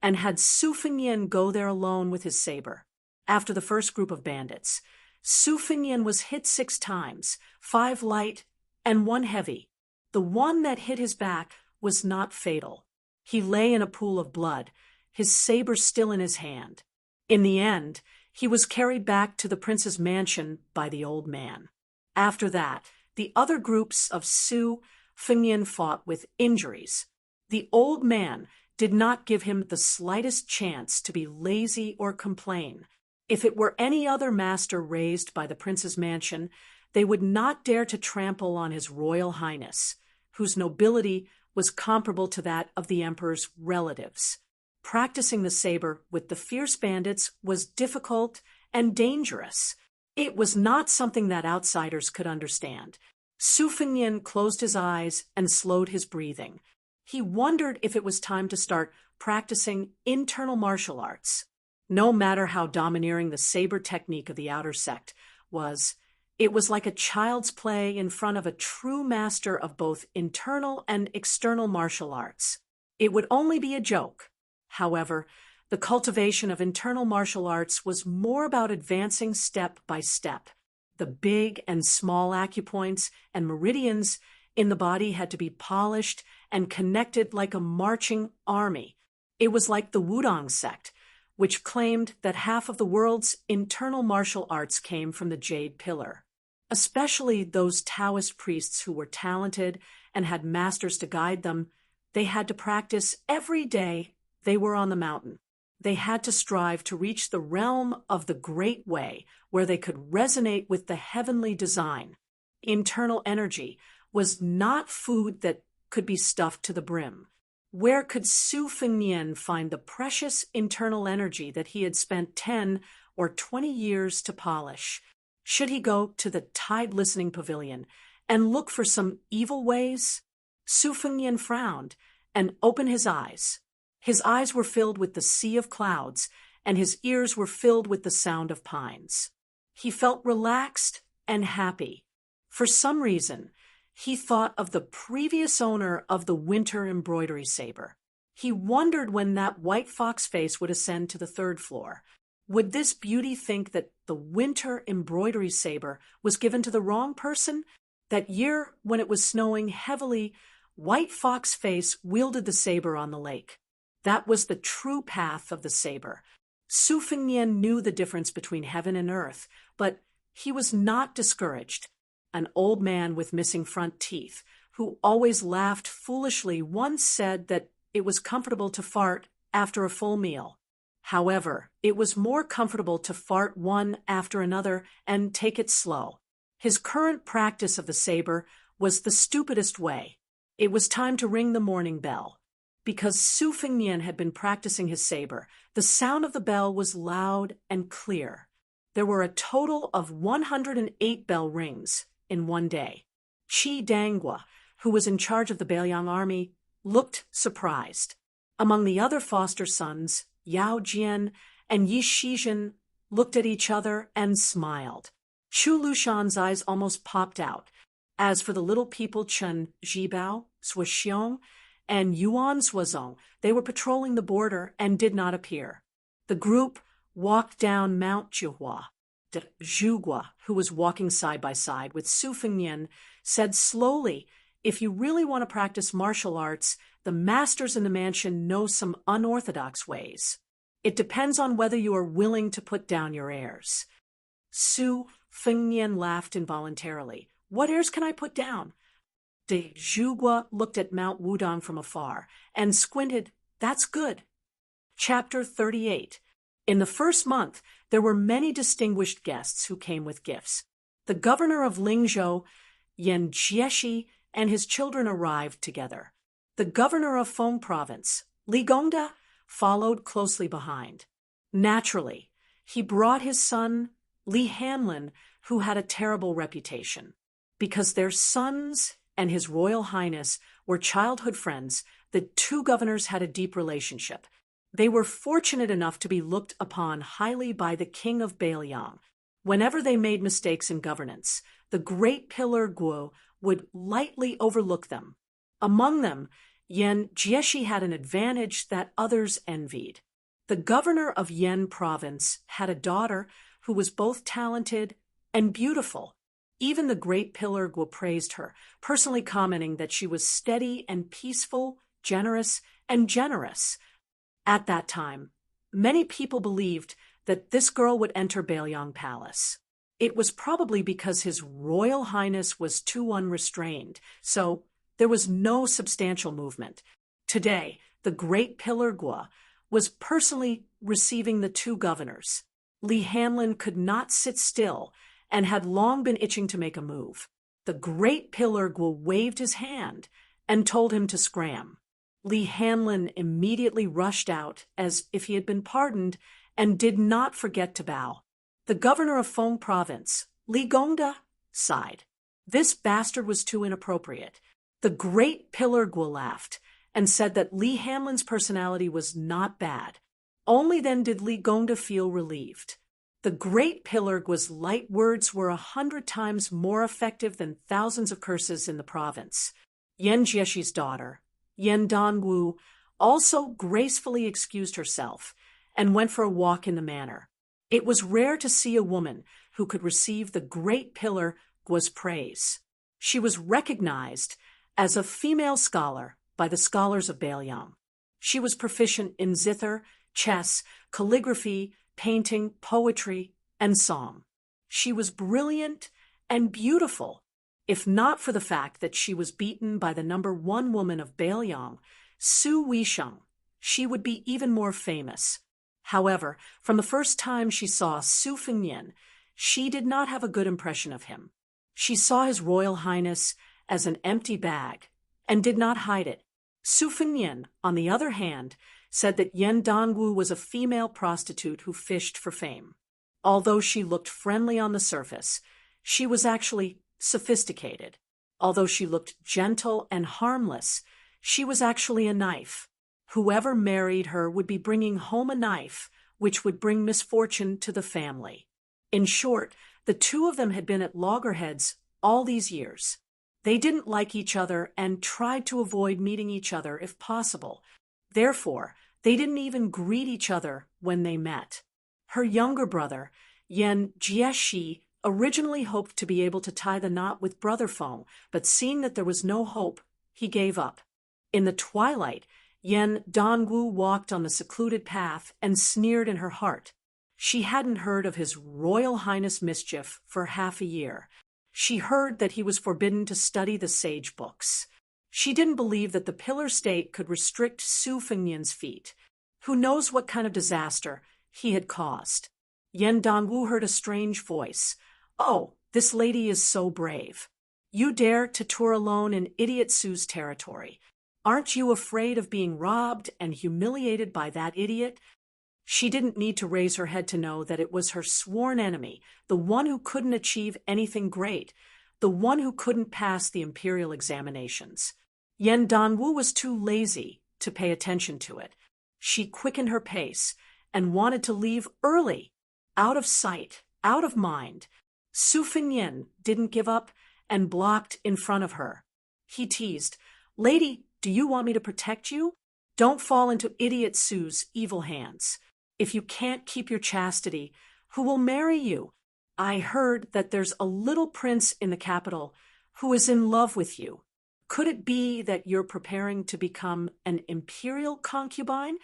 and had Su Fengnian go there alone with his saber. After the first group of bandits, Su Fengnian was hit 6 times, 5 light and 1 heavy. The one that hit his back was not fatal. He lay in a pool of blood, his saber still in his hand. In the end, he was carried back to the prince's mansion by the old man. After that, the other groups of Su Fengnian fought with injuries. The old man did not give him the slightest chance to be lazy or complain. If it were any other master raised by the prince's mansion, they would not dare to trample on his royal highness, whose nobility was comparable to that of the emperor's relatives. Practicing the saber with the fierce bandits was difficult and dangerous. It was not something that outsiders could understand. Su Fengnian closed his eyes and slowed his breathing. He wondered if it was time to start practicing internal martial arts. No matter how domineering the saber technique of the outer sect was, it was like a child's play in front of a true master of both internal and external martial arts. It would only be a joke. However, the cultivation of internal martial arts was more about advancing step by step. The big and small acupoints and meridians in the body had to be polished and connected like a marching army. It was like the Wudang sect, which claimed that half of the world's internal martial arts came from the Jade Pillar. Especially those Taoist priests who were talented and had masters to guide them, they had to practice every day they were on the mountain. They had to strive to reach the realm of the Great Way, where they could resonate with the heavenly design. Internal energy was not food that could be stuffed to the brim. Where could Su Fengnian find the precious internal energy that he had spent 10 or 20 years to polish? Should he go to the Tide Listening Pavilion and look for some evil ways? Su Fengnian frowned and opened his eyes. His eyes were filled with the sea of clouds, and his ears were filled with the sound of pines. He felt relaxed and happy. For some reason, he thought of the previous owner of the winter embroidery saber. He wondered when that white fox face would ascend to the third floor. Would this beauty think that the winter embroidery saber was given to the wrong person? That year, when it was snowing heavily, White Fox Face wielded the saber on the lake. That was the true path of the saber. Su Fengnian knew the difference between heaven and earth, but he was not discouraged. An old man with missing front teeth, who always laughed foolishly, once said that it was comfortable to fart after a full meal. However, it was more comfortable to fart one after another and take it slow. His current practice of the saber was the stupidest way. It was time to ring the morning bell. Because Su Fengnian had been practicing his saber, the sound of the bell was loud and clear. There were a total of 108 bell rings in one day. Qi Danghua, who was in charge of the Beiliang army, looked surprised. Among the other foster sons, Yao Jian and Yi Shizhen looked at each other and smiled. Chu Lushan's eyes almost popped out. As for the little people Chen Zhibao, Shuixiong, and Yuan Suozong, they were patrolling the border and did not appear. The group walked down Mount Juhua. De Zhugua, who was walking side by side with Su Fengnian, said slowly, "If you really want to practice martial arts, the masters in the mansion know some unorthodox ways. It depends on whether you are willing to put down your airs." Su Fengnian laughed involuntarily. "What airs can I put down?" De Zhugua looked at Mount Wudang from afar and squinted. "That's good." Chapter 38. In the first month, there were many distinguished guests who came with gifts. The governor of Lingzhou, Yan Jieshi, and his children arrived together. The governor of Feng Province, Li Gongda, followed closely behind. Naturally, he brought his son, Li Hanlin, who had a terrible reputation. Because their sons and His Royal Highness were childhood friends, the two governors had a deep relationship. They were fortunate enough to be looked upon highly by the king of Beiliang. Whenever they made mistakes in governance, the great pillar Guo would lightly overlook them. Among them, Yan Jieshi had an advantage that others envied. The governor of Yan province had a daughter who was both talented and beautiful. Even the great pillar Guo praised her, personally commenting that she was steady and peaceful, generous, and generous. At that time, many people believed that this girl would enter Beiliang Palace. It was probably because His Royal Highness was too unrestrained, so there was no substantial movement. Today, the great pillar Guo was personally receiving the two governors. Li Hanlin could not sit still and had long been itching to make a move. The great pillar Guo waved his hand and told him to scram. Li Hanlin immediately rushed out as if he had been pardoned and did not forget to bow. The governor of Feng Province, Li Gongda, sighed. This bastard was too inappropriate. The great pillar Guo laughed and said that Li Hanlin's personality was not bad. Only then did Li Gongda feel relieved. The great pillar Guo's light words were 100 times more effective than thousands of curses in the province. Yan Jieshi's daughter, Yan Danwu, also gracefully excused herself and went for a walk in the manor. It was rare to see a woman who could receive the great pillar Gua's praise. She was recognized as a female scholar by the scholars of Baelyang. She was proficient in zither, chess, calligraphy, painting, poetry, and song. She was brilliant and beautiful, if not for the fact that she was beaten by the #1 woman of Baelyang, Su Weisheng. She would be even more famous. However, from the first time she saw Su Fengnian, she did not have a good impression of him. She saw His Royal Highness as an empty bag and did not hide it. Su Fengnian, on the other hand, said that Yan Dongwu was a female prostitute who fished for fame. Although she looked friendly on the surface, she was actually sophisticated. Although she looked gentle and harmless, she was actually a knife. Whoever married her would be bringing home a knife, which would bring misfortune to the family. In short, the two of them had been at loggerheads all these years. They didn't like each other and tried to avoid meeting each other if possible. Therefore, they didn't even greet each other when they met. Her younger brother, Yan Jieshi, originally hoped to be able to tie the knot with Brother Feng, but seeing that there was no hope, he gave up. In the twilight, Yan Dongwu walked on the secluded path and sneered in her heart. She hadn't heard of His Royal Highness mischief for half a year. She heard that he was forbidden to study the sage books. She didn't believe that the pillar state could restrict Su Fengnian's feet. Who knows what kind of disaster he had caused? Yan Dongwu heard a strange voice. "Oh, this lady is so brave. You dare to tour alone in Idiot Su's territory. Aren't you afraid of being robbed and humiliated by that idiot?" She didn't need to raise her head to know that it was her sworn enemy, the one who couldn't achieve anything great, the one who couldn't pass the imperial examinations. Yan Dongwu was too lazy to pay attention to it. She quickened her pace and wanted to leave early, out of sight, out of mind. Su Fengnian didn't give up and blocked in front of her. He teased, "Lady, do you want me to protect you? Don't fall into Idiot Su's evil hands. If you can't keep your chastity, who will marry you? I heard that there's a little prince in the capital who is in love with you. Could it be that you're preparing to become an imperial concubine?"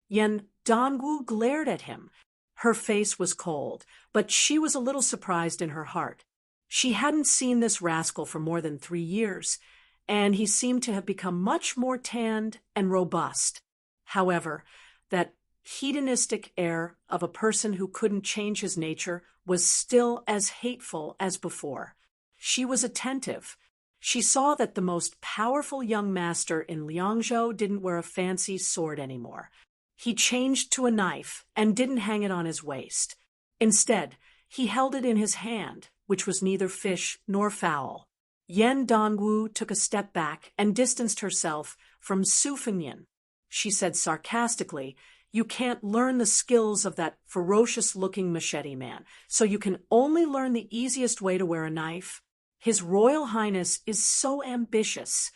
Yan Dongwu glared at him. Her face was cold, but she was a little surprised in her heart. She hadn't seen this rascal for more than 3 years, and he seemed to have become much more tanned and robust. However, that hedonistic air of a person who couldn't change his nature was still as hateful as before. She was attentive. She saw that the most powerful young master in Liangzhou didn't wear a fancy sword anymore. He changed to a knife and didn't hang it on his waist. Instead, he held it in his hand, which was neither fish nor fowl. Yan Dongwu took a step back and distanced herself from Su Fengnian. She said sarcastically, "You can't learn the skills of that ferocious-looking machete man, so you can only learn the easiest way to wear a knife. His Royal Highness is so ambitious."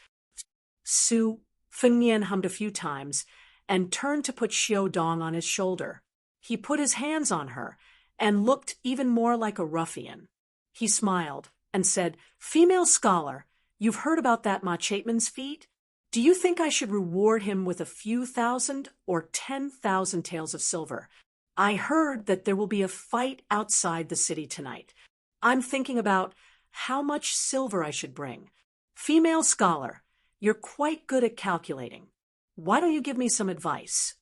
Su Fengnian hummed a few times and turned to put Xiao Dong on his shoulder. He put his hands on her and looked even more like a ruffian. He smiled and said, "Female scholar, you've heard about that Ma Chapman's feat? Do you think I should reward him with a few thousand or 10,000 taels of silver? I heard that there will be a fight outside the city tonight. I'm thinking about how much silver I should bring. Female scholar, you're quite good at calculating. Why don't you give me some advice?"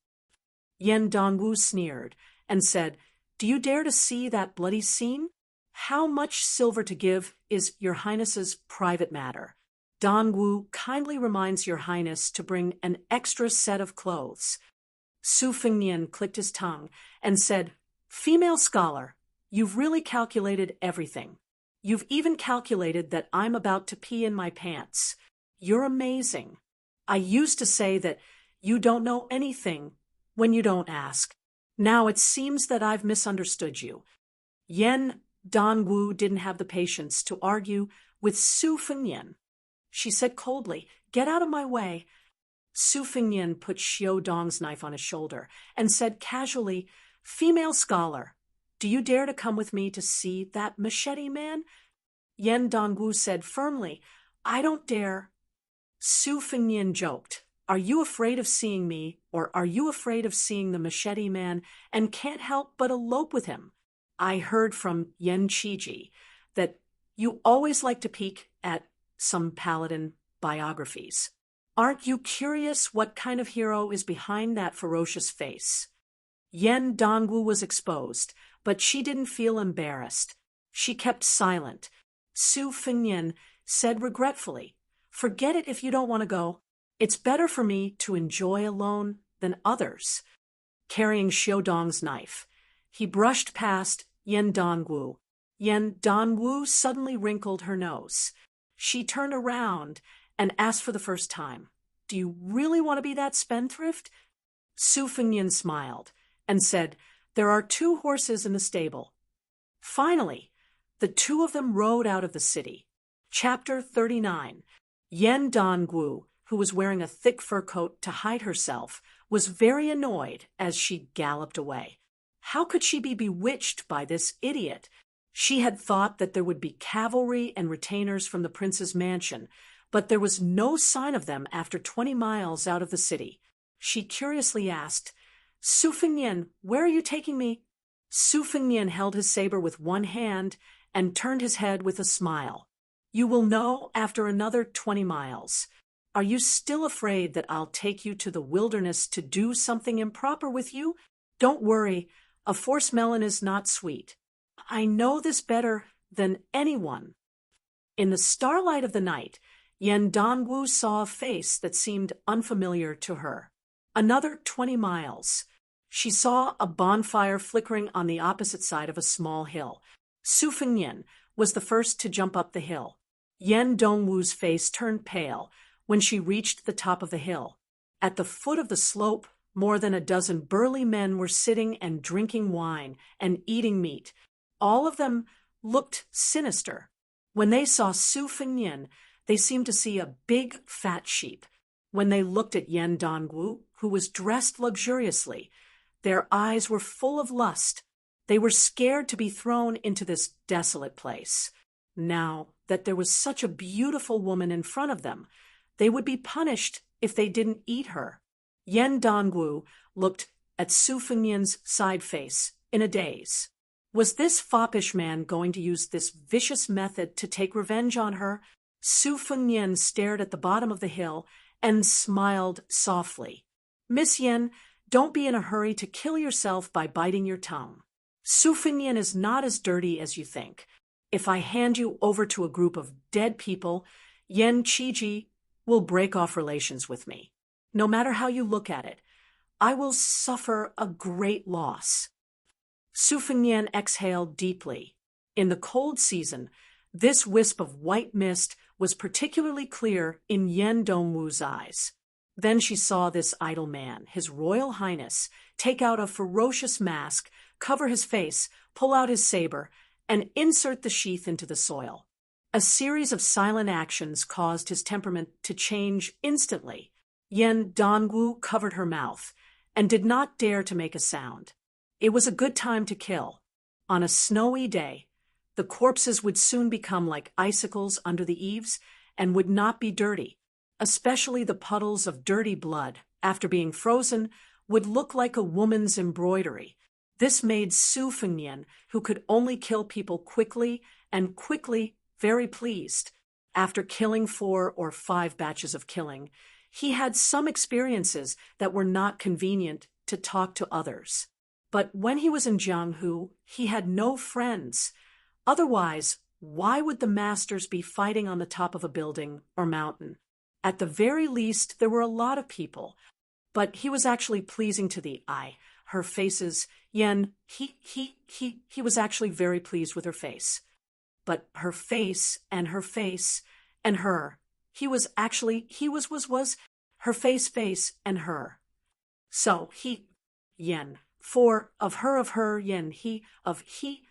Yan Dongwu sneered and said, "Do you dare to see that bloody scene? How much silver to give is Your Highness's private matter. Dongwu kindly reminds Your Highness to bring an extra set of clothes." Su Fengnian clicked his tongue and said, "Female scholar, you've really calculated everything. You've even calculated that I'm about to pee in my pants. You're amazing. I used to say that you don't know anything when you don't ask. Now it seems that I've misunderstood you." Yan Dongwu didn't have the patience to argue with Su Fengnian. She said coldly, "Get out of my way." Su Fengnian put Xiao Dong's knife on his shoulder and said casually, "Female scholar, do you dare to come with me to see that machete man?" Yan Dongwu said firmly, "I don't dare." Su Fengnian joked, "Are you afraid of seeing me, or are you afraid of seeing the machete man and can't help but elope with him? I heard from Yen Qiji that you always like to peek at some paladin biographies. Aren't you curious what kind of hero is behind that ferocious face?" Yan Dongwu was exposed, but she didn't feel embarrassed. She kept silent. Su Fengnian said regretfully, "Forget it if you don't want to go. It's better for me to enjoy alone than others." Carrying Xiaodong's knife, he brushed past Yan Dongwu. Yan Dongwu suddenly wrinkled her nose. She turned around and asked for the first time, "Do you really want to be that spendthrift?" Su Fengnian smiled and said, "There are 2 horses in the stable." Finally, the 2 of them rode out of the city. Chapter 39. Yan Dongwu, who was wearing a thick fur coat to hide herself, was very annoyed as she galloped away. How could she be bewitched by this idiot? She had thought that there would be cavalry and retainers from the prince's mansion, but there was no sign of them after 20 miles out of the city. She curiously asked, "Su Fengnian, where are you taking me?" Su Fengnian held his saber with one hand and turned his head with a smile. "You will know after another 20 miles. Are you still afraid that I'll take you to the wilderness to do something improper with you? Don't worry, a force melon is not sweet. I know this better than anyone." In the starlight of the night, Yan Dongwu saw a face that seemed unfamiliar to her. Another 20 miles. She saw a bonfire flickering on the opposite side of a small hill. Su Fengnian was the first to jump up the hill. Yan Dongwu's face turned pale when she reached the top of the hill. At the foot of the slope, more than a dozen burly men were sitting and drinking wine and eating meat. All of them looked sinister. When they saw Su Fengnian, they seemed to see a big, fat sheep. When they looked at Yan Dongwu, who was dressed luxuriously, their eyes were full of lust. They were scared to be thrown into this desolate place. Now that there was such a beautiful woman in front of them, they would be punished if they didn't eat her. Yan Dongwu looked at Su Fengnian's side face in a daze. Was this foppish man going to use this vicious method to take revenge on her? Su Fengnian stared at the bottom of the hill and smiled softly. "Miss Yan, don't be in a hurry to kill yourself by biting your tongue. Su Fengnian is not as dirty as you think. If I hand you over to a group of dead people, Yen Qiji will break off relations with me. No matter how you look at it, I will suffer a great loss." Su Fengnian exhaled deeply. In the cold season, this wisp of white mist was particularly clear in Yan Dongwu's eyes. Then she saw this idle man, His Royal Highness, take out a ferocious mask, cover his face, pull out his saber, and insert the sheath into the soil. A series of silent actions caused his temperament to change instantly. Yan Dongwu covered her mouth and did not dare to make a sound. It was a good time to kill. On a snowy day, the corpses would soon become like icicles under the eaves and would not be dirty. Especially the puddles of dirty blood, after being frozen, would look like a woman's embroidery. This made Su Fengnian, who could only kill people quickly, very pleased. After killing 4 or 5 batches of killing, he had some experiences that were not convenient to talk to others. But when he was in Jianghu, he had no friends. Otherwise, why would the masters be fighting on the top of a building or mountain? At the very least, there were a lot of people, but he was actually pleasing to the eye. Her faces, he was actually very pleased with her face. But her face and her face and her, her face and her. So for of her, he.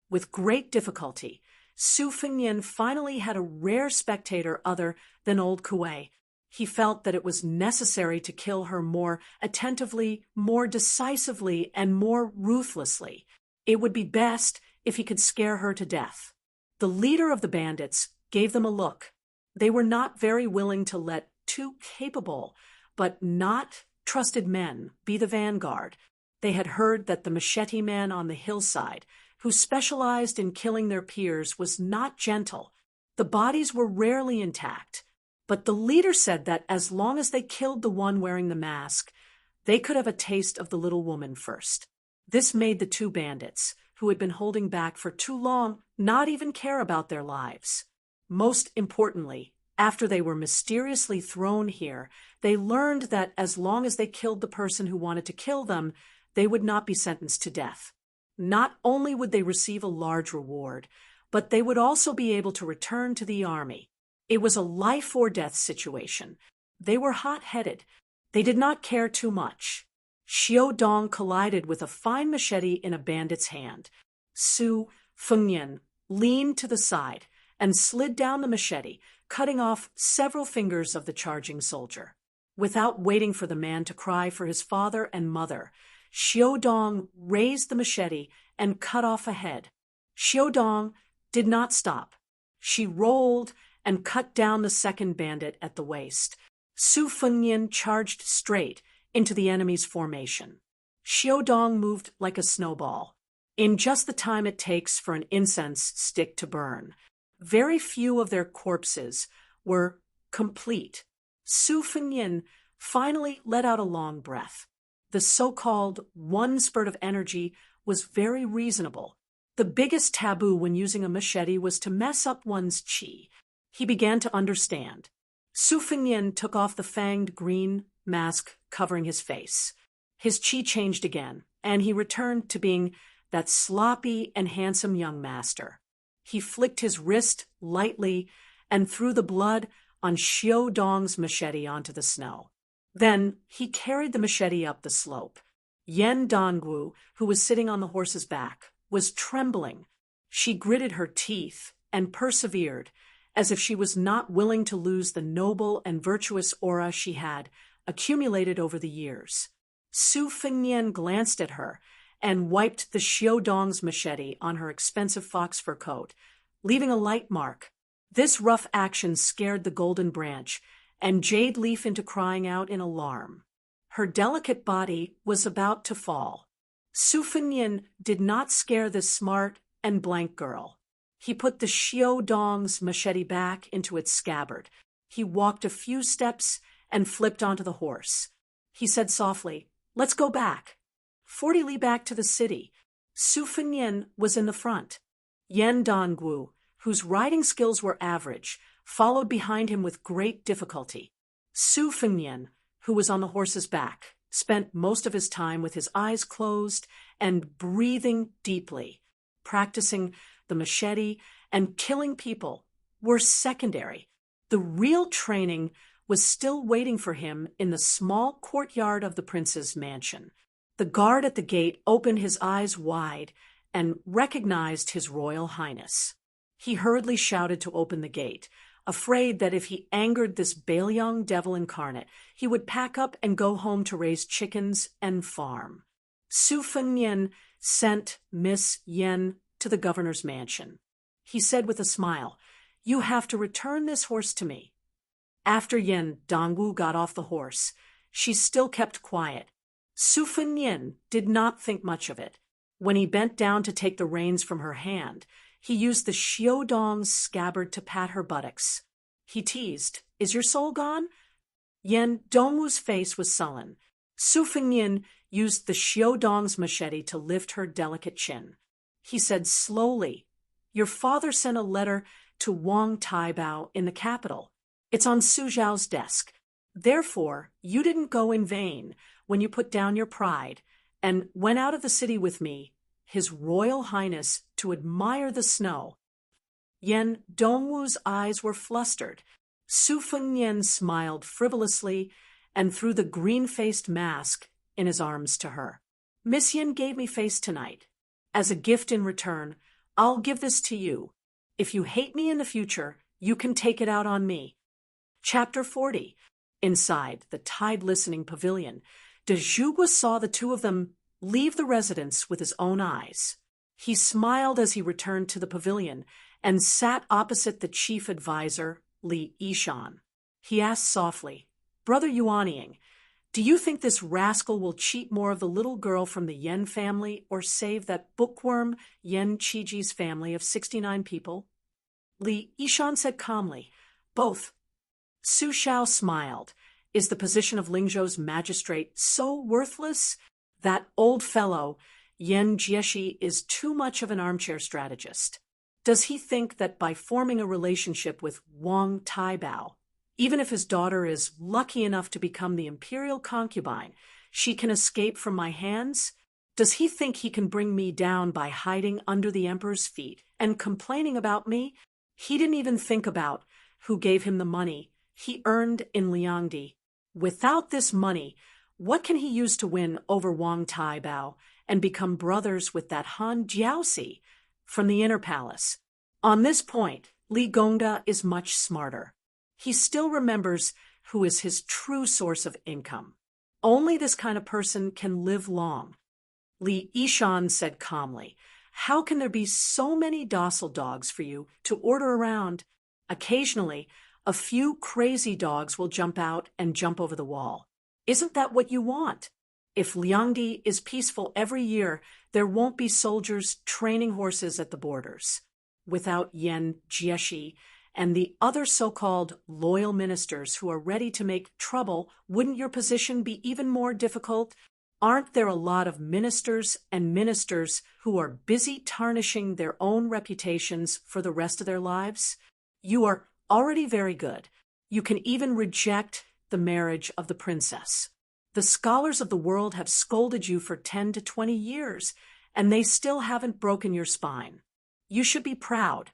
With great difficulty, Su Fengnian finally had a rare spectator other than old Kuei. He felt that it was necessary to kill her more attentively, more decisively, and more ruthlessly. It would be best if he could scare her to death. The leader of the bandits gave them a look. They were not very willing to let two capable, but not trusted men be the vanguard. They had heard that the machete man on the hillside, who specialized in killing their peers, was not gentle. The bodies were rarely intact, but the leader said that as long as they killed the one wearing the mask, they could have a taste of the little woman first. This made the two bandits, who had been holding back for too long, not even care about their lives. Most importantly, after they were mysteriously thrown here, they learned that as long as they killed the person who wanted to kill them, they would not be sentenced to death. Not only would they receive a large reward, but they would also be able to return to the army. It was a life-or-death situation. They were hot-headed. They did not care too much. Xiao Dong collided with a fine machete in a bandit's hand. Su Fengnian leaned to the side and slid down the machete, cutting off several fingers of the charging soldier. Without waiting for the man to cry for his father and mother, Xiao Dong raised the machete and cut off a head. Xiao Dong did not stop. She rolled and cut down the second bandit at the waist. Su Fengnian charged straight into the enemy's formation. Xiao Dong moved like a snowball, in just the time it takes for an incense stick to burn. Very few of their corpses were complete. Su Fengnian finally let out a long breath. The so-called one spurt of energy was very reasonable. The biggest taboo when using a machete was to mess up one's qi. He began to understand. Su Fengnian took off the fanged green mask covering his face. His qi changed again, and he returned to being that sloppy and handsome young master. He flicked his wrist lightly and threw the blood on Xiao Dong's machete onto the snow. Then he carried the machete up the slope. Yan Dongwu, who was sitting on the horse's back, was trembling. She gritted her teeth and persevered, as if she was not willing to lose the noble and virtuous aura she had accumulated over the years. Su Fengnian glanced at her and wiped the Xiao Dong's machete on her expensive fox fur coat, leaving a light mark. This rough action scared the golden branch and Jade Leaf into crying out in alarm. Her delicate body was about to fall. Su Fengnian did not scare this smart and blank girl. He put the Xiao Dong's machete back into its scabbard. He walked a few steps and flipped onto the horse. He said softly, "Let's go back." 40 li back to the city. Su Fengnian was in the front. Yan Dongwu, whose riding skills were average, followed behind him with great difficulty. Su Fengnian, who was on the horse's back, spent most of his time with his eyes closed and breathing deeply. Practicing the machete and killing people were secondary. The real training was still waiting for him in the small courtyard of the prince's mansion. The guard at the gate opened his eyes wide and recognized His Royal Highness. He hurriedly shouted to open the gate, afraid that if he angered this Baelyang devil incarnate, he would pack up and go home to raise chickens and farm. Su Fengnian sent Miss Yen to the governor's mansion. He said with a smile, "You have to return this horse to me." After Yan Dongwu got off the horse, she still kept quiet. Su Fengnian did not think much of it. When he bent down to take the reins from her hand, he used the Xiao Dong's scabbard to pat her buttocks. He teased, "Is your soul gone?" Yan Dongwu's face was sullen. Su Fengnian used the Xiao Dong's machete to lift her delicate chin. He said slowly, "Your father sent a letter to Wang Taibao in the capital. It's on Su Zhao's desk. Therefore, you didn't go in vain when you put down your pride and went out of the city with me, His Royal Highness, to admire the snow." Yan Dongwu's eyes were flustered. Su Fengnian smiled frivolously and threw the green-faced mask in his arms to her. "Miss Yin gave me face tonight. As a gift in return, I'll give this to you. If you hate me in the future, you can take it out on me." Chapter 40. Inside the tide-listening pavilion, de Jougou saw the two of them leave the residence with his own eyes. He smiled as he returned to the pavilion and sat opposite the chief advisor, Li Yishan. He asked softly, "Brother Yuanying, do you think this rascal will cheat more of the little girl from the Yen family or save that bookworm Yen Qiji's family of 69 people?" Li Yishan said calmly, "Both." Su Xiao smiled. Is the position of Lingzhou's magistrate so worthless? That old fellow, Yen Jieshi, is too much of an armchair strategist. Does he think that by forming a relationship with Wang Taibao, even if his daughter is lucky enough to become the imperial concubine, she can escape from my hands? Does he think he can bring me down by hiding under the emperor's feet and complaining about me? He didn't even think about who gave him the money he earned in Liangdi. Without this money, what can he use to win over Wang Taibao and become brothers with that Han Jiaoxi from the inner palace? On this point, Li Gongda is much smarter. He still remembers who is his true source of income. Only this kind of person can live long. Li Yishan said calmly, "How can there be so many docile dogs for you to order around? Occasionally, a few crazy dogs will jump out and jump over the wall. Isn't that what you want? If Liangdi is peaceful every year, there won't be soldiers training horses at the borders. Without Yen Jieshi and the other so-called loyal ministers who are ready to make trouble, wouldn't your position be even more difficult? Aren't there a lot of ministers and ministers who are busy tarnishing their own reputations for the rest of their lives? You are already very good. You can even reject the marriage of the princess. The scholars of the world have scolded you for 10 to 20 years, and they still haven't broken your spine. You should be proud."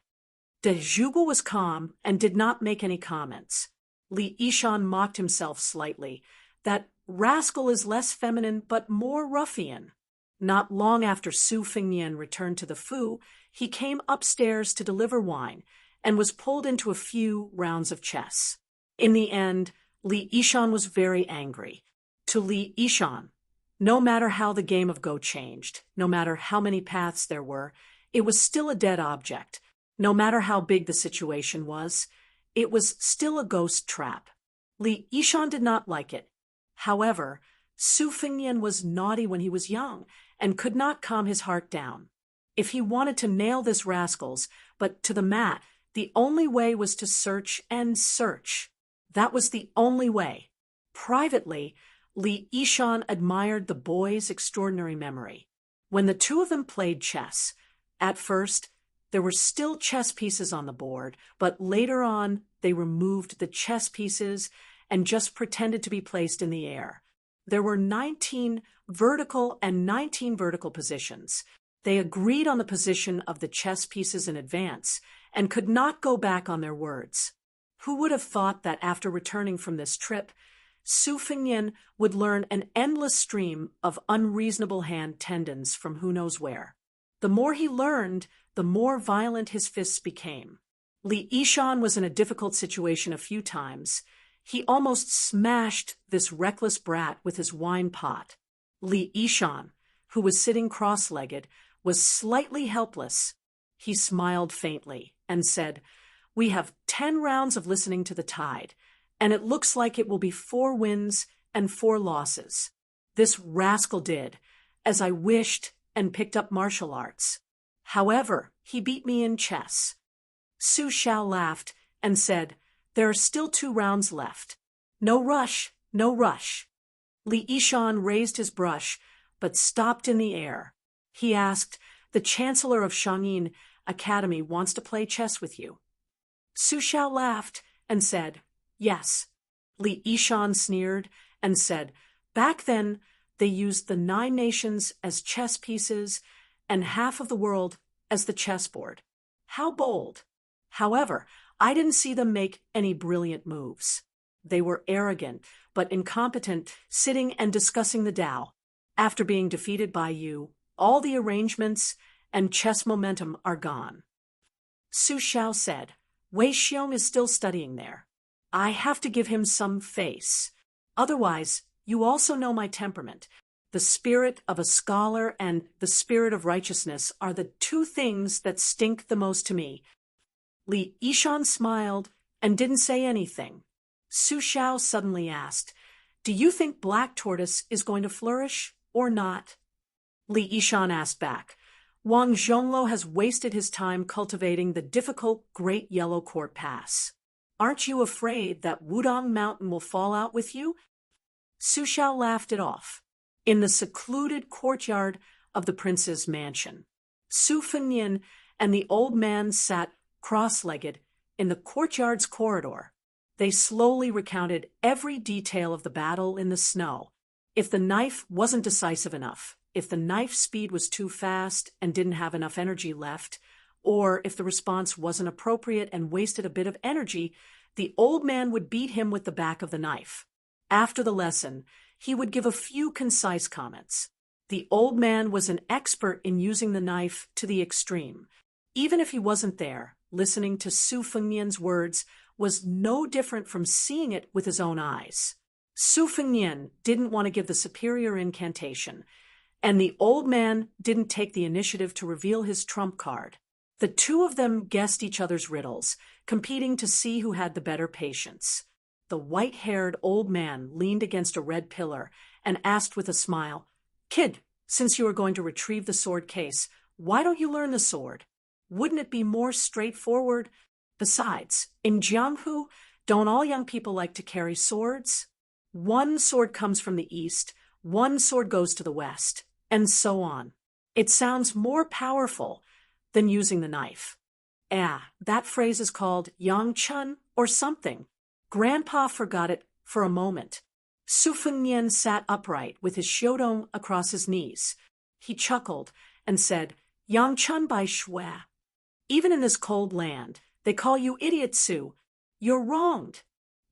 De Jougou was calm and did not make any comments. Li Yishan mocked himself slightly. That rascal is less feminine but more ruffian. Not long after Su Fengnian returned to the Fu, he came upstairs to deliver wine and was pulled into a few rounds of chess. In the end, Li Yishan was very angry. To Li Yishan, no matter how the game of Go changed, no matter how many paths there were, it was still a dead object. No matter how big the situation was, it was still a ghost trap. Li Yishan did not like it. However, Su Fengnian was naughty when he was young and could not calm his heart down. If he wanted to nail this rascals, but to the mat, the only way was to search and search. That was the only way. Privately, Li Yishan admired the boy's extraordinary memory. When the two of them played chess, at first, there were still chess pieces on the board, but later on, they removed the chess pieces and just pretended to be placed in the air. There were 19 vertical and 19 vertical positions. They agreed on the position of the chess pieces in advance and could not go back on their words. Who would have thought that after returning from this trip, Su Fengnian would learn an endless stream of unreasonable hand tendons from who knows where? The more he learned, the more violent his fists became. Li Yishan was in a difficult situation a few times. He almost smashed this reckless brat with his wine pot. Li Yishan, who was sitting cross-legged, was slightly helpless. He smiled faintly and said, "We have 10 rounds of listening to the tide, and it looks like it will be 4 wins and 4 losses. This rascal did, as I wished, and picked up martial arts. However, he beat me in chess." Su Xiao laughed and said, "There are still 2 rounds left. No rush, no rush." Li Yishan raised his brush, but stopped in the air. He asked, "The chancellor of Shangyin Academy wants to play chess with you." Su Xiao laughed and said, "Yes." Li Yishan sneered and said, "Back then, they used the 9 nations as chess pieces and half of the world as the chessboard. How bold! However, I didn't see them make any brilliant moves. They were arrogant, but incompetent, sitting and discussing the Tao. After being defeated by you, all the arrangements and chess momentum are gone." Su Xiao said, "Wei Xiong is still studying there." I have to give him some face. Otherwise, you also know my temperament. The spirit of a scholar and the spirit of righteousness are the two things that stink the most to me. Li Yishan smiled and didn't say anything. Su Xiao suddenly asked, "Do you think Black Tortoise is going to flourish or not?" Li Yishan asked back, "Wang Zhonglo has wasted his time cultivating the difficult Great Yellow Court Pass. Aren't you afraid that Wudong Mountain will fall out with you?" Su Xiao laughed it off. In the secluded courtyard of the prince's mansion, Su Fengnian and the old man sat cross-legged in the courtyard's corridor. They slowly recounted every detail of the battle in the snow. If the knife wasn't decisive enough, if the knife's speed was too fast and didn't have enough energy left, or if the response wasn't appropriate and wasted a bit of energy, the old man would beat him with the back of the knife. After the lesson, he would give a few concise comments. The old man was an expert in using the knife to the extreme. Even if he wasn't there, listening to Su Fengnian's words was no different from seeing it with his own eyes. Su Fengnian didn't want to give the superior incantation, and the old man didn't take the initiative to reveal his trump card. The two of them guessed each other's riddles, competing to see who had the better patience. The white-haired old man leaned against a red pillar and asked with a smile, "Kid, since you are going to retrieve the sword case, why don't you learn the sword? Wouldn't it be more straightforward? Besides, in Jianghu, don't all young people like to carry swords? One sword comes from the east, one sword goes to the west, and so on. It sounds more powerful than using the knife." That phrase is called Yang Chun or something. Grandpa forgot it for a moment. Su Fengnian sat upright with his xiudong across his knees. He chuckled and said, "Yang Chun bai shui. Even in this cold land, they call you idiot, Su. You're wronged."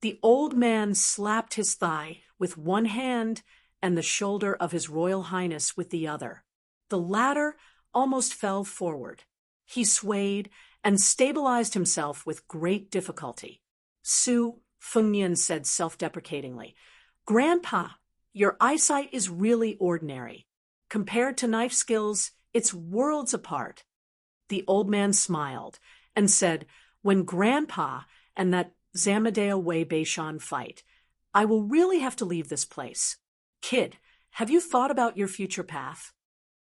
The old man slapped his thigh with one hand and the shoulder of his Royal Highness with the other. The latter almost fell forward. He swayed and stabilized himself with great difficulty. Su Fengnian said self-deprecatingly, "Grandpa, your eyesight is really ordinary. Compared to knife skills, it's worlds apart." The old man smiled and said, "When Grandpa and that Zamadeo Wei Beishan fight, I will really have to leave this place. Kid, have you thought about your future path?"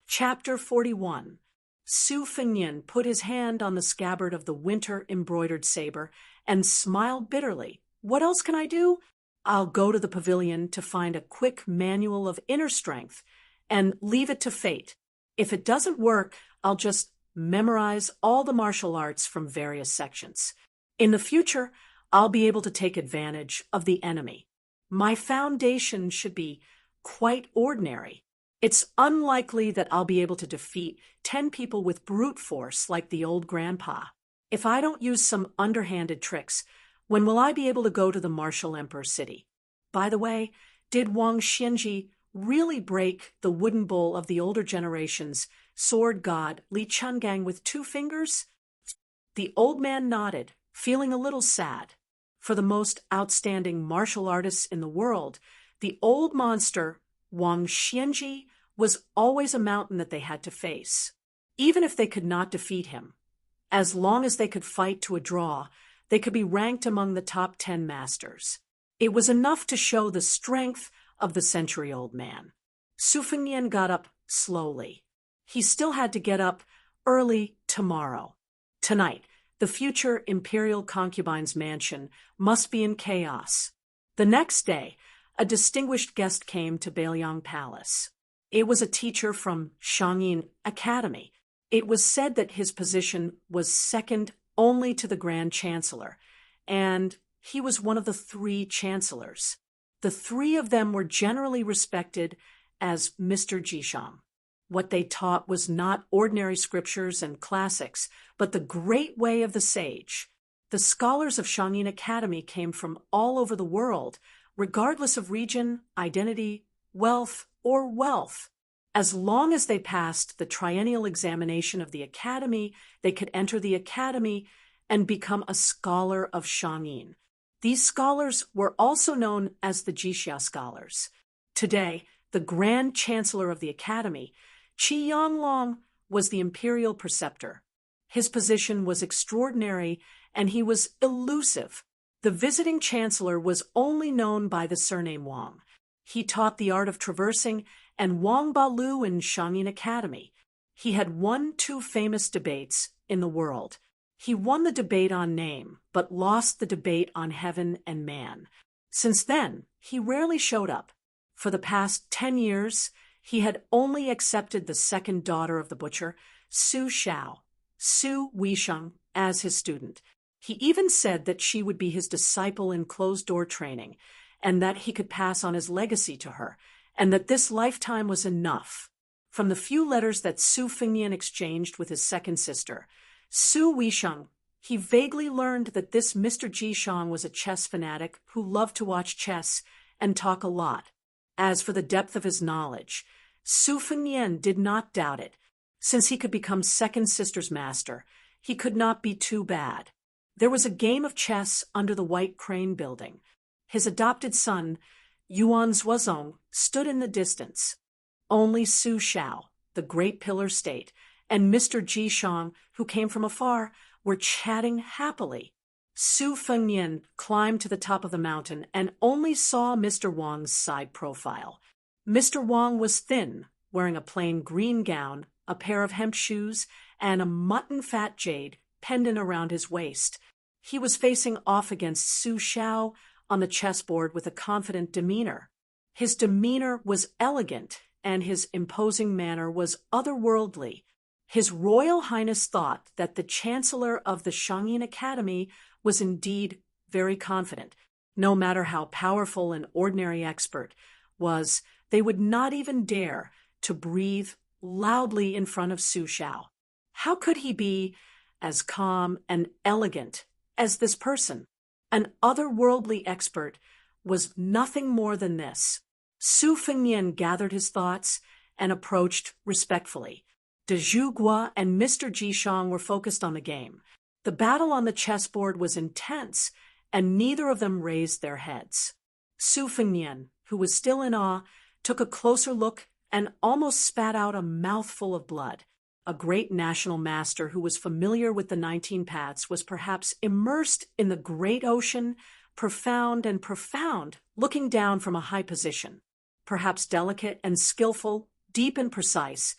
Chapter 41. Su Fengnian put his hand on the scabbard of the winter-embroidered saber and smiled bitterly. "What else can I do? I'll go to the pavilion to find a quick manual of inner strength and leave it to fate. If it doesn't work, I'll just memorize all the martial arts from various sections. In the future, I'll be able to take advantage of the enemy. My foundation should be quite ordinary. It's unlikely that I'll be able to defeat 10 people with brute force like the old grandpa. If I don't use some underhanded tricks, when will I be able to go to the martial emperor city? By the way, did Wang Xianji really break the wooden bowl of the older generation's sword god Li Chungang with 2 fingers? The old man nodded, feeling a little sad. For the most outstanding martial artists in the world, the old monster, Wang Xianji, was always a mountain that they had to face. Even if they could not defeat him, as long as they could fight to a draw, they could be ranked among the top 10 masters. It was enough to show the strength of the century-old man. Su Fengnian got up slowly. He still had to get up early tomorrow. Tonight, the future imperial concubine's mansion must be in chaos. The next day, a distinguished guest came to Beiliang Palace. It was a teacher from Shangyin Academy. It was said that his position was second only to the Grand Chancellor, and he was one of the 3 chancellors. The 3 of them were generally respected as Mr. Jisham. What they taught was not ordinary scriptures and classics, but the great way of the sage. The scholars of Shangyin Academy came from all over the world, regardless of region, identity, wealth, or wealth. As long as they passed the triennial examination of the academy, they could enter the academy and become a scholar of Shangyin. These scholars were also known as the Jixia scholars. Today, the Grand Chancellor of the Academy, Qi Yanglong, was the imperial preceptor. His position was extraordinary, and he was elusive. The visiting chancellor was only known by the surname Wang. He taught the art of traversing and Wang Balu in Shangyin Academy. He had won 2 famous debates in the world. He won the debate on name, but lost the debate on heaven and man. Since then, he rarely showed up. For the past 10 years, he had only accepted the second daughter of the butcher, Su Xiao, Su Weisheng, as his student. He even said that she would be his disciple in closed-door training, and that he could pass on his legacy to her, and that this lifetime was enough. From the few letters that Su Fengnian exchanged with his second sister, Su Weisheng, he vaguely learned that this Mr. Jishang was a chess fanatic who loved to watch chess and talk a lot. As for the depth of his knowledge, Su Fengnian did not doubt it. Since he could become second sister's master, he could not be too bad. There was a game of chess under the White Crane building. His adopted son, Yuan Zuozong, stood in the distance. Only Su Xiao, the great pillar state, and Mr. Jishang, who came from afar, were chatting happily. Su Fengnian climbed to the top of the mountain and only saw Mr. Wang's side profile. Mr. Wang was thin, wearing a plain green gown, a pair of hemp shoes, and a mutton-fat jade pendant around his waist. He was facing off against Su Xiao on the chessboard with a confident demeanor. His demeanor was elegant, and his imposing manner was otherworldly. His Royal Highness thought that the Chancellor of the Shangyin Academy was indeed very confident. No matter how powerful an ordinary expert was, they would not even dare to breathe loudly in front of Su Xiao. How could he be as calm and elegant as this person? An otherworldly expert was nothing more than this. Su Fengnian gathered his thoughts and approached respectfully. De Zhuguo and Mr. Jishang were focused on the game. The battle on the chessboard was intense, and neither of them raised their heads. Su Fengnian, who was still in awe, took a closer look and almost spat out a mouthful of blood. A great national master who was familiar with the 19 paths was perhaps immersed in the great ocean, profound, looking down from a high position. Perhaps delicate and skillful, deep and precise,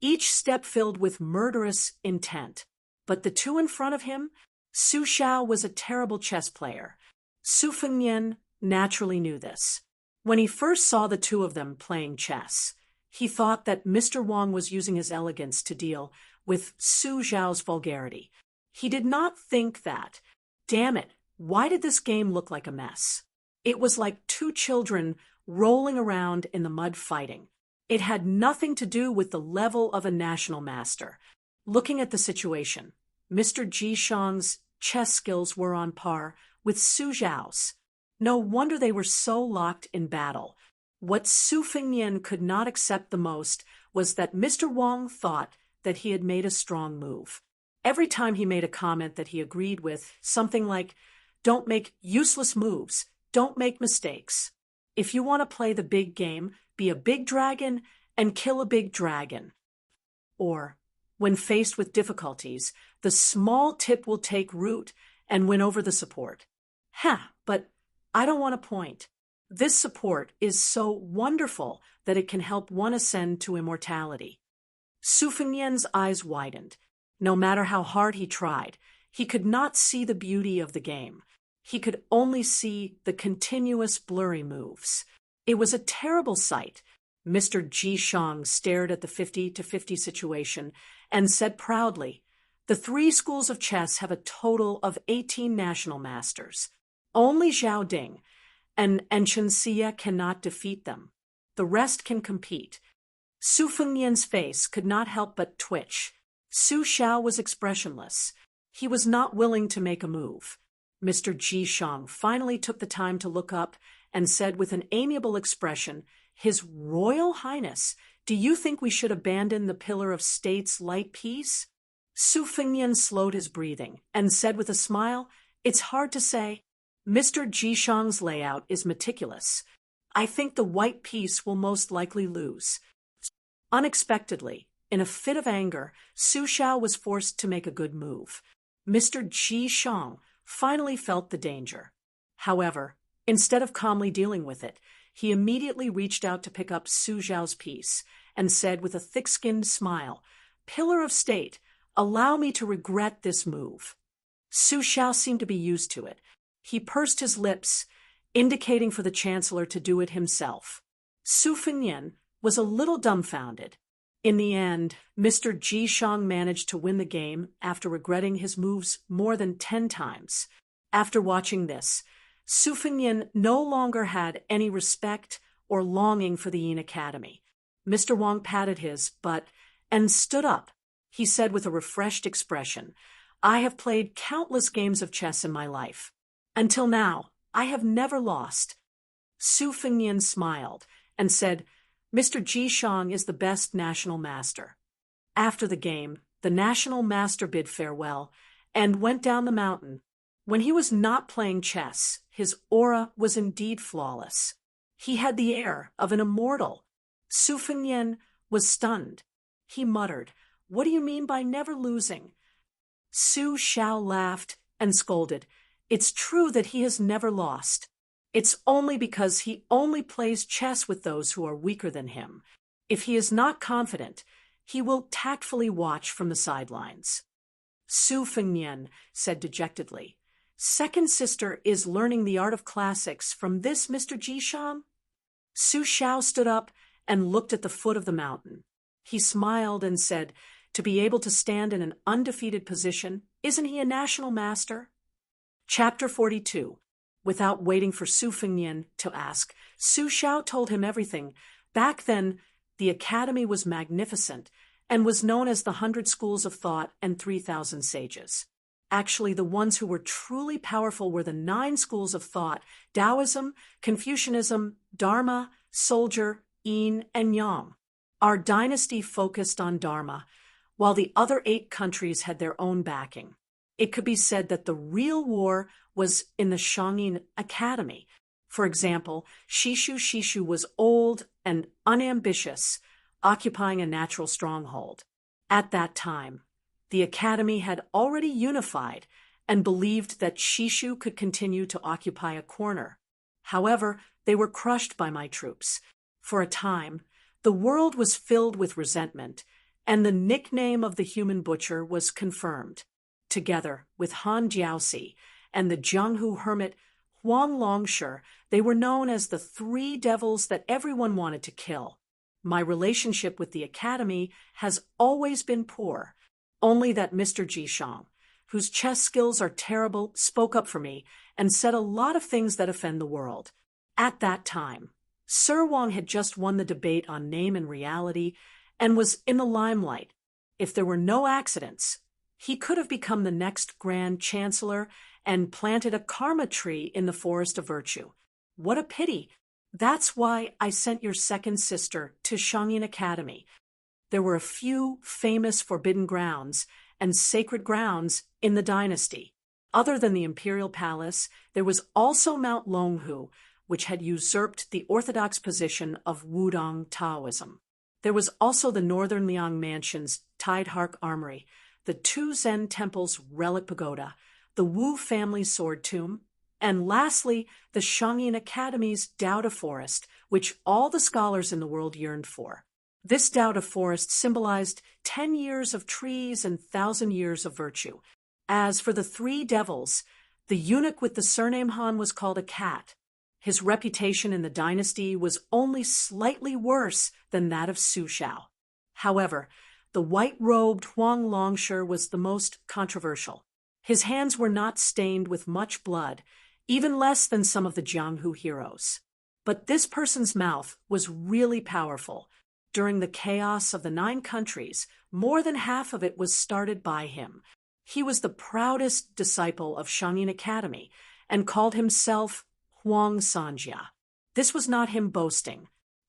each step filled with murderous intent. But the 2 in front of him, Su Xiao was a terrible chess player. Su Fengnian naturally knew this. When he first saw the 2 of them playing chess, he thought that Mr. Wang was using his elegance to deal with Su Xiao's vulgarity. He did not think that. Damn it, why did this game look like a mess? It was like 2 children rolling around in the mud fighting. It had nothing to do with the level of a national master. Looking at the situation, Mr. Jishang's chess skills were on par with Su Xiao's. No wonder they were so locked in battle. What Su Fengnian could not accept the most was that Mr. Wang thought that he had made a strong move. Every time he made a comment that he agreed with, something like, "Don't make useless moves, don't make mistakes. If you want to play the big game, be a big dragon and kill a big dragon." Or, when faced with difficulties, the small tip will take root and win over the support. But I don't want to point. This support is so wonderful that it can help one ascend to immortality. Su Fengnian's eyes widened. No matter how hard he tried, he could not see the beauty of the game. He could only see the continuous blurry moves. It was a terrible sight. Mr. Jishang stared at the 50-50 situation and said proudly, "The 3 schools of chess have a total of 18 national masters. Only Zhao Ding and Enchanting cannot defeat them. The rest can compete." Su Fengnian's face could not help but twitch. Su Xiao was expressionless. He was not willing to make a move. Mr. Jishang finally took the time to look up and said with an amiable expression, "His Royal Highness, do you think we should abandon the pillar of state's light piece?" Su Fengnian slowed his breathing and said with a smile, "It's hard to say. Mr. Jishang's layout is meticulous. I think the white piece will most likely lose. Unexpectedly, in a fit of anger, Su Xiao was forced to make a good move. Mr. Jishang finally felt the danger. However, instead of calmly dealing with it, he immediately reached out to pick up Su Xiao's piece and said with a thick-skinned smile, "Pillar of State, allow me to regret this move." Su Xiao seemed to be used to it. He pursed his lips, indicating for the chancellor to do it himself. Su Fengnian was a little dumbfounded. In the end, Mr. Jishang managed to win the game after regretting his moves more than 10 times. After watching this, Su Fengnian no longer had any respect or longing for the Yin Academy. Mr. Wang patted his butt and stood up. He said with a refreshed expression, "I have played countless games of chess in my life. Until now, I have never lost." Su Fengnian smiled and said, "Mr. Jishang is the best national master." After the game, the national master bid farewell and went down the mountain. When he was not playing chess, his aura was indeed flawless. He had the air of an immortal. Su Fengnian was stunned. He muttered, "What do you mean by never losing?" Su Xiao laughed and scolded, "It's true that he has never lost. It's only because he only plays chess with those who are weaker than him. If he is not confident, he will tactfully watch from the sidelines." Su Fengnian said dejectedly, "Second sister is learning the art of classics from this Mr. Jishang?" Su Xiao stood up and looked at the foot of the mountain. He smiled and said, "To be able to stand in an undefeated position, isn't he a national master?" Chapter 42. Without waiting for Su Fengnian to ask, Su Xiao told him everything. Back then, the academy was magnificent and was known as the 100 Schools of Thought and 3,000 Sages. Actually, the ones who were truly powerful were the 9 schools of thought: Taoism, Confucianism, Dharma, Soldier, Yin, and Yang. Our dynasty focused on Dharma, while the other 8 countries had their own backing. It could be said that the real war was in the Shangyin Academy. For example, Shishu was old and unambitious, occupying a natural stronghold. At that time, the academy had already unified and believed that Shishu could continue to occupy a corner. However, they were crushed by my troops. For a time, the world was filled with resentment, and the nickname of the human butcher was confirmed. Together with Han Jiaoxi and the Jianghu hermit Huang Longsher, they were known as the 3 devils that everyone wanted to kill. My relationship with the academy has always been poor, only that Mr. Jishang, whose chess skills are terrible, spoke up for me and said a lot of things that offend the world. At that time, Sir Wang had just won the debate on name and reality and was in the limelight. If there were no accidents, he could have become the next Grand Chancellor and planted a karma tree in the Forest of Virtue. What a pity! That's why I sent your second sister to Shangyin Academy. There were a few famous forbidden grounds and sacred grounds in the dynasty. Other than the imperial palace, there was also Mount Longhu, which had usurped the orthodox position of Wudong Taoism. There was also the Northern Liang Mansion's Tidehark Armory, the 2 Zen temples' relic pagoda, the Wu family sword tomb, and lastly, the Shangyin Academy's Dao Forest, which all the scholars in the world yearned for. This Dao Forest symbolized 10 years of trees and 1,000 years of virtue. As for the 3 devils, the eunuch with the surname Han was called a cat. His reputation in the dynasty was only slightly worse than that of Su Xiao. However, the white-robed Huang Longsher was the most controversial. His hands were not stained with much blood, even less than some of the Jianghu heroes. But this person's mouth was really powerful. During the chaos of the 9 countries, more than half of it was started by him. He was the proudest disciple of Shangyin Academy and called himself Huang Sanjia. This was not him boasting.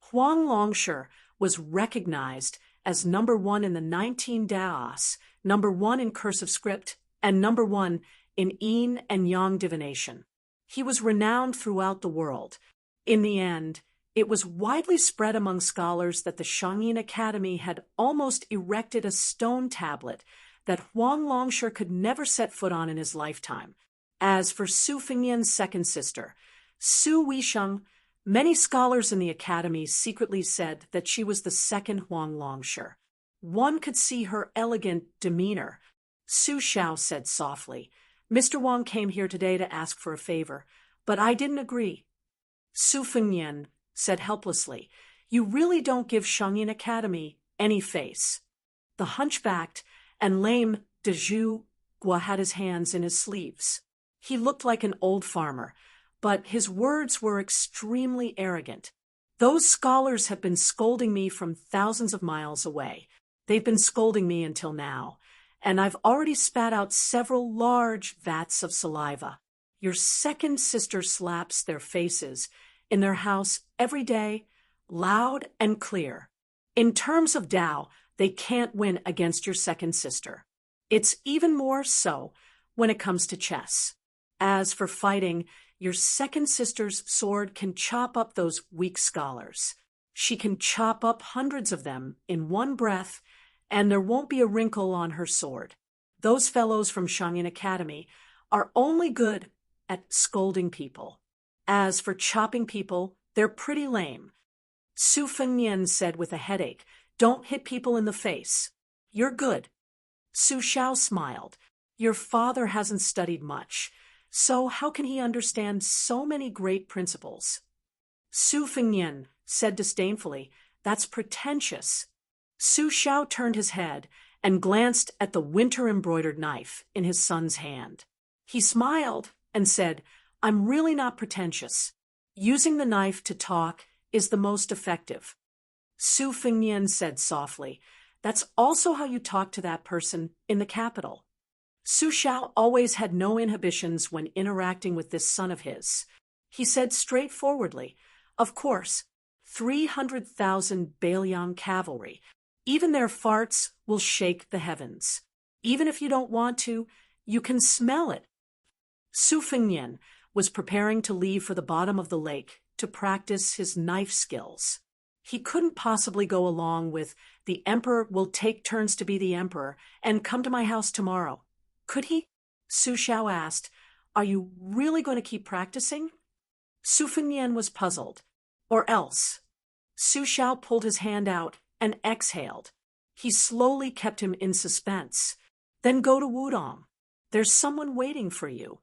Huang Longsher was recognized as number 1 in the 19 Daos, number 1 in cursive script, and number 1 in Yin and Yang divination. He was renowned throughout the world. In the end, it was widely spread among scholars that the Shangyin Academy had almost erected a stone tablet that Huang Longshi could never set foot on in his lifetime. As for Su Fengnian's second sister, Su Weisheng, many scholars in the academy secretly said that she was the second Huang Longshi. One could see her elegant demeanor. Su Xiao said softly, "Mr. Wang came here today to ask for a favor, but I didn't agree." Su Fengnian said helplessly, "You really don't give Shangyin Academy any face." The hunchbacked and lame de Zhuge had his hands in his sleeves. He looked like an old farmer, but his words were extremely arrogant. "Those scholars have been scolding me from thousands of miles away. They've been scolding me until now, and I've already spat out several large vats of saliva. Your second sister slaps their faces in their house every day, loud and clear. In terms of Tao, they can't win against your second sister. It's even more so when it comes to chess. As for fighting, your second sister's sword can chop up those weak scholars. She can chop up hundreds of them in one breath, and there won't be a wrinkle on her sword. Those fellows from Shangyin Academy are only good at scolding people. As for chopping people, they're pretty lame." Su Fengnian said with a headache, "Don't hit people in the face. You're good." Su Xiao smiled. "Your father hasn't studied much, so how can he understand so many great principles?" Su Fengnian said disdainfully, "That's pretentious." Su Xiao turned his head and glanced at the winter-embroidered knife in his son's hand. He smiled and said, "I'm really not pretentious. Using the knife to talk is the most effective." Su Fengnian said softly, "That's also how you talk to that person in the capital." Su Xiao always had no inhibitions when interacting with this son of his. He said straightforwardly, "Of course, 300,000 Bailiang cavalry. Even their farts will shake the heavens. Even if you don't want to, you can smell it." Su Fengnian was preparing to leave for the bottom of the lake to practice his knife skills. He couldn't possibly go along with "The emperor will take turns to be the emperor and come to my house tomorrow." Could he? Su Xiao asked, "Are you really going to keep practicing?" Su Fengnian was puzzled. "Or else." Su Xiao pulled his hand out and exhaled. He slowly kept him in suspense. "Then go to Wudong. There's someone waiting for you."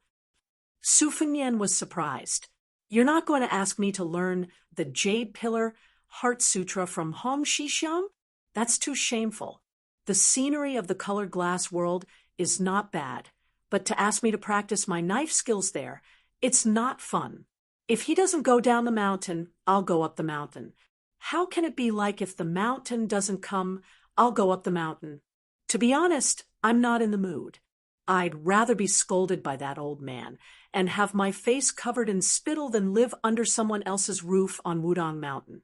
Su Fengnian was surprised. "You're not going to ask me to learn the Jade Pillar Heart Sutra from Hong Shixiang? That's too shameful. The scenery of the colored glass world is not bad, but to ask me to practice my knife skills there, it's not fun. If he doesn't go down the mountain, I'll go up the mountain. How can it be like if the mountain doesn't come, I'll go up the mountain? To be honest, I'm not in the mood. I'd rather be scolded by that old man and have my face covered in spittle than live under someone else's roof on Wudong Mountain."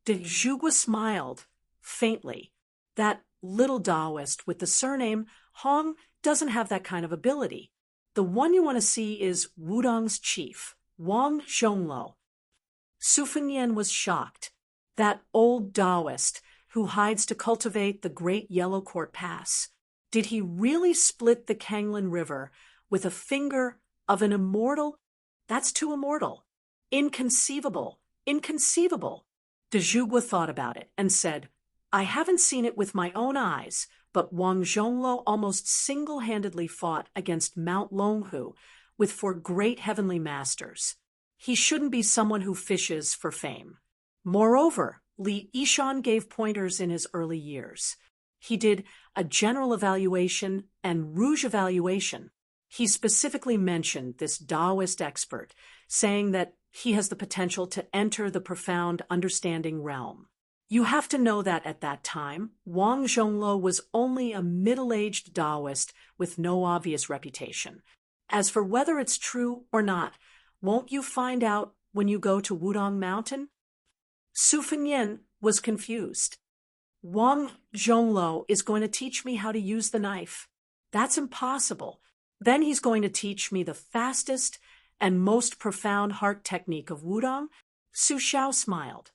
De Zhuge smiled, faintly. "That little Taoist with the surname Hong doesn't have that kind of ability. The one you want to see is Wudong's chief, Wang Zhongluo." Su Fengnian was shocked. That old Taoist who hides to cultivate the great Yellow Court Pass. Did he really split the Kanglin River with a finger of an immortal? That's too immortal. Inconceivable. Inconceivable. De Zhuge thought about it and said, "I haven't seen it with my own eyes, but Wang Zhongluo almost single-handedly fought against Mount Longhu with 4 great heavenly masters. He shouldn't be someone who fishes for fame. Moreover, Li Yishan gave pointers in his early years. He did a general evaluation and rouge evaluation. He specifically mentioned this Taoist expert, saying that he has the potential to enter the profound understanding realm. You have to know that at that time, Wang Zhongluo was only a middle-aged Taoist with no obvious reputation. As for whether it's true or not, won't you find out when you go to Wudong Mountain?" Su Fengnian was confused. "Wang Zhongluo is going to teach me how to use the knife. That's impossible. Then he's going to teach me the fastest and most profound heart technique of Wudang? Su Xiao smiled.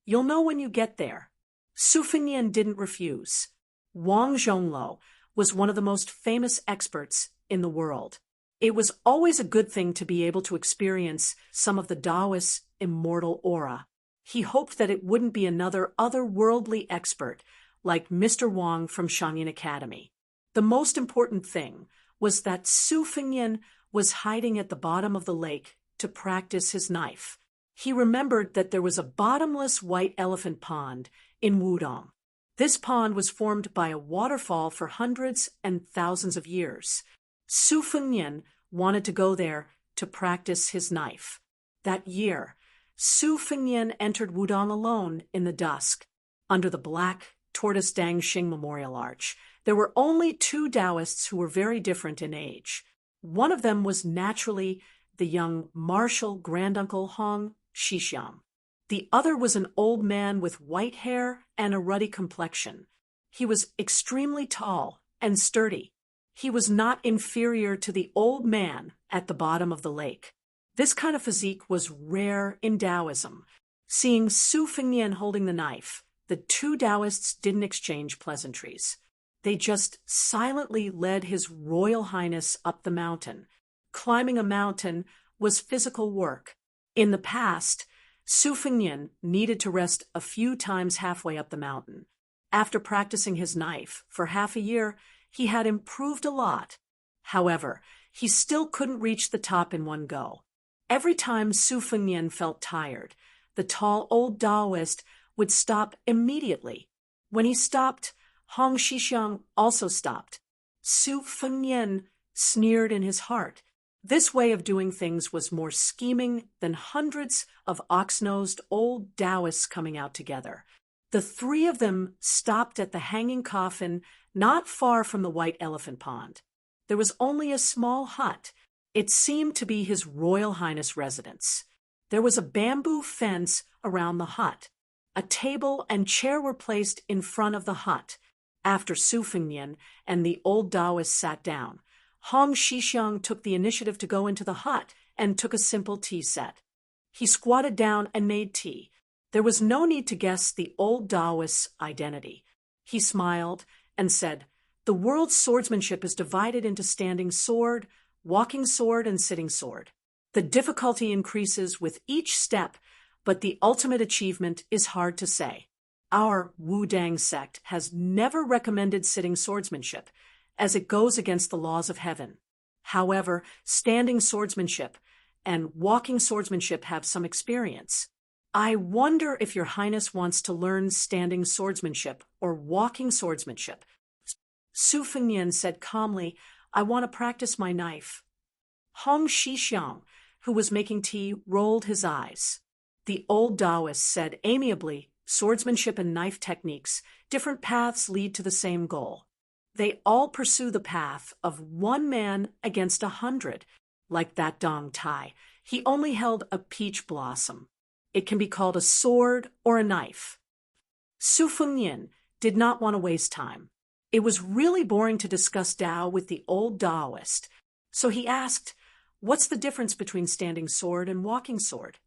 You'll know when you get there. Su Fengnian didn't refuse. Wang Zhongluo was one of the most famous experts in the world. It was always a good thing to be able to experience some of the Taoist's immortal aura. He hoped that it wouldn't be another otherworldly expert like Mr. Wang from Shangyin Academy. The most important thing was that Su Fengnian was hiding at the bottom of the lake to practice his knife. He remembered that there was a bottomless white elephant pond in Wudong. This pond was formed by a waterfall for hundreds and thousands of years. Su Fengnian wanted to go there to practice his knife. That year, Su Fengnian entered Wudong alone in the dusk, under the black tortoise Dangxing Memorial Arch. There were only two Taoists who were very different in age. One of them was naturally the young martial granduncle Hong Xixiang. The other was an old man with white hair and a ruddy complexion. He was extremely tall and sturdy. He was not inferior to the old man at the bottom of the lake. This kind of physique was rare in Taoism. Seeing Su Fengnian holding the knife, the two Taoists didn't exchange pleasantries. They just silently led His Royal Highness up the mountain. Climbing a mountain was physical work. In the past, Su Fengnian needed to rest a few times halfway up the mountain. After practicing his knife for half a year, he had improved a lot. However, he still couldn't reach the top in one go. Every time Su Fengnian felt tired, the tall old Taoist would stop immediately. When he stopped, Hong Xixiang also stopped. Su Fengnian sneered in his heart. This way of doing things was more scheming than hundreds of ox-nosed old Taoists coming out together. The three of them stopped at the hanging coffin not far from the White Elephant Pond. There was only a small hut. It seemed to be His Royal Highness' residence. There was a bamboo fence around the hut. A table and chair were placed in front of the hut. After Su Fengnian and the old Taoist sat down, Hong Xixiang took the initiative to go into the hut and took a simple tea set. He squatted down and made tea. There was no need to guess the old Taoist's identity. He smiled and said, "The world's swordsmanship is divided into standing sword, walking sword, and sitting sword. The difficulty increases with each step, but the ultimate achievement is hard to say. Our Wudang sect has never recommended sitting swordsmanship, as it goes against the laws of heaven. However, standing swordsmanship and walking swordsmanship have some experience. I wonder if Your Highness wants to learn standing swordsmanship or walking swordsmanship." Su Fengnian said calmly, "I want to practice my knife." Hong Xixiang, who was making tea, rolled his eyes. The old Taoist said amiably, "Swordsmanship and knife techniques, different paths lead to the same goal. They all pursue the path of one man against 100, like that Dong Tai. He only held a peach blossom. It can be called a sword or a knife." Su Fengnian did not want to waste time. It was really boring to discuss Tao with the old Taoist, so he asked, "What's the difference between standing sword and walking sword?"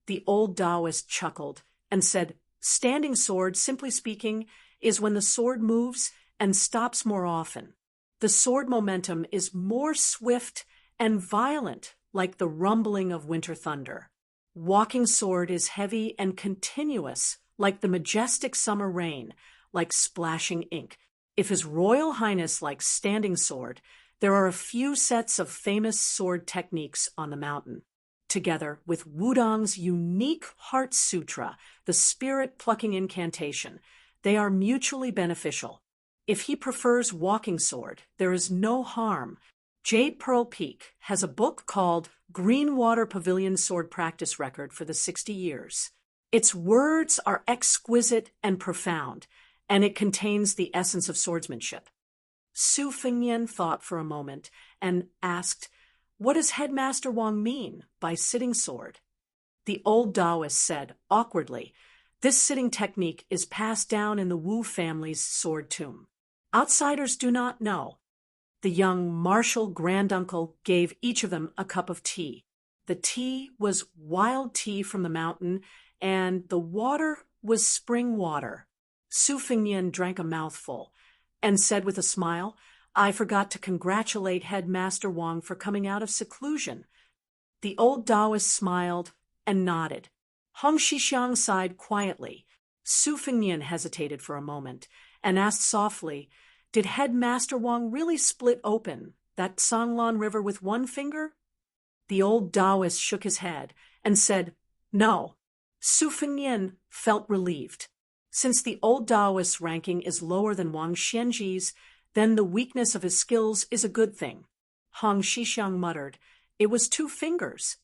The old Taoist chuckled and said, "Standing sword, simply speaking, is when the sword moves and stops more often. The sword momentum is more swift and violent, like the rumbling of winter thunder. Walking sword is heavy and continuous, like the majestic summer rain, like splashing ink. If His Royal Highness likes standing sword, there are a few sets of famous sword techniques on the mountain. Together with Wudang's unique Heart Sutra, the spirit-plucking incantation, they are mutually beneficial. If he prefers walking sword, there is no harm. Jade Pearl Peak has a book called Greenwater Pavilion Sword Practice Record for the 60 years. Its words are exquisite and profound, and it contains the essence of swordsmanship." Su Fengnian thought for a moment and asked, "What does Headmaster Wang mean by sitting sword?" The old Taoist said, awkwardly, "This sitting technique is passed down in the Wu family's sword tomb. Outsiders do not know." The young martial granduncle gave each of them a cup of tea. The tea was wild tea from the mountain, and the water was spring water. Su Fengnian drank a mouthful and said with a smile, "I forgot to congratulate Headmaster Wang for coming out of seclusion." The old Taoist smiled and nodded. Hong Xixiang sighed quietly. Su Fengnian hesitated for a moment and asked softly, "Did Headmaster Wang really split open that Sanglan River with one finger?" The old Taoist shook his head and said, "No." Su Fengnian felt relieved. Since the old Taoist's ranking is lower than Wang Xianji's, then the weakness of his skills is a good thing. Hong Xixiang muttered, "It was 2 fingers."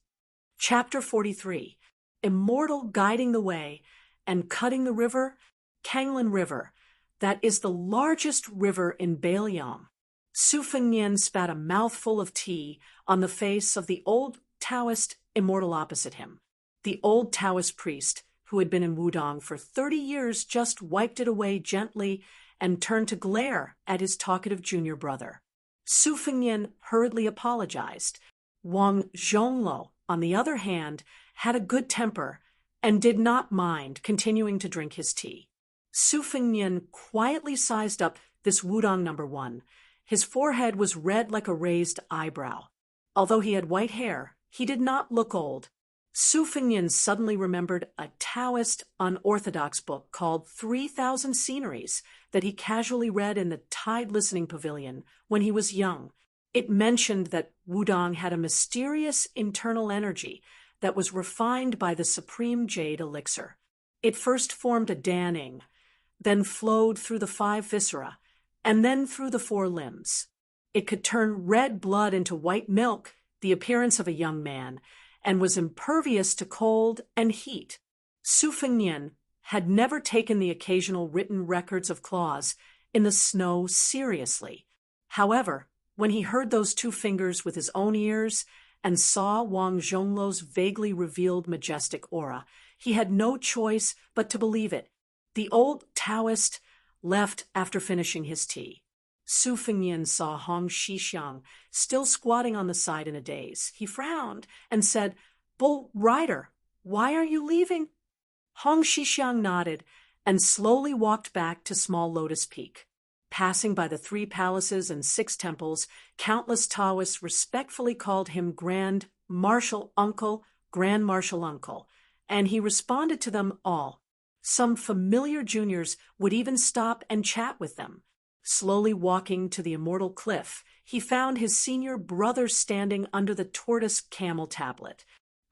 Chapter 43. Immortal guiding the way and cutting the river, Kanglin River, that is the largest river in Bailiang. Su Fengnian spat a mouthful of tea on the face of the old Taoist immortal opposite him. The old Taoist priest, who had been in Wudong for 30 years, just wiped it away gently and turned to glare at his talkative junior brother. Su Fengnian hurriedly apologized. Wang Zhongluo, on the other hand, had a good temper and did not mind continuing to drink his tea. Su Fengnian quietly sized up this Wudong number 1. His forehead was red like a raised eyebrow. Although he had white hair, he did not look old. Su Fengnian suddenly remembered a Taoist unorthodox book called 3,000 Sceneries that he casually read in the Tide Listening Pavilion when he was young. It mentioned that Wudong had a mysterious internal energy that was refined by the supreme jade elixir. It first formed a danning, then flowed through the 5 viscera, and then through the 4 limbs. It could turn red blood into white milk, the appearance of a young man, and was impervious to cold and heat. Su Fengnian had never taken the occasional written records of claws in the snow seriously. However, when he heard those 2 fingers with his own ears and saw Wang Zhongluo's vaguely revealed majestic aura, he had no choice but to believe it. The old Taoist left after finishing his tea. Su Fengnian saw Hong Xixiang still squatting on the side in a daze. He frowned and said, "Bull Rider, why are you leaving?" Hong Xixiang nodded and slowly walked back to Small Lotus Peak. Passing by the 3 palaces and 6 temples, countless Taoists respectfully called him Grand Marshal Uncle, Grand Marshal Uncle, and he responded to them all. Some familiar juniors would even stop and chat with them. Slowly walking to the immortal cliff, he found his senior brother standing under the tortoise camel tablet.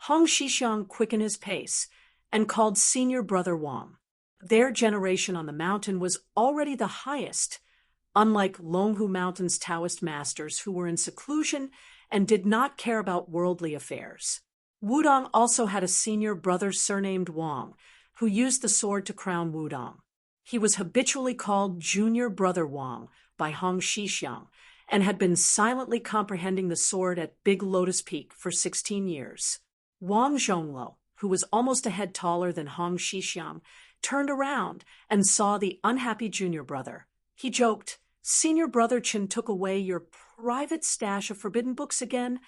Hong Xixiang quickened his pace and called senior brother Wang. Their generation on the mountain was already the highest, unlike Longhu Mountain's Taoist masters who were in seclusion and did not care about worldly affairs. Wudong also had a senior brother surnamed Wang, who used the sword to crown Wudong. He was habitually called Junior Brother Wang by Hong Xixiang and had been silently comprehending the sword at Big Lotus Peak for 16 years. Wang Zhongluo, who was almost a head taller than Hong Xixiang, turned around and saw the unhappy junior brother. He joked, "Senior brother Chen took away your private stash of forbidden books again?"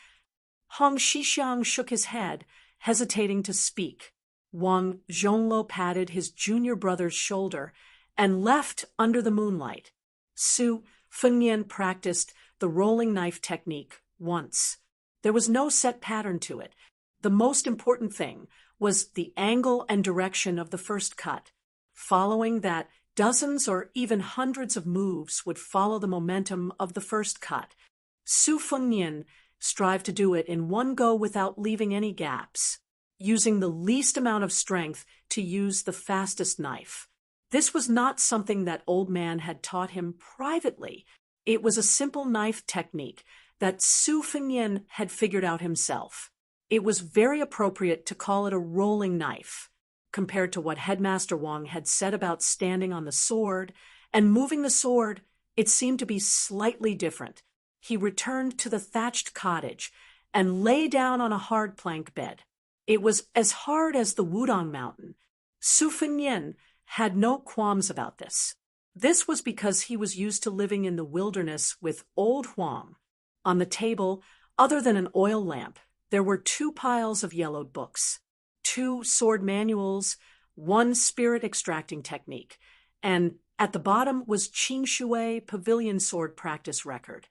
Hong Xixiang shook his head, hesitating to speak. Wang Zhongluo patted his junior brother's shoulder and left under the moonlight. Su Fengnian practiced the rolling knife technique once. There was no set pattern to it. The most important thing was the angle and direction of the first cut. Following that, dozens or even hundreds of moves would follow the momentum of the first cut. Su Fengnian strived to do it in one go without leaving any gaps, using the least amount of strength to use the fastest knife. This was not something that old man had taught him privately. It was a simple knife technique that Su Fengnian had figured out himself. It was very appropriate to call it a rolling knife. Compared to what Headmaster Wang had said about standing on the sword and moving the sword, it seemed to be slightly different. He returned to the thatched cottage and lay down on a hard plank bed. It was as hard as the Wudong Mountain. Su Fengnian had no qualms about this. This was because he was used to living in the wilderness with old Huang. On the table, other than an oil lamp, There were 2 piles of yellowed books, 2 sword manuals, 1 spirit extracting technique, and at the bottom was Qing Shui pavilion sword practice record.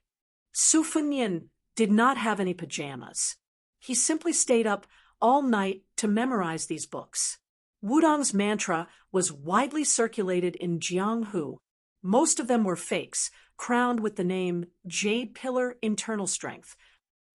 Su Fengnian did not have any pajamas. He simply stayed up all night to memorize these books. Wudong's mantra was widely circulated in Jianghu. Most of them were fakes, crowned with the name Jade Pillar Internal Strength.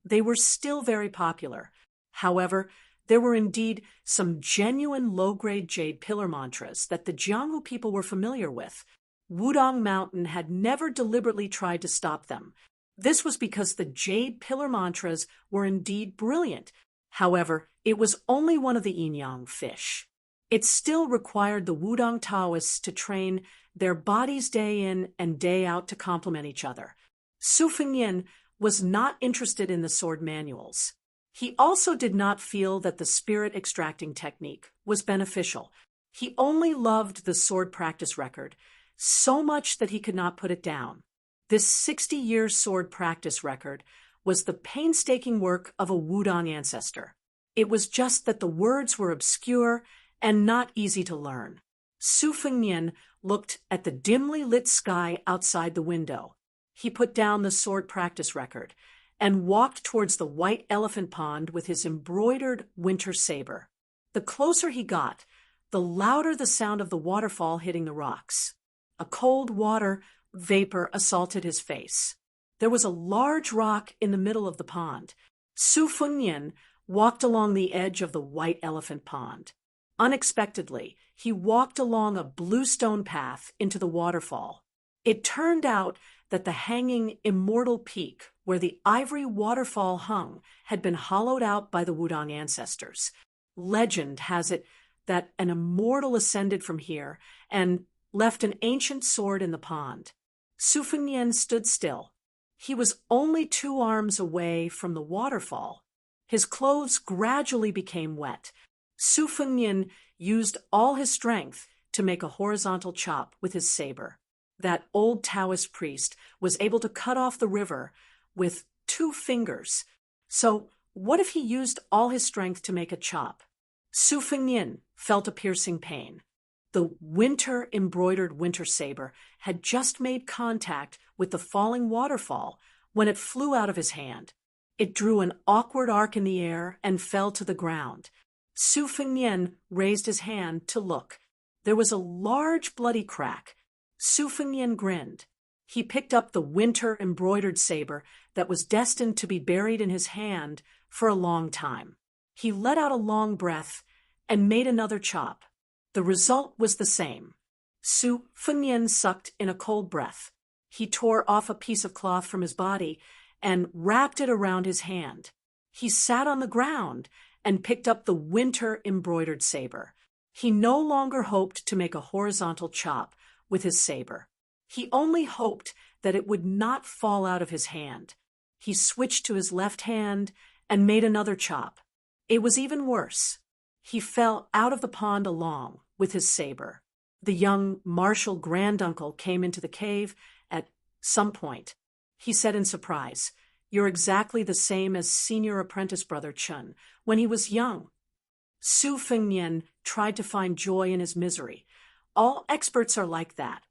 They were still very popular. However, there were indeed some genuine low-grade Jade Pillar mantras that the Jianghu people were familiar with. Wudong Mountain had never deliberately tried to stop them. This was because the Jade Pillar mantras were indeed brilliant. However, it was only one of the yin-yang fish. It still required the Wudong Taoists to train their bodies day in and day out to complement each other. Su Fengnian was not interested in the sword manuals. He also did not feel that the spirit extracting technique was beneficial. He only loved the sword practice record so much that he could not put it down. This 60-year sword practice record was the painstaking work of a Wudong ancestor. It was just that the words were obscure and not easy to learn. Su Fengnian looked at the dimly lit sky outside the window. He put down the sword practice record and walked towards the white elephant pond with his embroidered winter saber. The closer he got, the louder the sound of the waterfall hitting the rocks. A cold water vapor assaulted his face. There was a large rock in the middle of the pond. Su Fengnian walked along the edge of the white elephant pond. Unexpectedly, he walked along a blue stone path into the waterfall. It turned out that the hanging immortal peak where the ivory waterfall hung had been hollowed out by the Wudong ancestors. Legend has it that an immortal ascended from here and left an ancient sword in the pond. Su Fengnian stood still. He was only 2 arms away from the waterfall. His clothes gradually became wet. Su Fengnian used all his strength to make a horizontal chop with his saber. That old Taoist priest was able to cut off the river with 2 fingers. So what if he used all his strength to make a chop? Su Fengnian felt a piercing pain. The embroidered winter saber had just made contact with the falling waterfall when it flew out of his hand. It drew an awkward arc in the air and fell to the ground. Su Fengnian raised his hand to look. There was a large bloody crack. Su Fengnian grinned. He picked up the embroidered saber that was destined to be buried in his hand for a long time. He let out a long breath and made another chop. The result was the same. Su Fengnian sucked in a cold breath. He tore off a piece of cloth from his body and wrapped it around his hand. He sat on the ground and picked up the embroidered saber. He no longer hoped to make a horizontal chop with his saber. He only hoped that it would not fall out of his hand. He switched to his left hand and made another chop. It was even worse. He fell out of the pond along with his saber. The young martial granduncle came into the cave at some point. He said in surprise, "You're exactly the same as senior apprentice brother Chun when he was young." Su Fengnian tried to find joy in his misery. All experts are like that.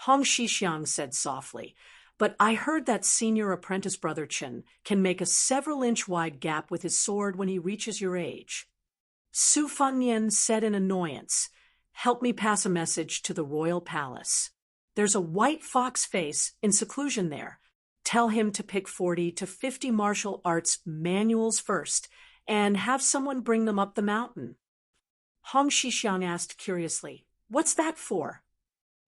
Hong Shixiang said softly, "But I heard that senior apprentice brother Chen can make a several-inch wide gap with his sword when he reaches your age." Su Fengnian said in annoyance, "Help me pass a message to the royal palace. There's a white fox face in seclusion there. Tell him to pick 40 to 50 martial arts manuals first and have someone bring them up the mountain." Hong Shixiang asked curiously, "What's that for?"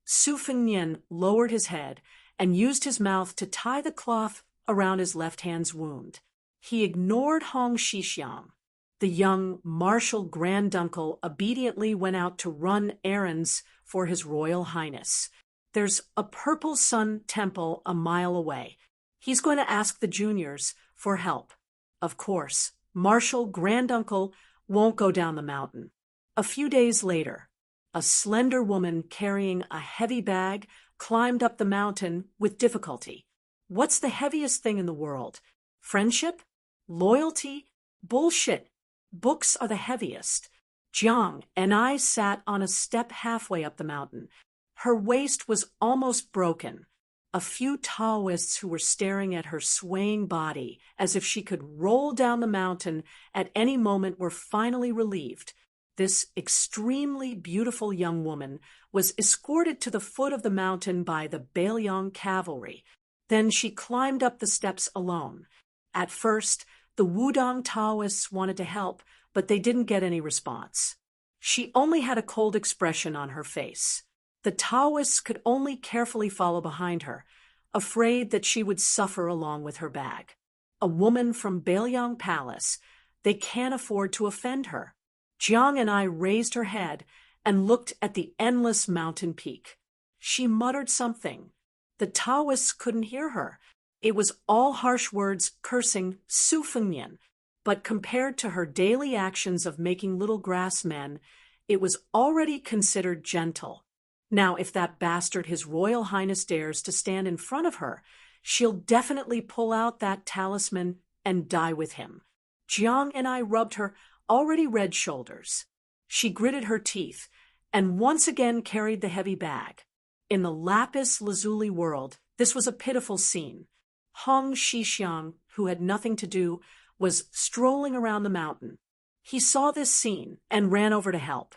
Su Fengnian lowered his head and used his mouth to tie the cloth around his left hand's wound. He ignored Hong Shixiang. The young martial granduncle obediently went out to run errands for His Royal Highness. There's a Purple Sun temple a mile away. He's going to ask the juniors for help. Of course, martial granduncle won't go down the mountain. A few days later, a slender woman carrying a heavy bag climbed up the mountain with difficulty. What's the heaviest thing in the world? Friendship? Loyalty? Bullshit. Books are the heaviest. Jiang and I sat on a step halfway up the mountain. Her waist was almost broken. A few Taoists who were staring at her swaying body as if she could roll down the mountain at any moment were finally relieved. This extremely beautiful young woman was escorted to the foot of the mountain by the Bailiang cavalry. Then she climbed up the steps alone. At first, the Wudang Taoists wanted to help, but they didn't get any response. She only had a cold expression on her face. The Taoists could only carefully follow behind her, afraid that she would suffer along with her bag. A woman from Bailiang Palace, they can't afford to offend her. Jiang and I raised her head and looked at the endless mountain peak. She muttered something. The Taoists couldn't hear her. It was all harsh words cursing Su Fengnian, but compared to her daily actions of making little grass men, it was already considered gentle. Now, if that bastard His Royal Highness dares to stand in front of her, she'll definitely pull out that talisman and die with him. Jiang and I rubbed her already red shoulders. She gritted her teeth and once again carried the heavy bag. In the lapis lazuli world, this was a pitiful scene. Hong Shixiang, who had nothing to do, was strolling around the mountain. He saw this scene and ran over to help.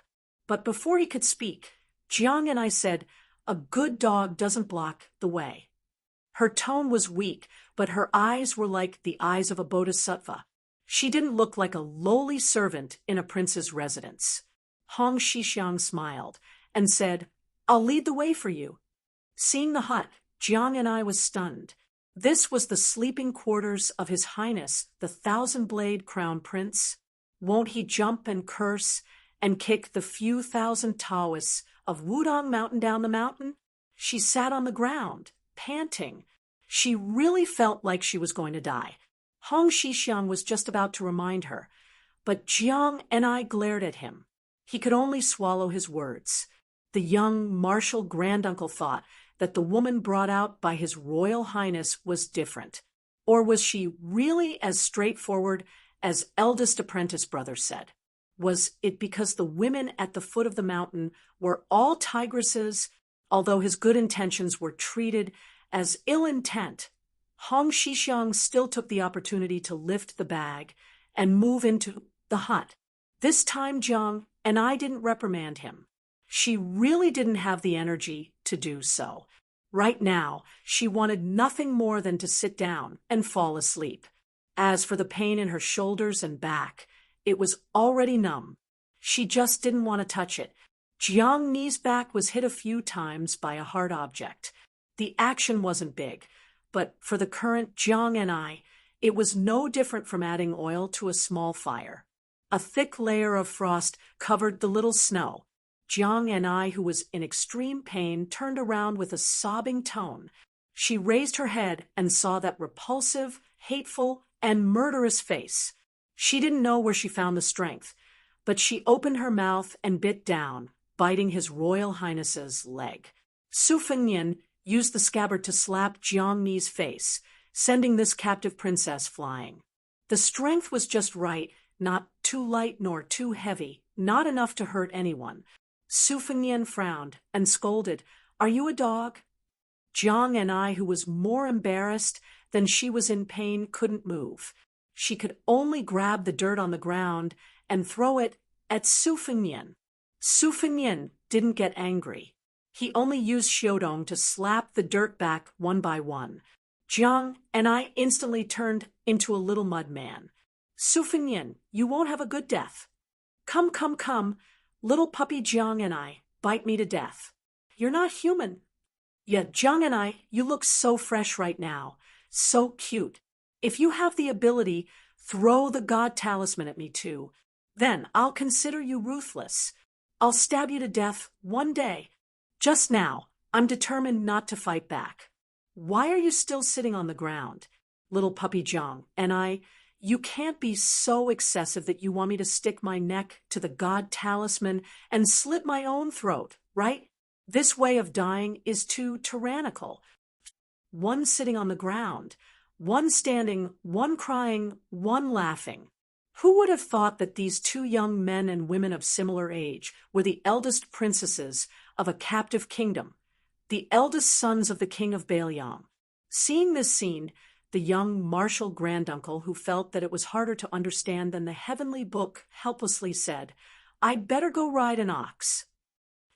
But before he could speak, Jiang and I said, "A good dog doesn't block the way." Her tone was weak, but her eyes were like the eyes of a bodhisattva. She didn't look like a lowly servant in a prince's residence. Hong Shixiang smiled and said, "I'll lead the way for you." Seeing the hut, Jiang and I was stunned. This was the sleeping quarters of His Highness, the Thousand-Blade Crown Prince. Won't he jump and curse and kick the few thousand Taoists of Wudang Mountain down the mountain? She sat on the ground, panting. She really felt like she was going to die. Hong Shixiang was just about to remind her, but Jiang and I glared at him. He could only swallow his words. The young martial granduncle thought that the woman brought out by His Royal Highness was different. Or was she really as straightforward as eldest apprentice brother said? Was it because the women at the foot of the mountain were all tigresses, although his good intentions were treated as ill intent? Hong Shixiang still took the opportunity to lift the bag and move into the hut. This time Jiang and I didn't reprimand him. She really didn't have the energy to do so. Right now, she wanted nothing more than to sit down and fall asleep. As for the pain in her shoulders and back, it was already numb. She just didn't want to touch it. Jiang Ni's back was hit a few times by a hard object. The action wasn't big, but for the current Jiang and I, it was no different from adding oil to a small fire. A thick layer of frost covered the little snow. Jiang and I, who was in extreme pain, turned around with a sobbing tone. She raised her head and saw that repulsive, hateful, and murderous face. She didn't know where she found the strength, but she opened her mouth and bit down, biting His Royal Highness's leg. Su Fengnian used the scabbard to slap Jiang Ni's face, sending this captive princess flying. The strength was just right, not too light nor too heavy, not enough to hurt anyone. Su Fengnian frowned and scolded, "Are you a dog?" Jiang and I, who was more embarrassed than she was in pain, couldn't move. She could only grab the dirt on the ground and throw it at Su Fengnian. Su Fengnian didn't get angry. He only used Xiaodong to slap the dirt back one by one. Jiang and I instantly turned into a little mud man. "Su Fengnian, you won't have a good death." Come, come, come. Little puppy Jiang and I, bite me to death." "You're not human." "Yet Jiang and I, you look so fresh right now, so cute. If you have the ability, throw the God talisman at me too. Then I'll consider you ruthless. I'll stab you to death one day. Just now, I'm determined not to fight back." "Why are you still sitting on the ground?" "Little puppy Jiang and I, you can't be so excessive that you want me to stick my neck to the God talisman and slit my own throat, right? This way of dying is too tyrannical. One sitting on the ground, one standing, one crying, one laughing." Who would have thought that these two young men and women of similar age were the eldest princesses of a captive kingdom, the eldest sons of the king of Baliam? Seeing this scene, the young martial granduncle, who felt that it was harder to understand than the heavenly book, helplessly said, "I'd better go ride an ox."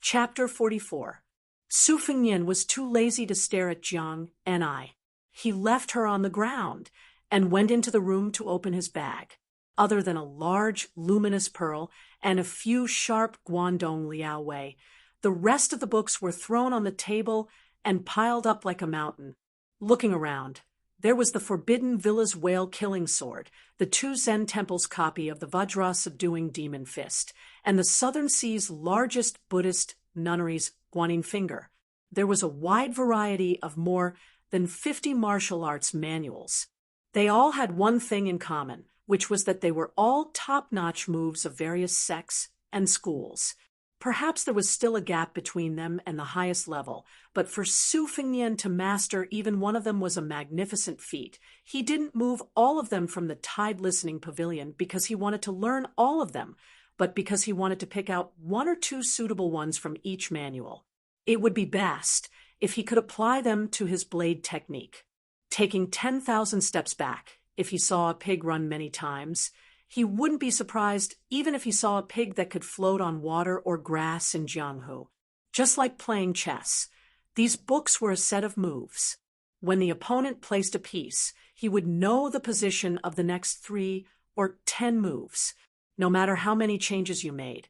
Chapter 44. Su Fengnian was too lazy to stare at Jiang and I. He left her on the ground and went into the room to open his bag. Other than a large, luminous pearl and a few sharp Guangdong Liao Wei, the rest of the books were thrown on the table and piled up like a mountain. Looking around, there was the Forbidden Villa's whale-killing sword, the two Zen temple's copy of the Vajra-subduing demon fist, and the Southern Sea's largest Buddhist nunnery's Guanyin finger. There was a wide variety of more than 50 martial arts manuals. They all had one thing in common, which was that they were all top-notch moves of various sects and schools. Perhaps there was still a gap between them and the highest level, but for Su Fengnian to master even one of them was a magnificent feat. He didn't move all of them from the Tide Listening Pavilion because he wanted to learn all of them, but because he wanted to pick out one or two suitable ones from each manual. It would be best if he could apply them to his blade technique. Taking 10,000 steps back, if he saw a pig run many times, he wouldn't be surprised even if he saw a pig that could float on water or grass in Jianghu. Just like playing chess, these books were a set of moves. When the opponent placed a piece, he would know the position of the next 3 or 10 moves. No matter how many changes you made,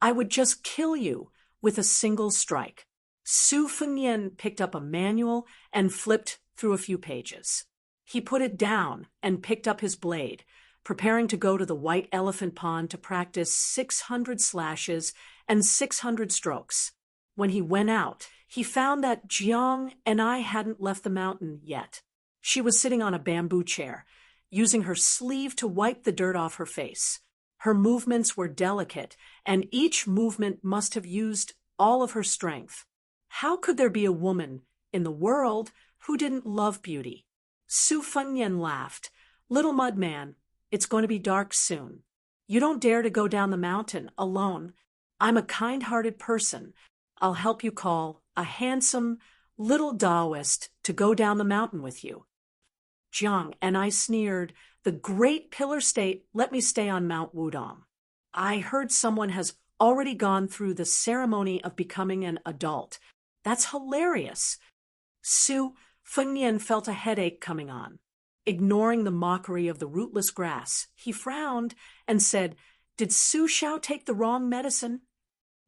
I would just kill you with a single strike. Su Fengnian picked up a manual and flipped through a few pages. He put it down and picked up his blade, preparing to go to the White Elephant Pond to practice 600 slashes and 600 strokes. When he went out, he found that Jiang and I hadn't left the mountain yet. She was sitting on a bamboo chair, using her sleeve to wipe the dirt off her face. Her movements were delicate, and each movement must have used all of her strength. How could there be a woman in the world who didn't love beauty? Su Fengnian laughed. "Little mud man, it's going to be dark soon. You don't dare to go down the mountain alone. I'm a kind-hearted person. I'll help you call a handsome little Taoist to go down the mountain with you." Jiang and I sneered. "The Great Pillar State let me stay on Mount Wudong. I heard someone has already gone through the ceremony of becoming an adult. That's hilarious." Su Fengnian felt a headache coming on. Ignoring the mockery of the rootless grass, he frowned and said, "Did Su Xiao take the wrong medicine?"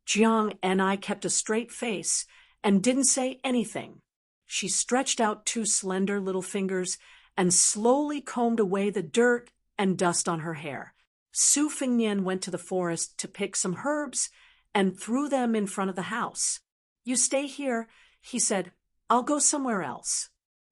Jiang and I kept a straight face and didn't say anything. She stretched out 2 slender little fingers and slowly combed away the dirt and dust on her hair. Su Fengnian went to the forest to pick some herbs and threw them in front of the house. "You stay here," he said. "I'll go somewhere else."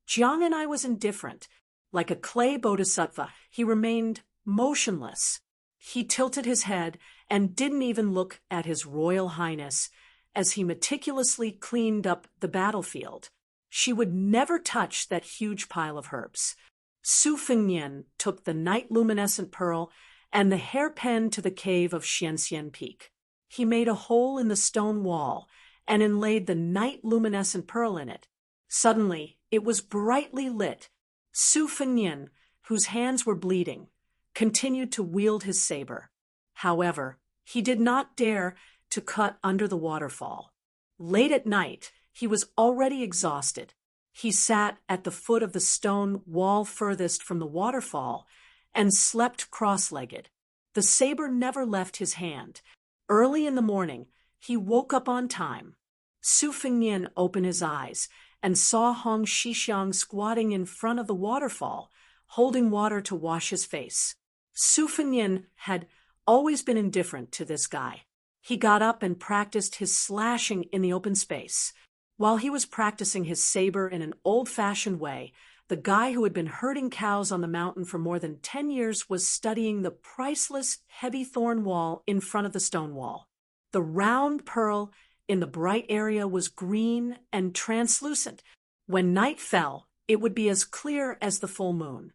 Jiang and I was indifferent. Like a clay bodhisattva, he remained motionless. He tilted his head and didn't even look at His Royal Highness as he meticulously cleaned up the battlefield. She would never touch that huge pile of herbs. Su Fengnian took the night-luminescent pearl and the hairpin to the cave of Xianxian Peak. He made a hole in the stone wall and inlaid the night-luminescent pearl in it. Suddenly, it was brightly lit. Su Fengnian, whose hands were bleeding, continued to wield his saber. However, he did not dare to cut under the waterfall. Late at night, he was already exhausted. He sat at the foot of the stone wall furthest from the waterfall and slept cross-legged. The saber never left his hand. Early in the morning, he woke up on time. Su Fengnian opened his eyes and saw Hong Shixiang squatting in front of the waterfall, holding water to wash his face. Su Fengnian had always been indifferent to this guy. He got up and practiced his slashing in the open space. While he was practicing his saber in an old-fashioned way, the guy who had been herding cows on the mountain for more than 10 years was studying the priceless heavy thorn wall in front of the stone wall. The round pearl in the bright area was green and translucent. When night fell, it would be as clear as the full moon.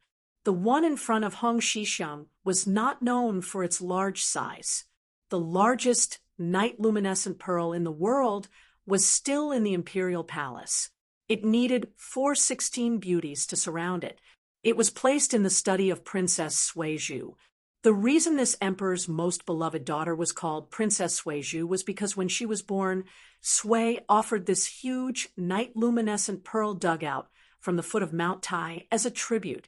The one in front of Hong Shixiang was not known for its large size. The largest night-luminescent pearl in the world was still in the imperial palace. It needed 416 beauties to surround it. It was placed in the study of Princess Suizhu. The reason this emperor's most beloved daughter was called Princess Suizhu was because when she was born, Sui offered this huge night-luminescent pearl dugout from the foot of Mount Tai as a tribute.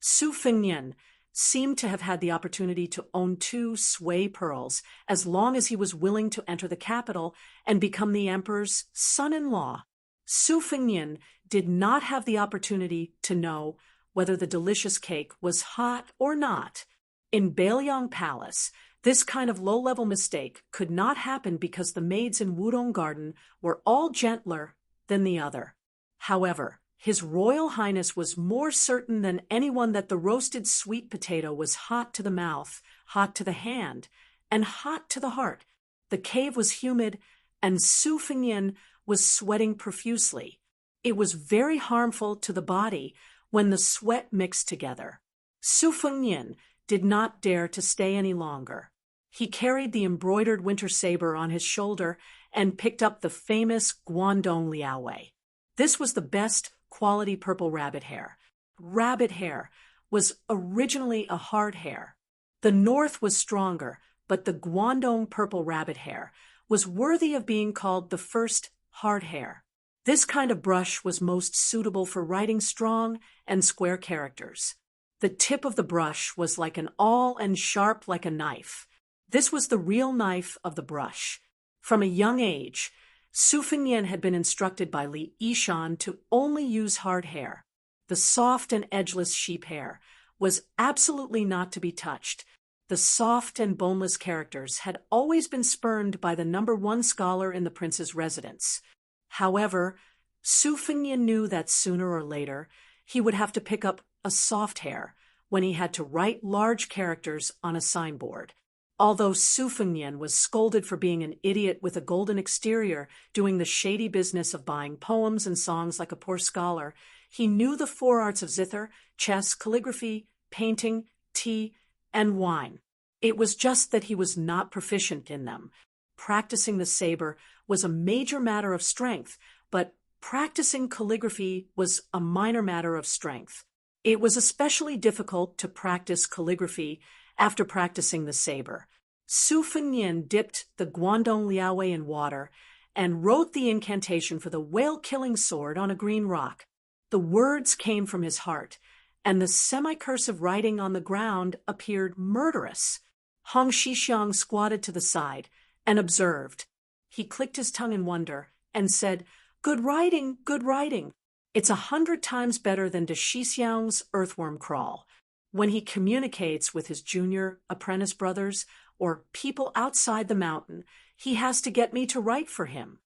Su Fengnian seemed to have had the opportunity to own 2 Sui pearls as long as he was willing to enter the capital and become the emperor's son-in-law. Su Fengnian did not have the opportunity to know whether the delicious cake was hot or not. In Bailiang Palace, this kind of low-level mistake could not happen because the maids in Wudong Garden were all gentler than the other. However, His Royal Highness was more certain than anyone that the roasted sweet potato was hot to the mouth, hot to the hand, and hot to the heart. The cave was humid, and Su Fengnian was sweating profusely. It was very harmful to the body when the sweat mixed together. Su Fengnian did not dare to stay any longer. He carried the embroidered winter saber on his shoulder and picked up the famous Guangdong Liaowei. This was the best quality purple rabbit hair. Rabbit hair was originally a hard hair. The north was stronger, but the Guangdong purple rabbit hair was worthy of being called the first hard hair. This kind of brush was most suitable for writing strong and square characters. The tip of the brush was like an awl and sharp like a knife. This was the real knife of the brush. From a young age, Su Fengnian had been instructed by Li Yishan to only use hard hair. The soft and edgeless sheep hair was absolutely not to be touched. The soft and boneless characters had always been spurned by the #1 scholar in the prince's residence. However, Su Fengnian knew that sooner or later he would have to pick up a soft hair when he had to write large characters on a signboard. Although Su Fengnian was scolded for being an idiot with a golden exterior, doing the shady business of buying poems and songs like a poor scholar, he knew the 4 arts of zither, chess, calligraphy, painting, tea, and wine. It was just that he was not proficient in them. Practicing the saber was a major matter of strength, but practicing calligraphy was a minor matter of strength. It was especially difficult to practice calligraphy after practicing the saber. Su Fengnian dipped the Guangdong Liaowei in water and wrote the incantation for the whale-killing sword on a green rock. The words came from his heart, and the semi-cursive writing on the ground appeared murderous. Hong Shixiang squatted to the side and observed. He clicked his tongue in wonder and said, "Good writing, good writing. It's 100 times better than de Shixiang's earthworm crawl. When he communicates with his junior apprentice brothers or people outside the mountain, he has to get me to write for him."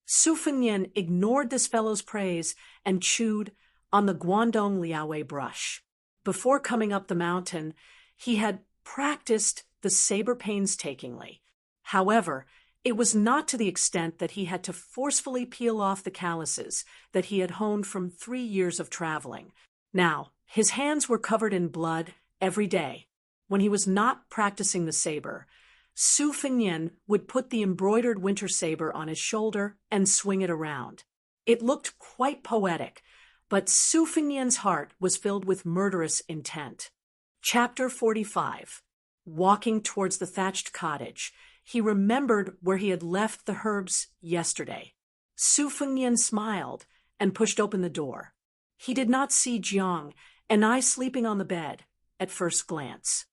Su Fengnian ignored this fellow's praise and chewed on the Guangdong Liaowei brush. Before coming up the mountain, he had practiced the saber painstakingly. However, it was not to the extent that he had to forcefully peel off the calluses that he had honed from 3 years of traveling. Now, his hands were covered in blood every day. When he was not practicing the saber, Su Fengnian would put the embroidered winter saber on his shoulder and swing it around. It looked quite poetic, but Su Fengnian's heart was filled with murderous intent. Chapter 45. Walking towards the thatched cottage, he remembered where he had left the herbs yesterday. Su Fengnian smiled and pushed open the door. He did not see Jiang and I sleeping on the bed at first glance.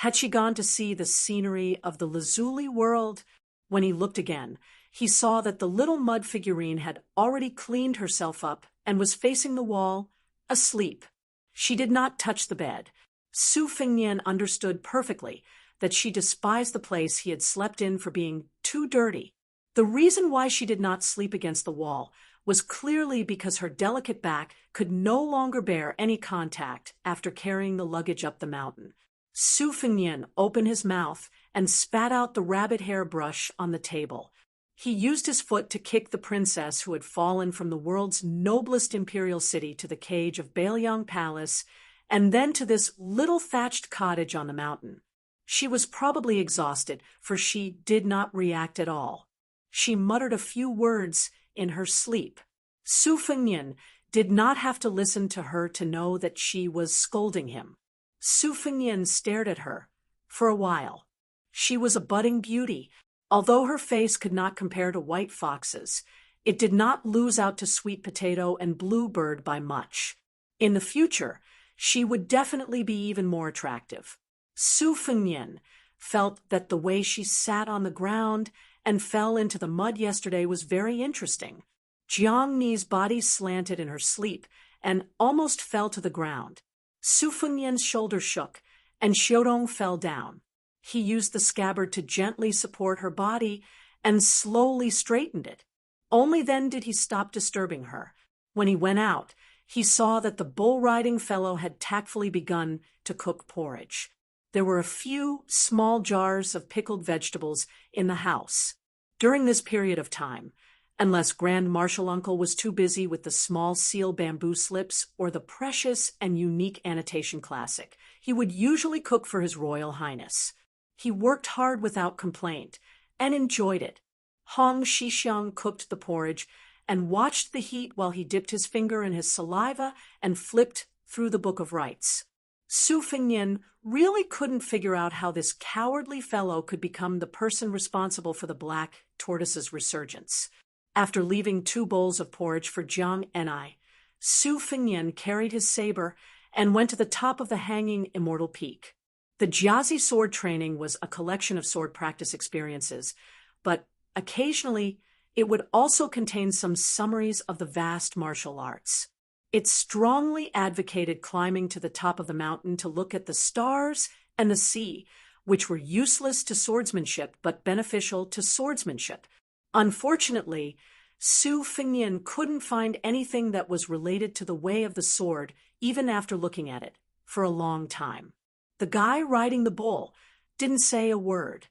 Had she gone to see the scenery of the lazuli world? When he looked again, he saw that the little mud figurine had already cleaned herself up and was facing the wall, asleep. She did not touch the bed. Su Fengnian understood perfectly that she despised the place he had slept in for being too dirty. The reason why she did not sleep against the wall was clearly because her delicate back could no longer bear any contact after carrying the luggage up the mountain. Su Fengnian opened his mouth and spat out the rabbit hair brush on the table. He used his foot to kick the princess who had fallen from the world's noblest imperial city to the cage of Bailiang Palace and then to this little thatched cottage on the mountain. She was probably exhausted, for she did not react at all. She muttered a few words in her sleep. Su Fengnian did not have to listen to her to know that she was scolding him. Su Fengnian stared at her for a while. She was a budding beauty. Although her face could not compare to white fox's, it did not lose out to sweet potato and bluebird by much. In the future, she would definitely be even more attractive. Su Fengnian felt that the way she sat on the ground and fell into the mud yesterday was very interesting. Jiang Ni's body slanted in her sleep and almost fell to the ground. Su Fengnian's shoulder shook, and Xiaodong fell down. He used the scabbard to gently support her body and slowly straightened it. Only then did he stop disturbing her. When he went out, he saw that the bull-riding fellow had tactfully begun to cook porridge. There were a few small jars of pickled vegetables in the house. During this period of time, unless Grand Marshal Uncle was too busy with the small seal bamboo slips or the precious and unique annotation classic, he would usually cook for His Royal Highness. He worked hard without complaint and enjoyed it. Hong Shixiang cooked the porridge and watched the heat while he dipped his finger in his saliva and flipped through the Book of Rites. Su Fengnian really couldn't figure out how this cowardly fellow could become the person responsible for the black tortoise's resurgence. After leaving 2 bowls of porridge for Jiang Ni, Su Fengnian carried his saber and went to the top of the hanging immortal peak. The Jiazi sword training was a collection of sword practice experiences, but occasionally it would also contain some summaries of the vast martial arts. It strongly advocated climbing to the top of the mountain to look at the stars and the sea, which were useless to swordsmanship but beneficial to swordsmanship. Unfortunately, Su Fengnian couldn't find anything that was related to the way of the sword, even after looking at it for a long time. The guy riding the bull didn't say a word.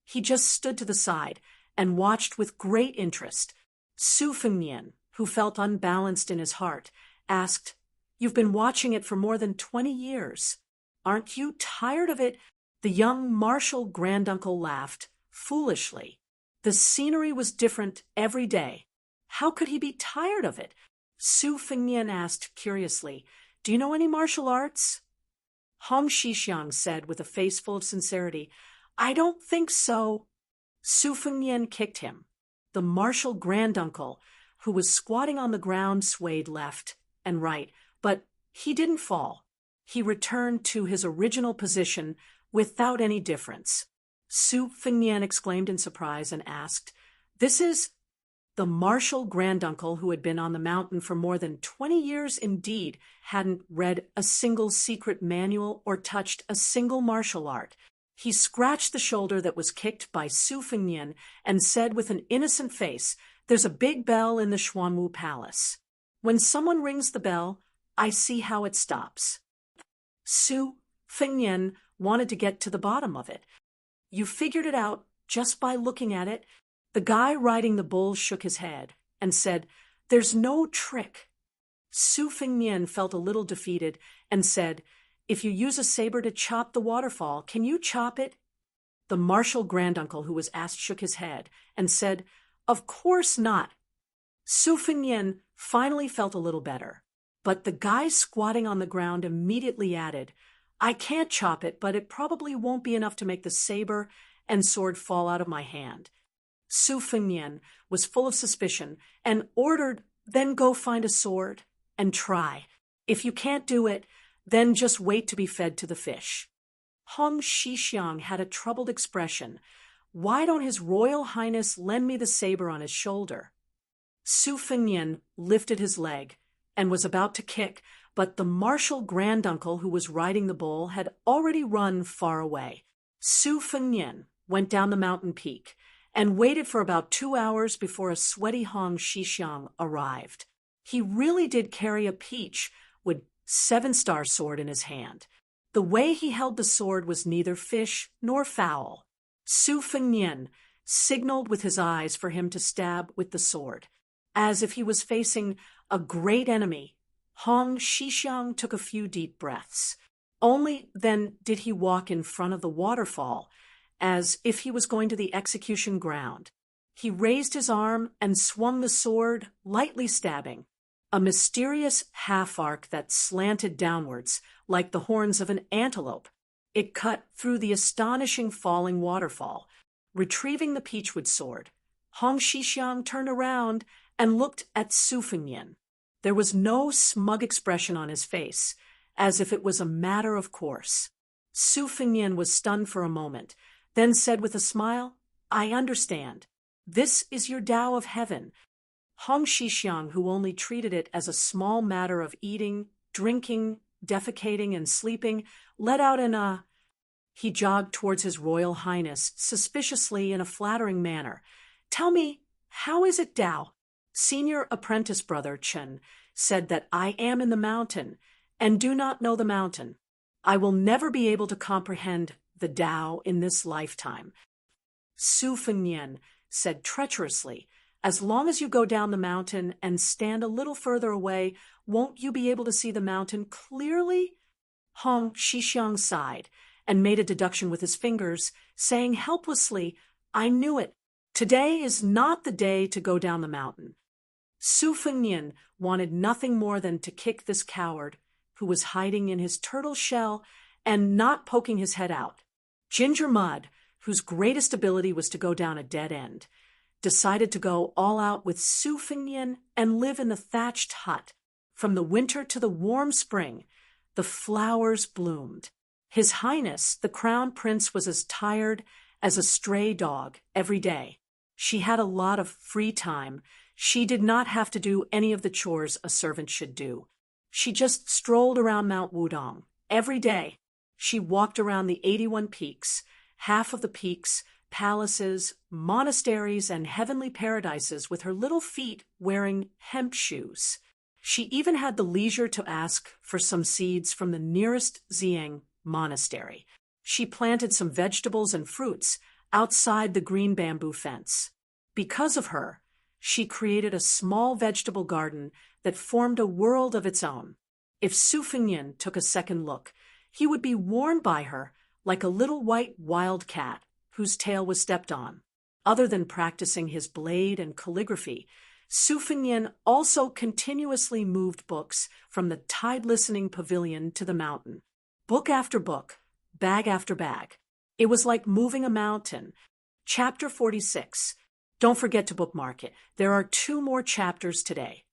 He just stood to the side and watched with great interest. Su Fengnian, who felt unbalanced in his heart, asked, "You've been watching it for more than 20 years. Aren't you tired of it?" The young martial granduncle laughed, foolishly. The scenery was different every day. How could he be tired of it? Su Fengnian asked curiously, "Do you know any martial arts?" Hong Shixiang said with a face full of sincerity, "I don't think so." Su Fengnian kicked him. The martial granduncle, who was squatting on the ground, swayed left and right, but he didn't fall. He returned to his original position without any difference. Su Fengnian exclaimed in surprise and asked, "This is—" The martial granduncle, who had been on the mountain for more than 20 years indeed, hadn't read a single secret manual or touched a single martial art. He scratched the shoulder that was kicked by Su Fengnian and said with an innocent face, "There's a big bell in the Xuanwu Palace. When someone rings the bell, I see how it stops." Su Fengnian wanted to get to the bottom of it. "You figured it out just by looking at it?" The guy riding the bull shook his head and said, "There's no trick." Su Fengnian felt a little defeated and said, "If you use a saber to chop the waterfall, can you chop it?" The martial granduncle who was asked shook his head and said, "Of course not." Su Fengnian finally felt a little better, but the guy squatting on the ground immediately added, "I can't chop it, but it probably won't be enough to make the saber and sword fall out of my hand." Su Fengnian was full of suspicion and ordered, "Then go find a sword and try. If you can't do it, then just wait to be fed to the fish." Hong Shixiang had a troubled expression. "Why don't His Royal Highness lend me the saber on his shoulder?" Su Fengnian lifted his leg and was about to kick, but the martial granduncle who was riding the bull had already run far away. Su Fengnian went down the mountain peak and waited for about 2 hours before a sweaty Hong Shixiang arrived. He really did carry a peach with 7-star sword in his hand. The way he held the sword was neither fish nor fowl. Su Fengnian signaled with his eyes for him to stab with the sword. As if he was facing a great enemy, Hong Shixiang took a few deep breaths. Only then did he walk in front of the waterfall, as if he was going to the execution ground. He raised his arm and swung the sword, lightly stabbing. A mysterious half-arc that slanted downwards, like the horns of an antelope. It cut through the astonishing falling waterfall. Retrieving the peachwood sword, Hong Shixiang turned around and looked at Su Fengnian. There was no smug expression on his face, as if it was a matter of course. Su Fengnian was stunned for a moment, then said with a smile, "I understand. This is your Tao of heaven." Hong Shixiang, who only treated it as a small matter of eating, drinking, defecating, and sleeping, let out He jogged towards His Royal Highness, suspiciously in a flattering manner. "Tell me, how is it Tao?" Senior apprentice brother Chen said that I am in the mountain, and do not know the mountain. I will never be able to comprehend the Tao in this lifetime. Su Fengnian said treacherously, "As long as you go down the mountain and stand a little further away, won't you be able to see the mountain clearly?" Hong Shixiang sighed and made a deduction with his fingers, saying helplessly, "I knew it. Today is not the day to go down the mountain." Su Fengnian wanted nothing more than to kick this coward, who was hiding in his turtle shell and not poking his head out. Ginger Mud, whose greatest ability was to go down a dead end, decided to go all out with Su Fengnian and live in the thatched hut. From the winter to the warm spring, the flowers bloomed. His Highness, the Crown Prince, was as tired as a stray dog every day. She had a lot of free time. She did not have to do any of the chores a servant should do. She just strolled around Mount Wudong every day. She walked around the 81 peaks, half of the peaks, palaces, monasteries, and heavenly paradises with her little feet wearing hemp shoes. She even had the leisure to ask for some seeds from the nearest Ziyang monastery. She planted some vegetables and fruits outside the green bamboo fence. Because of her, she created a small vegetable garden that formed a world of its own. If Su Fengnian took a second look, he would be warned by her like a little white wildcat whose tail was stepped on. Other than practicing his blade and calligraphy, Su Fengnian also continuously moved books from the tide-listening pavilion to the mountain. Book after book, bag after bag. It was like moving a mountain. Chapter 46. Don't forget to bookmark it. There are 2 more chapters today.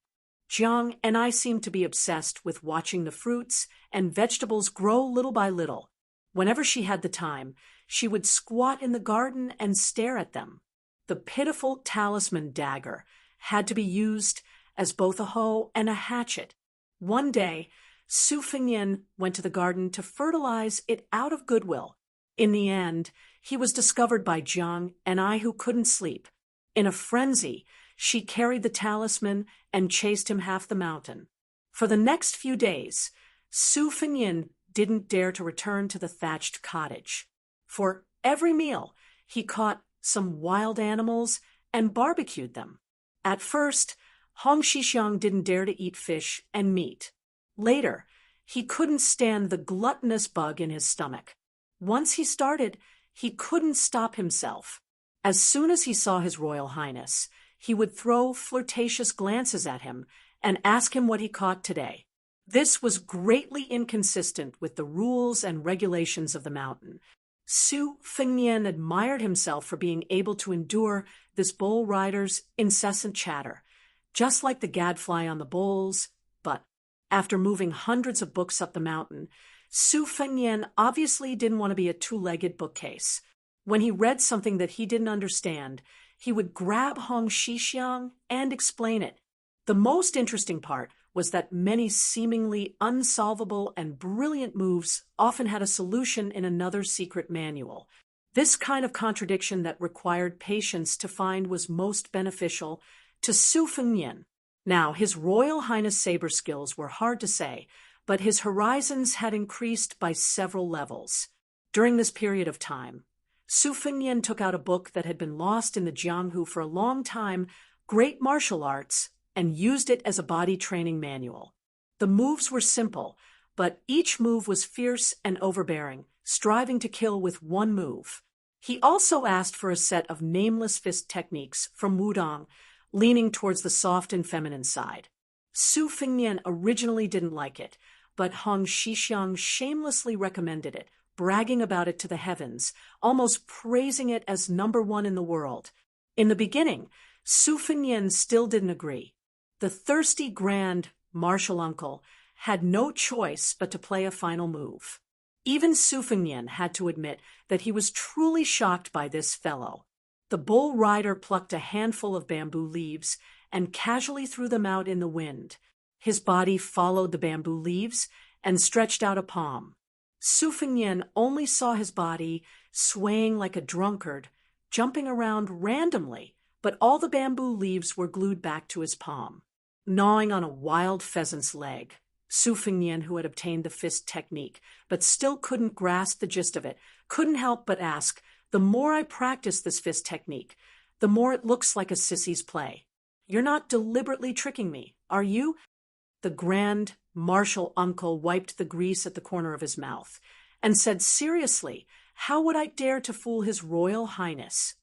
Jiang and I seemed to be obsessed with watching the fruits and vegetables grow little by little. Whenever she had the time, she would squat in the garden and stare at them. The pitiful talisman dagger had to be used as both a hoe and a hatchet. One day, Su Fengnian went to the garden to fertilize it out of goodwill. In the end, he was discovered by Jiang and I, who couldn't sleep. In a frenzy, she carried the talisman and chased him half the mountain. For the next few days, Su Fengnian didn't dare to return to the thatched cottage. For every meal, he caught some wild animals and barbecued them. At first, Hong Shixiang didn't dare to eat fish and meat. Later, he couldn't stand the gluttonous bug in his stomach. Once he started, he couldn't stop himself. As soon as he saw His Royal Highness, he would throw flirtatious glances at him and ask him what he caught today. This was greatly inconsistent with the rules and regulations of the mountain. Su Fengnian admired himself for being able to endure this bull rider's incessant chatter, just like the gadfly on the bulls. But after moving hundreds of books up the mountain, Su Fengnian obviously didn't want to be a 2-legged bookcase. When he read something that he didn't understand, he would grab Hong Shixiang and explain it. The most interesting part was that many seemingly unsolvable and brilliant moves often had a solution in another secret manual. This kind of contradiction that required patience to find was most beneficial to Su Fengnian. Now, His Royal Highness' saber skills were hard to say, but his horizons had increased by several levels. During this period of time, Su Fengnian took out a book that had been lost in the Jianghu for a long time, Great Martial Arts, and used it as a body training manual. The moves were simple, but each move was fierce and overbearing, striving to kill with one move. He also asked for a set of nameless fist techniques from Wudong, leaning towards the soft and feminine side. Su Fengnian originally didn't like it, but Hong Xixiang shamelessly recommended it, bragging about it to the heavens, almost praising it as #1 in the world. In the beginning, Su Fengnian still didn't agree. The thirsty grand martial uncle had no choice but to play a final move. Even Su Fengnian had to admit that he was truly shocked by this fellow. The bull rider plucked a handful of bamboo leaves and casually threw them out in the wind. His body followed the bamboo leaves and stretched out a palm. Su Fengnian only saw his body swaying like a drunkard, jumping around randomly, but all the bamboo leaves were glued back to his palm. Gnawing on a wild pheasant's leg, Su Fengnian, who had obtained the fist technique, but still couldn't grasp the gist of it, couldn't help but ask, "The more I practice this fist technique, the more it looks like a sissy's play. You're not deliberately tricking me, are you?" The grand martial uncle wiped the grease at the corner of his mouth and said seriously, "How would I dare to fool His Royal Highness?"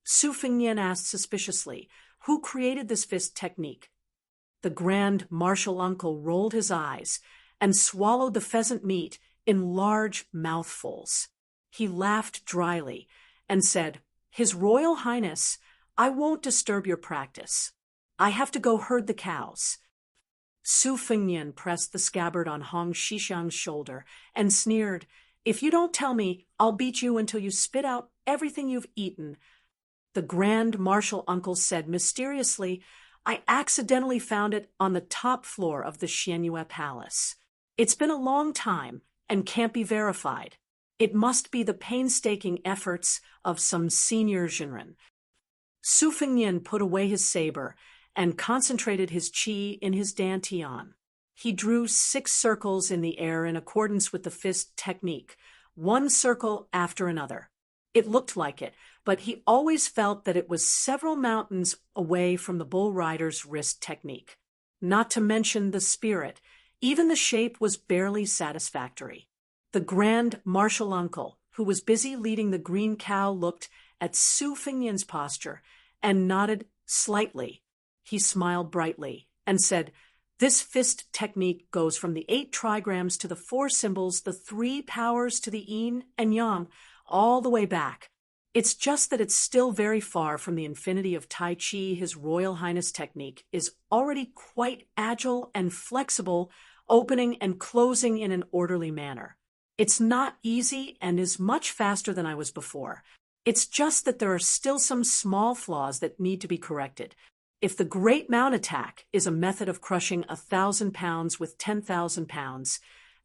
Su Fengnian asked suspiciously, "Who created this fist technique?" The grand martial uncle rolled his eyes and swallowed the pheasant meat in large mouthfuls. He laughed dryly and said, "His Royal Highness, I won't disturb your practice. I have to go herd the cows." Su Fengnian pressed the scabbard on Hong Xixiang's shoulder and sneered, "If you don't tell me, I'll beat you until you spit out everything you've eaten." The grand martial uncle said mysteriously, "I accidentally found it on the top floor of the Xianyue Palace. It's been a long time and can't be verified. It must be the painstaking efforts of some senior Jinren." Su Fengnian put away his saber and concentrated his qi in his dantian. He drew 6 circles in the air in accordance with the fist technique, one circle after another. It looked like it, but he always felt that it was several mountains away from the bull rider's wrist technique. Not to mention the spirit, even the shape was barely satisfactory. The grand martial uncle, who was busy leading the green cow, looked at Su Fengnian's posture and nodded slightly. He smiled brightly and said, "This fist technique goes from the 8 trigrams to the 4 symbols, the 3 powers to the yin and yang, all the way back. It's just that it's still very far from the infinity of Tai Chi. His Royal Highness technique is already quite agile and flexible, opening and closing in an orderly manner. It's not easy and is much faster than I was before. It's just that there are still some small flaws that need to be corrected. If the Great Mount Attack is a method of crushing 1,000 pounds with 10,000 pounds,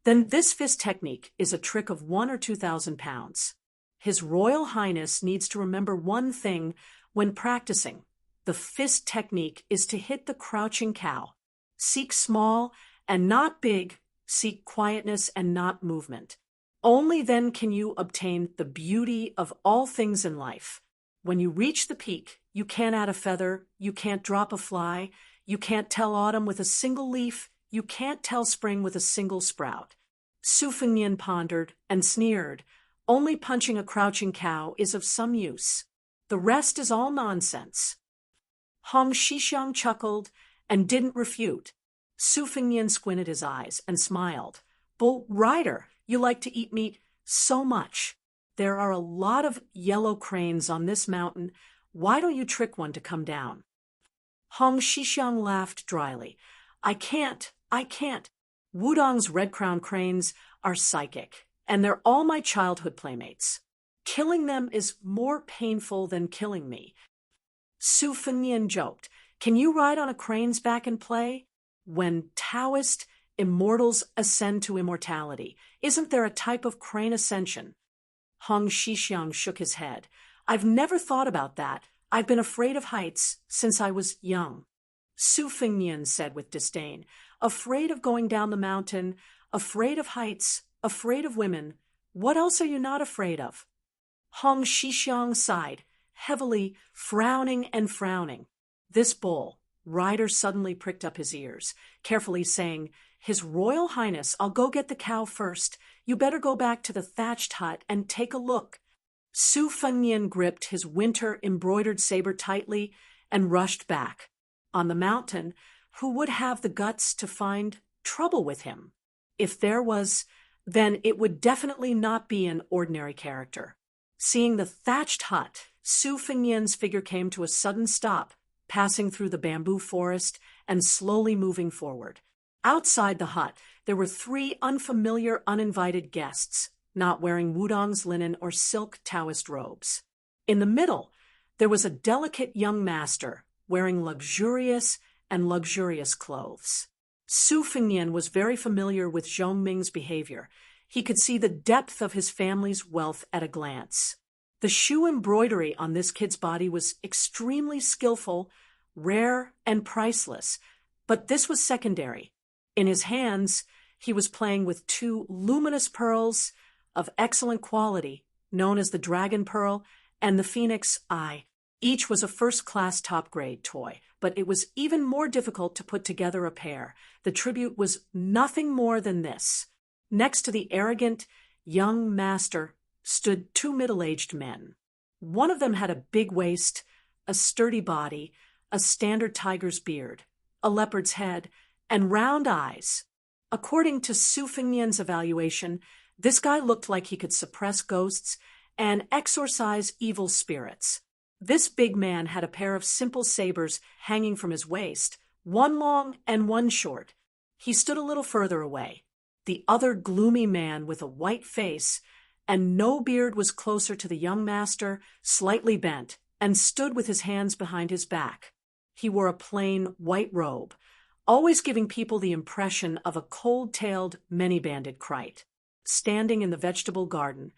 then this fist technique is a trick of 1 or 2,000 pounds. His Royal Highness needs to remember one thing when practicing. The fist technique is to hit the crouching cow. Seek small and not big, seek quietness and not movement. Only then can you obtain the beauty of all things in life. When you reach the peak, you can't add a feather, you can't drop a fly, you can't tell autumn with a single leaf, you can't tell spring with a single sprout." Su Fengnian pondered and sneered. "Only punching a crouching cow is of some use. The rest is all nonsense." Hong Xixiang chuckled and didn't refute. Su Fengnian squinted his eyes and smiled. "Bull rider, you like to eat meat so much. There are a lot of yellow cranes on this mountain. Why don't you trick one to come down?" Hong Xixiang laughed dryly. I can't. Wudong's red-crowned cranes are psychic, and they're all my childhood playmates. Killing them is more painful than killing me." Su Fengnian joked, "Can you ride on a crane's back and play? When Taoist immortals ascend to immortality, isn't there a type of crane ascension?" Hong Xixiang shook his head. "I've never thought about that. I've been afraid of heights since I was young." Su Fengnian said with disdain, "Afraid of going down the mountain, afraid of heights, afraid of women. What else are you not afraid of?" Hong Xixiang sighed, heavily, frowning and frowning. This bull rider suddenly pricked up his ears, carefully saying, "His Royal Highness, I'll go get the cow first. You better go back to the thatched hut and take a look." Su Fengnian gripped his winter-embroidered saber tightly and rushed back. On the mountain, who would have the guts to find trouble with him? If there was, then it would definitely not be an ordinary character. Seeing the thatched hut, Su Fengnian's figure came to a sudden stop, passing through the bamboo forest and slowly moving forward. Outside the hut, there were 3 unfamiliar, uninvited guests, not wearing Wudong's linen or silk Taoist robes. In the middle, there was a delicate young master, wearing luxurious clothes. Su Fengnian was very familiar with Zhong Ming's behavior. He could see the depth of his family's wealth at a glance. The shoe embroidery on this kid's body was extremely skillful, rare, and priceless, but this was secondary. In his hands, he was playing with 2 luminous pearls of excellent quality, known as the Dragon Pearl and the Phoenix Eye. Each was a first-class top-grade toy, but it was even more difficult to put together a pair. The tribute was nothing more than this. Next to the arrogant young master stood 2 middle-aged men. One of them had a big waist, a sturdy body, a standard tiger's beard, a leopard's head, and round eyes. According to Su Fengnian's evaluation, this guy looked like he could suppress ghosts and exorcise evil spirits. This big man had a pair of simple sabers hanging from his waist, one long and one short. He stood a little further away. The other gloomy man with a white face and no beard was closer to the young master, slightly bent, and stood with his hands behind his back. He wore a plain white robe, always giving people the impression of a cold-tailed, many-banded krite. Standing in the vegetable garden,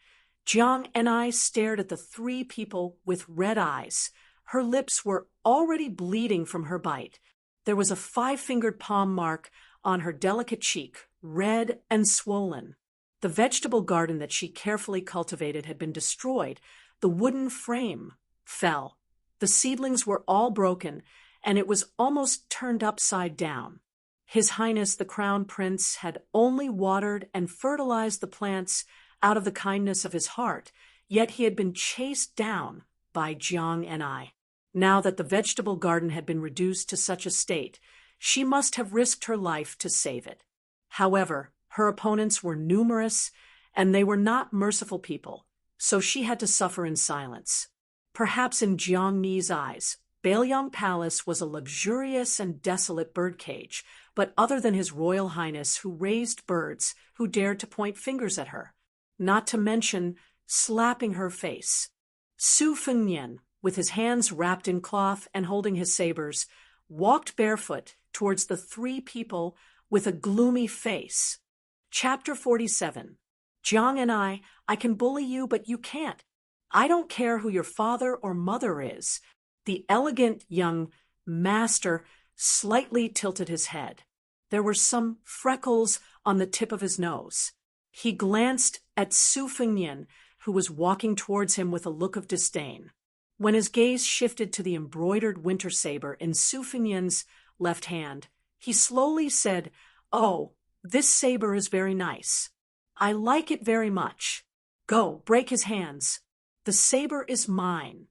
Jiang and I stared at the 3 people with red eyes. Her lips were already bleeding from her bite. There was a 5-fingered palm mark on her delicate cheek, red and swollen. The vegetable garden that she carefully cultivated had been destroyed. The wooden frame fell. The seedlings were all broken, and it was almost turned upside down. His Highness the Crown Prince had only watered and fertilized the plants out of the kindness of his heart, yet he had been chased down by Jiang and I. Now that the vegetable garden had been reduced to such a state, she must have risked her life to save it. However, her opponents were numerous, and they were not merciful people, so she had to suffer in silence. Perhaps in Jiang Ni's eyes, Baelyang Palace was a luxurious and desolate birdcage, but other than his Royal Highness who raised birds who dared to point fingers at her, not to mention slapping her face. Su Fengnian, with his hands wrapped in cloth and holding his sabers, walked barefoot towards the 3 people with a gloomy face. Chapter 47. Jiang and I can bully you, but you can't. I don't care who your father or mother is. The elegant young master slightly tilted his head. There were some freckles on the tip of his nose. He glanced at Su Fengnian, who was walking towards him with a look of disdain. When his gaze shifted to the embroidered winter saber in Su Fengnian's left hand, he slowly said, "Oh, this saber is very nice. I like it very much. Go, break his hands. The saber is mine."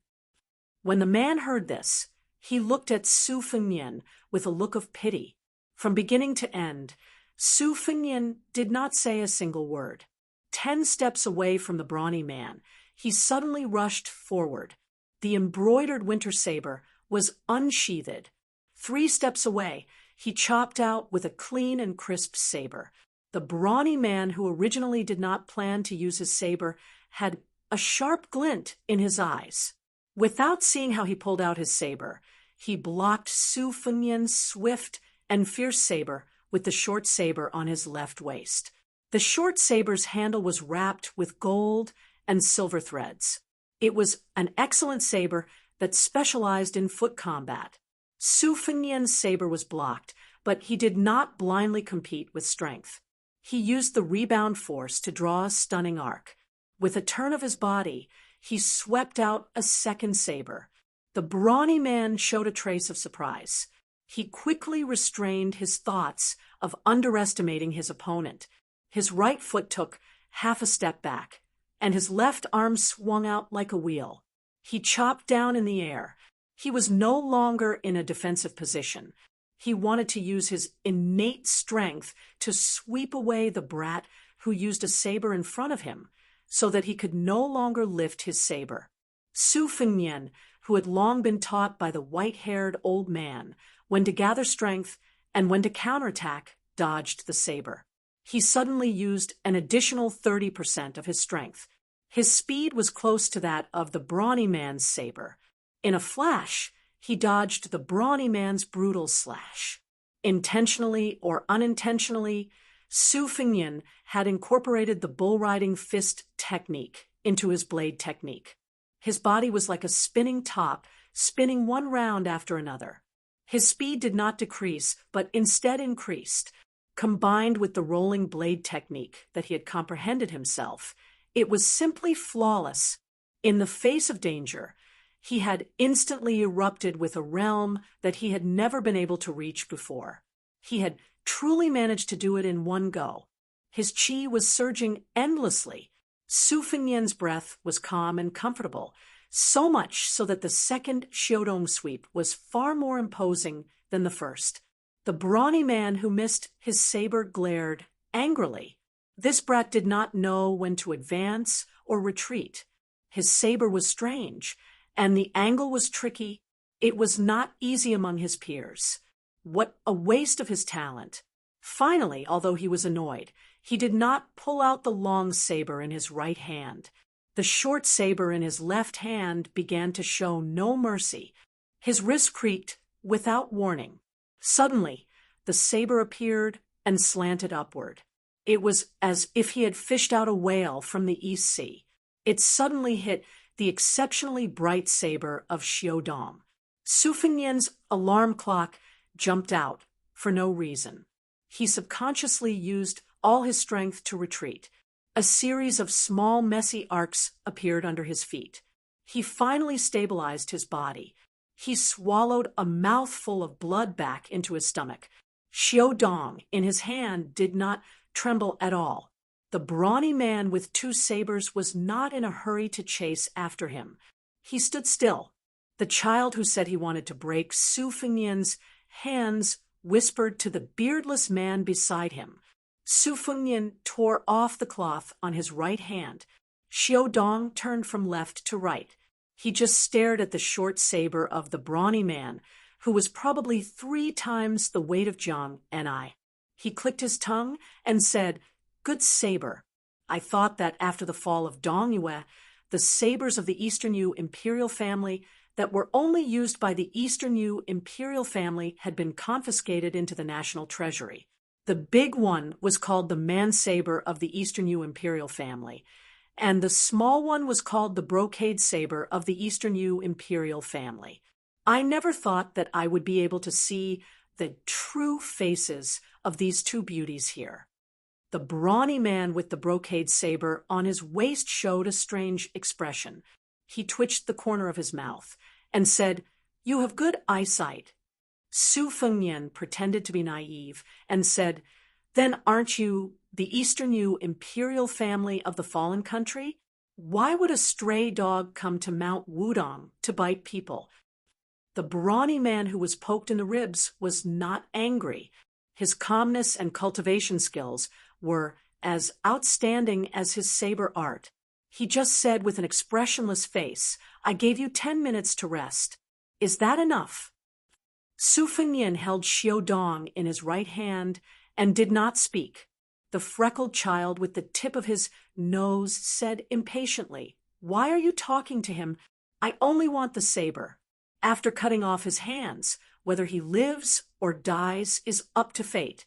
When the man heard this, he looked at Su Fengnian with a look of pity. From beginning to end, Su Fengnian did not say a single word. 10 steps away from the brawny man, he suddenly rushed forward. The embroidered winter saber was unsheathed. 3 steps away, he chopped out with a clean and crisp saber. The brawny man, who originally did not plan to use his saber, had a sharp glint in his eyes. Without seeing how he pulled out his saber, he blocked Su Fengnian's swift and fierce saber with the short saber on his left waist. The short saber's handle was wrapped with gold and silver threads. It was an excellent saber that specialized in foot combat. Su Fengnian's saber was blocked, but he did not blindly compete with strength. He used the rebound force to draw a stunning arc. With a turn of his body, he swept out a second saber. The brawny man showed a trace of surprise. He quickly restrained his thoughts of underestimating his opponent. His right foot took half a step back, and his left arm swung out like a wheel. He chopped down in the air. He was no longer in a defensive position. He wanted to use his innate strength to sweep away the brat who used a saber in front of him, so that he could no longer lift his saber. Su Fengnian, who had long been taught by the white-haired old man when to gather strength and when to counterattack, dodged the saber. He suddenly used an additional 30% of his strength. His speed was close to that of the brawny man's saber. In a flash, he dodged the brawny man's brutal slash. Intentionally or unintentionally, Su Fengnian had incorporated the bull-riding fist technique into his blade technique. His body was like a spinning top, spinning one round after another. His speed did not decrease, but instead increased. Combined with the rolling blade technique that he had comprehended himself, it was simply flawless. In the face of danger, he had instantly erupted with a realm that he had never been able to reach before. He had truly managed to do it in one go. His chi was surging endlessly. Su Fengnian's breath was calm and comfortable, so much so that the second Xiaodong sweep was far more imposing than the first. The brawny man who missed his saber glared angrily. This brat did not know when to advance or retreat. His saber was strange, and the angle was tricky. It was not easy among his peers. What a waste of his talent. Finally, although he was annoyed, he did not pull out the long saber in his right hand. The short saber in his left hand began to show no mercy. His wrist creaked without warning. Suddenly, the saber appeared and slanted upward. It was as if he had fished out a whale from the East Sea. It suddenly hit the exceptionally bright saber of Xiaodong. Su Fengnian's alarm clock jumped out for no reason. He subconsciously used all his strength to retreat. A series of small, messy arcs appeared under his feet. He finally stabilized his body. He swallowed a mouthful of blood back into his stomach. Xiaodong, in his hand, did not tremble at all. The brawny man with two sabers was not in a hurry to chase after him. He stood still. The child who said he wanted to break Su Fengnian's hands whispered to the beardless man beside him. Su Fengnian tore off the cloth on his right hand. Xiaodong turned from left to right. He just stared at the short saber of the brawny man, who was probably 3 times the weight of Jiang and I. He clicked his tongue and said, "Good saber. I thought that after the fall of Dongyue, the sabers of the Eastern Yu imperial family that were only used by the Eastern Yu imperial family had been confiscated into the national treasury. The big one was called the man saber of the Eastern Yu imperial family, and the small one was called the brocade saber of the Eastern Yu imperial family. I never thought that I would be able to see the true faces of these two beauties here." The brawny man with the brocade saber on his waist showed a strange expression. He twitched the corner of his mouth and said, "You have good eyesight." Su Fengnian pretended to be naive and said, "Then aren't you the Eastern Yu imperial family of the fallen country? Why would a stray dog come to Mount Wudong to bite people?" The brawny man who was poked in the ribs was not angry. His calmness and cultivation skills were as outstanding as his saber art. He just said with an expressionless face, "I gave you 10 minutes to rest. Is that enough?" Su Fengnian held Xiaodong in his right hand and did not speak. The freckled child with the tip of his nose said impatiently, "Why are you talking to him? I only want the saber. After cutting off his hands, whether he lives or dies is up to fate."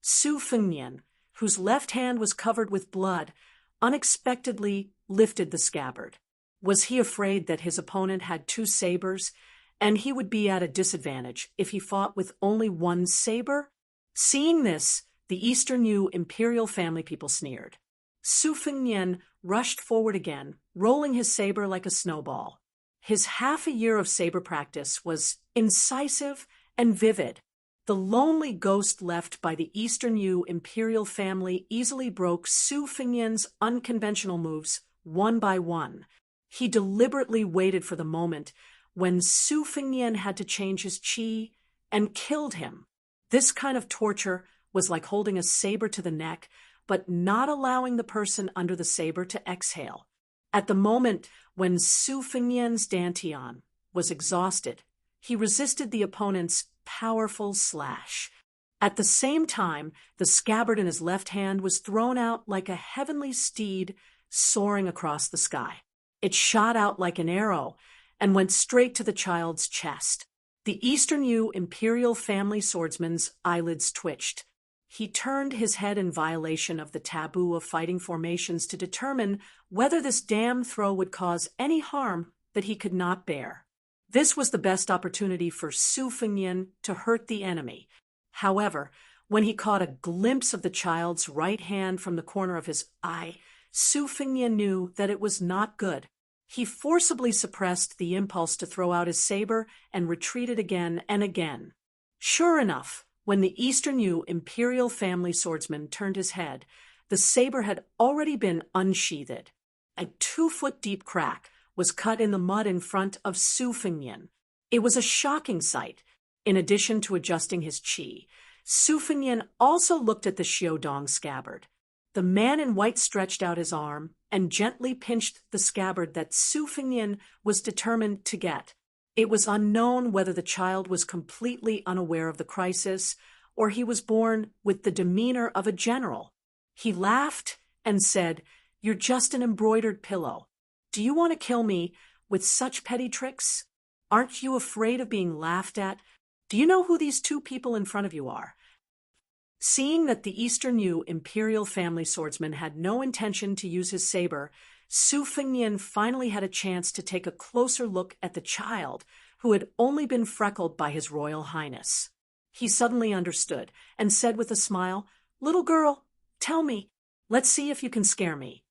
Su Fengnian, whose left hand was covered with blood, unexpectedly lifted the scabbard. Was he afraid that his opponent had 2 sabers, and he would be at a disadvantage if he fought with only 1 saber? Seeing this, the Eastern Yu imperial family people sneered. Su Fengnian rushed forward again, rolling his saber like a snowball. His half a year of saber practice was incisive and vivid. The lonely ghost left by the Eastern Yu imperial family easily broke Su Fengnian's unconventional moves one by one. He deliberately waited for the moment when Su Fengnian had to change his qi and killed him. This kind of torture was like holding a saber to the neck, but not allowing the person under the saber to exhale. At the moment when Su Fengnian's dantian was exhausted, he resisted the opponent's powerful slash. At the same time, the scabbard in his left hand was thrown out like a heavenly steed soaring across the sky. It shot out like an arrow and went straight to the child's chest. The Eastern Yu imperial family swordsman's eyelids twitched. He turned his head in violation of the taboo of fighting formations to determine whether this damn throw would cause any harm that he could not bear. This was the best opportunity for Su Fengnian to hurt the enemy. However, when he caught a glimpse of the child's right hand from the corner of his eye, Su Fengnian knew that it was not good. He forcibly suppressed the impulse to throw out his saber and retreated again and again. Sure enough, when the Eastern Yu imperial family swordsman turned his head, the saber had already been unsheathed. A 2-foot-deep crack was cut in the mud in front of Su Fengnian. It was a shocking sight. In addition to adjusting his qi, Su Fengnian also looked at the Xiaodong scabbard. The man in white stretched out his arm and gently pinched the scabbard that Su Fengnian was determined to get. It was unknown whether the child was completely unaware of the crisis or he was born with the demeanor of a general. He laughed and said, "You're just an embroidered pillow. Do you want to kill me with such petty tricks? Aren't you afraid of being laughed at? Do you know who these two people in front of you are?" Seeing that the Eastern Yu imperial family swordsman had no intention to use his saber, Su Fengnian finally had a chance to take a closer look at the child, who had only been freckled by his royal highness. He suddenly understood and said with a smile, "Little girl, tell me, let's see if you can scare me."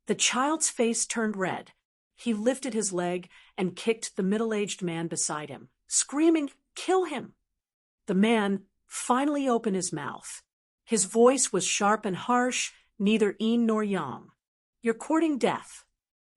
The child's face turned red. He lifted his leg and kicked the middle-aged man beside him, screaming, "Kill him!" The man finally opened his mouth. His voice was sharp and harsh, neither yin nor yang. "You're courting death."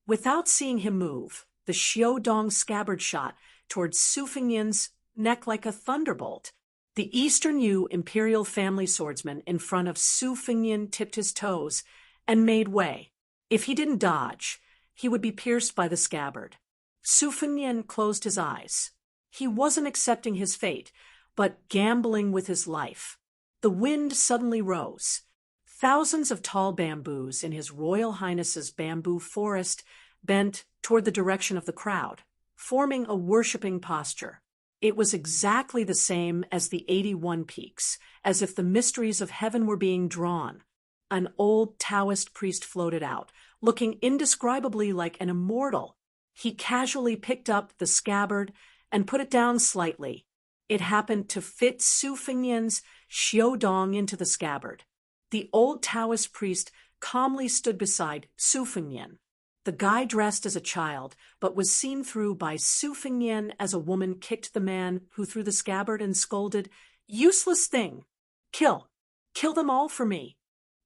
Without seeing him move, the Xiaodong scabbard shot towards Su Fengnian's neck like a thunderbolt. The Eastern Yu imperial family swordsman in front of Su Fengnian tipped his toes and made way. If he didn't dodge, he would be pierced by the scabbard. Su Fengnian closed his eyes. He wasn't accepting his fate, but gambling with his life. The wind suddenly rose. Thousands of tall bamboos in His Royal Highness's bamboo forest bent toward the direction of the crowd, forming a worshipping posture. It was exactly the same as the 81 peaks, as if the mysteries of heaven were being drawn. An old Taoist priest floated out, looking indescribably like an immortal. He casually picked up the scabbard and put it down slightly. It happened to fit Su Fengnian's Xiaodong into the scabbard. The old Taoist priest calmly stood beside Su Fengnian. The guy dressed as a child, but was seen through by Su Fengnian as a woman kicked the man who threw the scabbard and scolded, "Useless thing! Kill them all for me."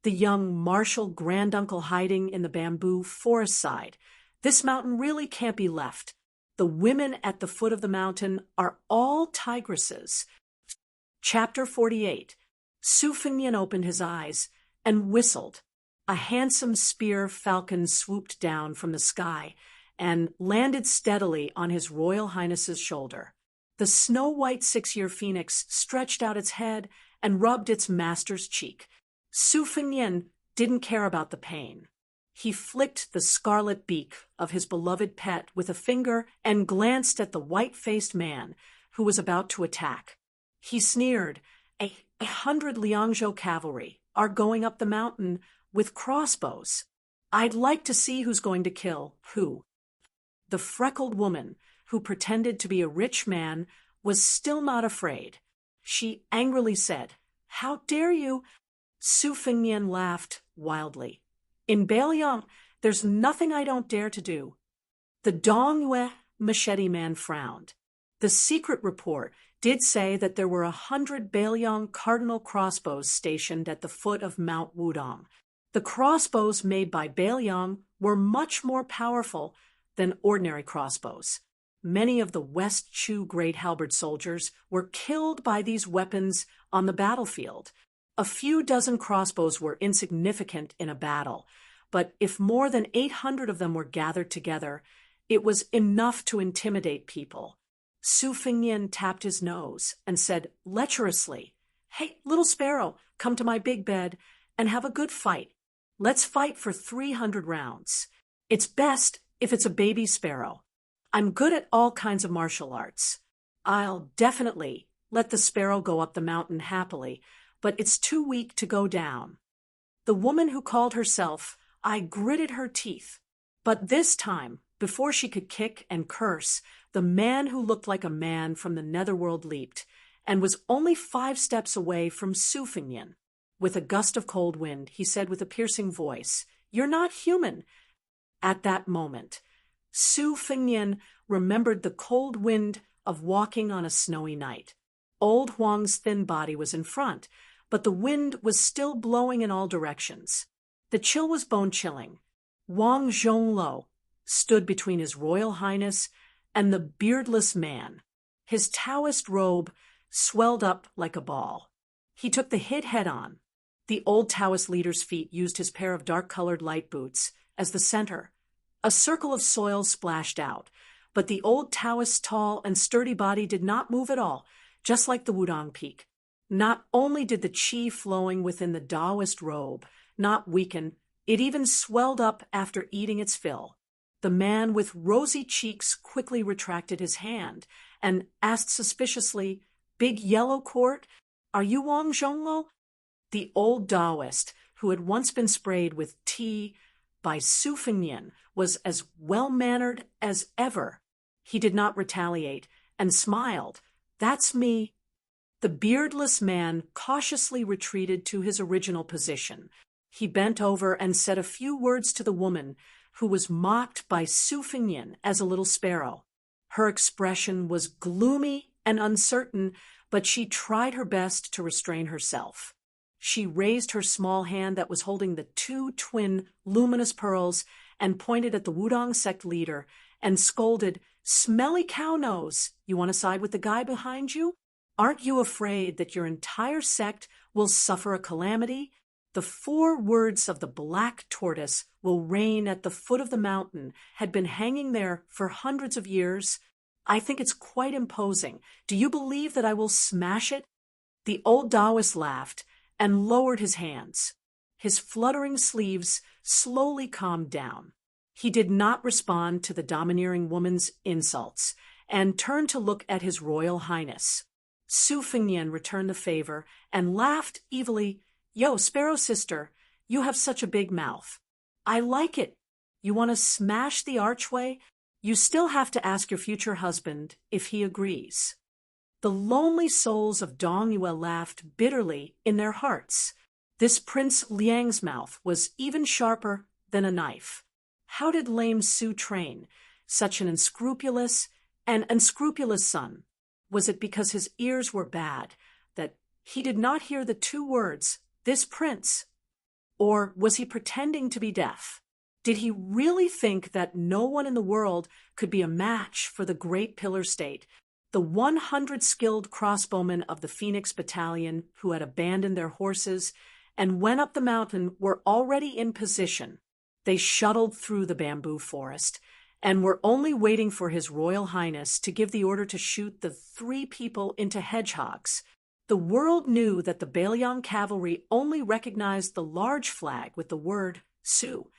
The young martial granduncle hiding in the bamboo forest side. "This mountain really can't be left. The women at the foot of the mountain are all tigresses." Chapter 48. Su Fengnian opened his eyes and whistled. A handsome spear falcon swooped down from the sky and landed steadily on His Royal Highness's shoulder. The snow-white 6-year phoenix stretched out its head and rubbed its master's cheek. Su Fengnian didn't care about the pain. He flicked the scarlet beak of his beloved pet with a finger and glanced at the white-faced man who was about to attack. He sneered, "A 100 Liangzhou cavalry are going up the mountain with crossbows. I'd like to see who's going to kill who." The freckled woman, who pretended to be a rich man, was still not afraid. She angrily said, "How dare you?" Su Fengnian laughed wildly. "In Beiliang, there's nothing I don't dare to do." The Dongyue machete man frowned. The secret report did say that there were 100 Bailiang cardinal crossbows stationed at the foot of Mount Wudong. The crossbows made by Bailiang were much more powerful than ordinary crossbows. Many of the West Chu great halberd soldiers were killed by these weapons on the battlefield. A few dozen crossbows were insignificant in a battle, but if more than 800 of them were gathered together, it was enough to intimidate people. Su Fengnian tapped his nose and said lecherously, "Hey, little sparrow, come to my big bed and have a good fight. Let's fight for 300 rounds. It's best if it's a baby sparrow. I'm good at all kinds of martial arts. I'll definitely let the sparrow go up the mountain happily, but it's too weak to go down." The woman who called herself I gritted her teeth, but this time, before she could kick and curse, the man who looked like a man from the netherworld leaped, and was only 5 steps away from Su Fengnian. With a gust of cold wind, he said with a piercing voice, "You're not human." At that moment, Su Fengnian remembered the cold wind of walking on a snowy night. Old Huang's thin body was in front, but the wind was still blowing in all directions. The chill was bone-chilling. Wang Zhongluo stood between His Royal Highness and the beardless man. His Taoist robe swelled up like a ball. He took the hit head-on. The old Taoist leader's feet used his pair of dark-colored light boots as the center. A circle of soil splashed out, but the old Taoist's tall and sturdy body did not move at all, just like the Wudong Peak. Not only did the qi flowing within the Taoist robe not weaken, it even swelled up after eating its fill. The man with rosy cheeks quickly retracted his hand and asked suspiciously, "Big yellow court, are you Wang Zhongluo?" The old Taoist, who had once been sprayed with tea by Su Fengnian, was as well-mannered as ever. He did not retaliate and smiled. "That's me." The beardless man cautiously retreated to his original position. He bent over and said a few words to the woman, who was mocked by Su Fengnian as a little sparrow. Her expression was gloomy and uncertain, but she tried her best to restrain herself. She raised her small hand that was holding the 2 twin luminous pearls and pointed at the Wudong sect leader and scolded, "Smelly cow nose, you want to side with the guy behind you? Aren't you afraid that your entire sect will suffer a calamity? The 4 words of the black tortoise will reign at the foot of the mountain had been hanging there for hundreds of years. I think it's quite imposing. Do you believe that I will smash it?" The old Taoist laughed and lowered his hands. His fluttering sleeves slowly calmed down. He did not respond to the domineering woman's insults and turned to look at His Royal Highness. Su Fengnian returned the favor and laughed evilly. "Yo, Sparrow Sister, you have such a big mouth. I like it. You want to smash the archway? You still have to ask your future husband if he agrees." The lonely souls of Dong Yue laughed bitterly in their hearts. This Prince Liang's mouth was even sharper than a knife. How did lame Su train such an unscrupulous son? Was it because his ears were bad that he did not hear the 2 words, "this prince"? Or was he pretending to be deaf? Did he really think that no one in the world could be a match for the great Pillar State? The 100 skilled crossbowmen of the Phoenix Battalion who had abandoned their horses and went up the mountain were already in position. They shuttled through the bamboo forest and were only waiting for His Royal Highness to give the order to shoot the 3 people into hedgehogs. The world knew that the Bailiang cavalry only recognized the large flag with the word Su.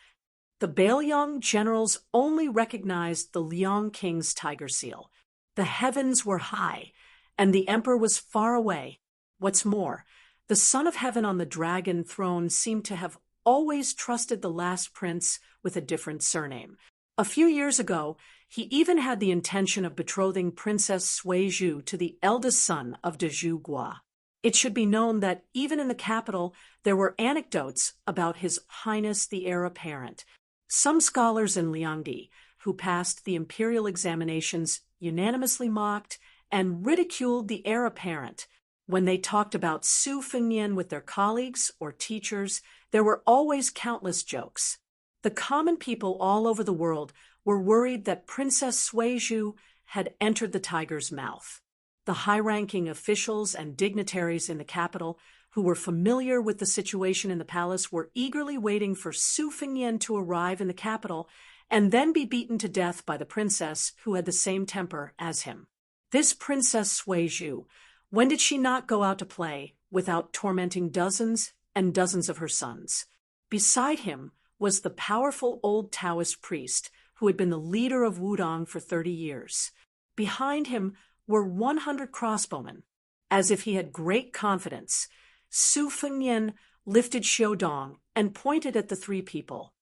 The Bailiang generals only recognized the Liang King's tiger seal. The heavens were high, and the emperor was far away. What's more, the Son of Heaven on the dragon throne seemed to have always trusted the last prince with a different surname. A few years ago, he even had the intention of betrothing Princess Suizhu to the eldest son of de Zhu Gua. It should be known that even in the capital, there were anecdotes about His Highness the heir apparent. Some scholars in Liangdi, who passed the imperial examinations, unanimously mocked and ridiculed the heir apparent. When they talked about Su Fengnian with their colleagues or teachers, there were always countless jokes. The common people all over the world were worried that Princess Suizhu had entered the tiger's mouth. The high-ranking officials and dignitaries in the capital who were familiar with the situation in the palace were eagerly waiting for Su Fengnian to arrive in the capital and then be beaten to death by the princess who had the same temper as him. This Princess Suizhu, when did she not go out to play without tormenting dozens and dozens of her sons? Beside him was the powerful old Taoist priest who had been the leader of Wudong for 30 years. Behind him were 100 crossbowmen. As if he had great confidence, Su Fengnian lifted Xiaodong and pointed at the three people.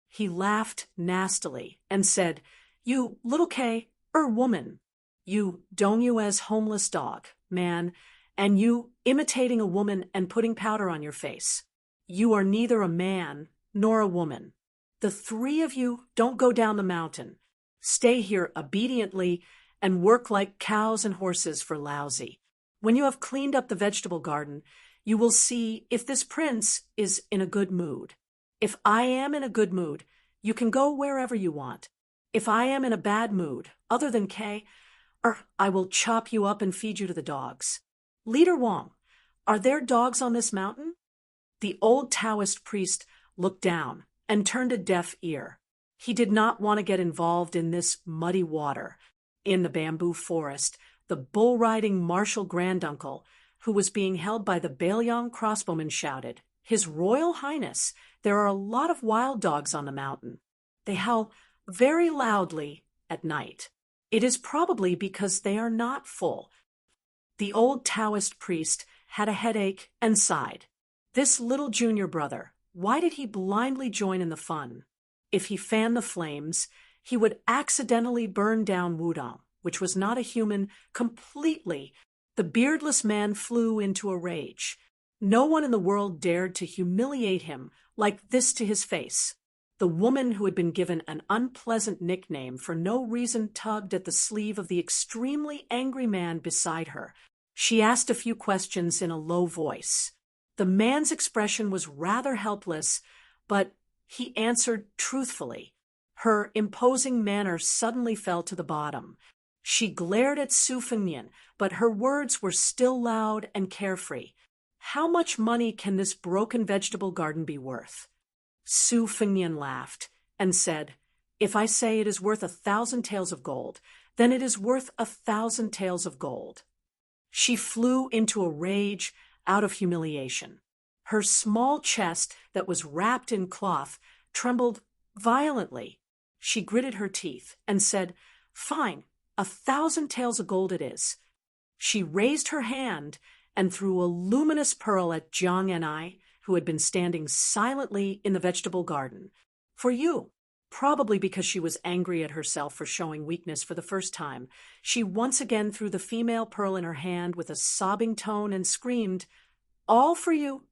He laughed nastily and said, "You little woman, you Dongyue's homeless dog, man, and you imitating a woman and putting powder on your face. You are neither a man nor a woman. The three of you don't go down the mountain. Stay here obediently and work like cows and horses for Lousy. When you have cleaned up the vegetable garden, you will see if this prince is in a good mood. If I am in a good mood, you can go wherever you want. If I am in a bad mood, other than I will chop you up and feed you to the dogs. Leader Wang, are there dogs on this mountain?" The old Taoist priest looked down and turned a deaf ear. He did not want to get involved in this muddy water. In the bamboo forest, the bull-riding martial granduncle, who was being held by the Bailiang crossbowman, shouted, "His Royal Highness, there are a lot of wild dogs on the mountain. They howl very loudly at night. It is probably because they are not full." The old Taoist priest had a headache and sighed. This little junior brother, why did he blindly join in the fun? If he fanned the flames, he would accidentally burn down Wudong, which was not a human, completely. The beardless man flew into a rage. No one in the world dared to humiliate him like this to his face. The woman who had been given an unpleasant nickname for no reason tugged at the sleeve of the extremely angry man beside her. She asked a few questions in a low voice. The man's expression was rather helpless, but he answered truthfully. Her imposing manner suddenly fell to the bottom. She glared at Su Fengnian, but her words were still loud and carefree. "How much money can this broken vegetable garden be worth?" Su Fengnian laughed and said, "If I say it is worth 1,000 taels of gold, then it is worth 1,000 taels of gold." She flew into a rage out of humiliation. Her small chest, that was wrapped in cloth, trembled violently. She gritted her teeth and said, "Fine, 1,000 taels of gold it is." She raised her hand and threw a luminous pearl at Jiang and I, who had been standing silently in the vegetable garden. "For you." Probably because she was angry at herself for showing weakness for the first time, she once again threw the female pearl in her hand with a sobbing tone and screamed, "All for you."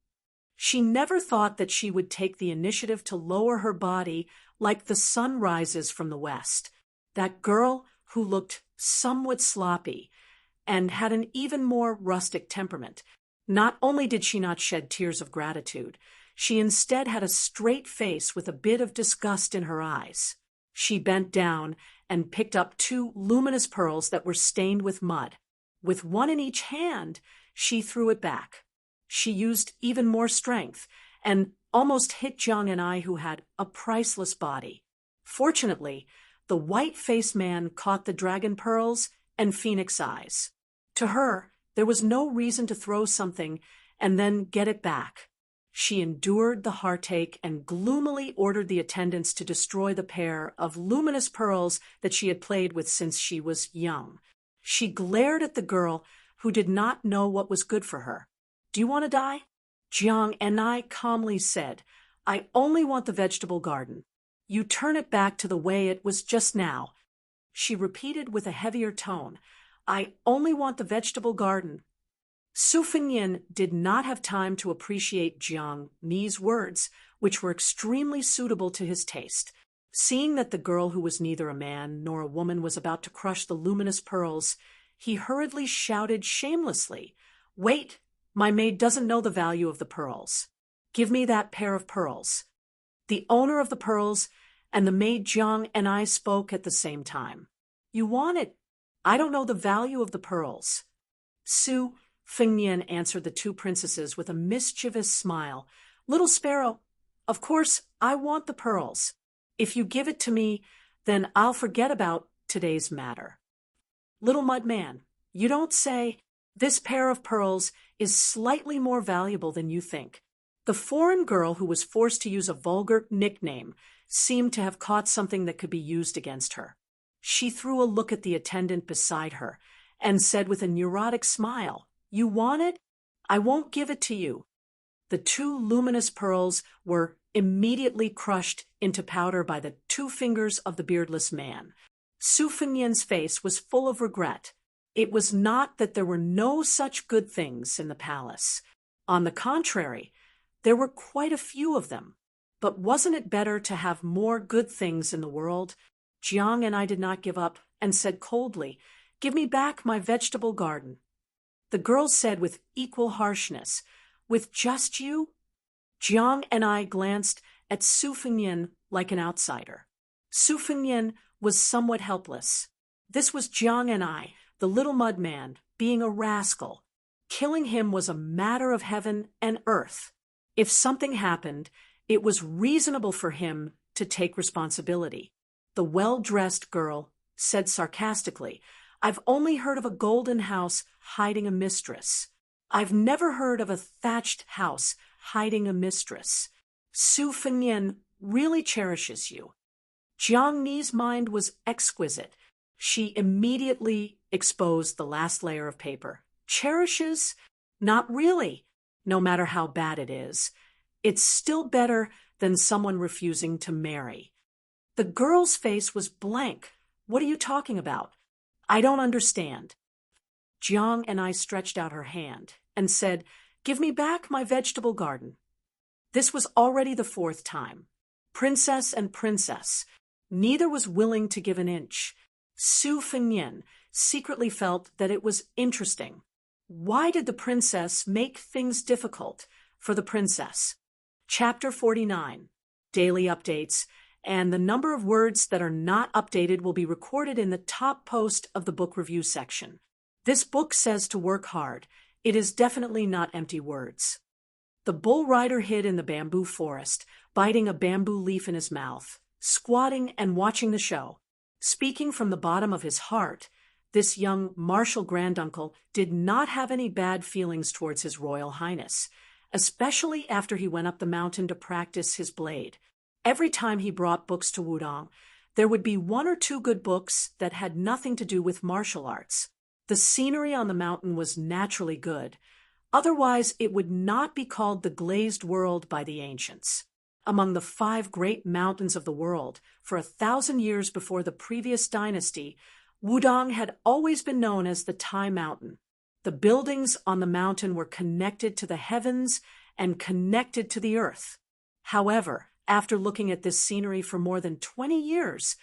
She never thought that she would take the initiative to lower her body like the sun rises from the west. That girl who looked somewhat sloppy and had an even more rustic temperament. Not only did she not shed tears of gratitude, she instead had a straight face with a bit of disgust in her eyes. She bent down and picked up 2 luminous pearls that were stained with mud. With one in each hand, she threw it back. She used even more strength and almost hit Jiang and I, who had a priceless body. Fortunately, the white-faced man caught the dragon pearls and phoenix eyes. To her, there was no reason to throw something and then get it back. She endured the heartache and gloomily ordered the attendants to destroy the pair of luminous pearls that she had played with since she was young. She glared at the girl who did not know what was good for her. "Do you want to die?" Jiang and I calmly said, "I only want the vegetable garden. You turn it back to the way it was just now." She repeated with a heavier tone, "I only want the vegetable garden." Su Fengnian did not have time to appreciate Jiang Mi's words, which were extremely suitable to his taste. Seeing that the girl who was neither a man nor a woman was about to crush the luminous pearls, he hurriedly shouted shamelessly, "Wait! My maid doesn't know the value of the pearls. Give me that pair of pearls." The owner of the pearls and the maid Jiang and I spoke at the same time. "You want it? I don't know the value of the pearls." Su Fengnian answered the two princesses with a mischievous smile. "Little Sparrow, of course I want the pearls. If you give it to me, then I'll forget about today's matter." "Little Mudman, you don't say. This pair of pearls is slightly more valuable than you think." The foreign girl, who was forced to use a vulgar nickname, seemed to have caught something that could be used against her. She threw a look at the attendant beside her and said with a neurotic smile, "You want it? I won't give it to you." The two luminous pearls were immediately crushed into powder by the two fingers of the beardless man. Su Fengnian's face was full of regret. It was not that there were no such good things in the palace. On the contrary, there were quite a few of them. But wasn't it better to have more good things in the world? Jiang and I did not give up and said coldly, "Give me back my vegetable garden." The girl said with equal harshness, "With just you?" Jiang and I glanced at Su Fengnian like an outsider. Su Fengnian was somewhat helpless. This was Jiang and I, the little mud man, being a rascal. Killing him was a matter of heaven and earth. If something happened, it was reasonable for him to take responsibility. The well-dressed girl said sarcastically, "I've only heard of a golden house hiding a mistress. I've never heard of a thatched house hiding a mistress. Su Fengnian really cherishes you." Jiang Ni's mind was exquisite. She immediately exposed the last layer of paper. "Cherishes? Not really. No matter how bad it is, it's still better than someone refusing to marry." The girl's face was blank. "What are you talking about? I don't understand." Jiang and I stretched out her hand and said, "Give me back my vegetable garden." This was already the fourth time. Princess and princess. Neither was willing to give an inch. Su Fengnian secretly felt that it was interesting. Why did the princess make things difficult for the princess? Chapter 49. Daily updates, and the number of words that are not updated will be recorded in the top post of the book review section. This book says to work hard. It is definitely not empty words. The bull rider hid in the bamboo forest, biting a bamboo leaf in his mouth, squatting and watching the show. Speaking from the bottom of his heart, this young martial granduncle did not have any bad feelings towards His Royal Highness, especially after he went up the mountain to practice his blade. Every time he brought books to Wudong, there would be one or two good books that had nothing to do with martial arts. The scenery on the mountain was naturally good. Otherwise, it would not be called the glazed world by the ancients. Among the 5 great mountains of the world, for 1,000 years before the previous dynasty, Wudong had always been known as the Tai Mountain. The buildings on the mountain were connected to the heavens and connected to the earth. However, after looking at this scenery for more than 20 years,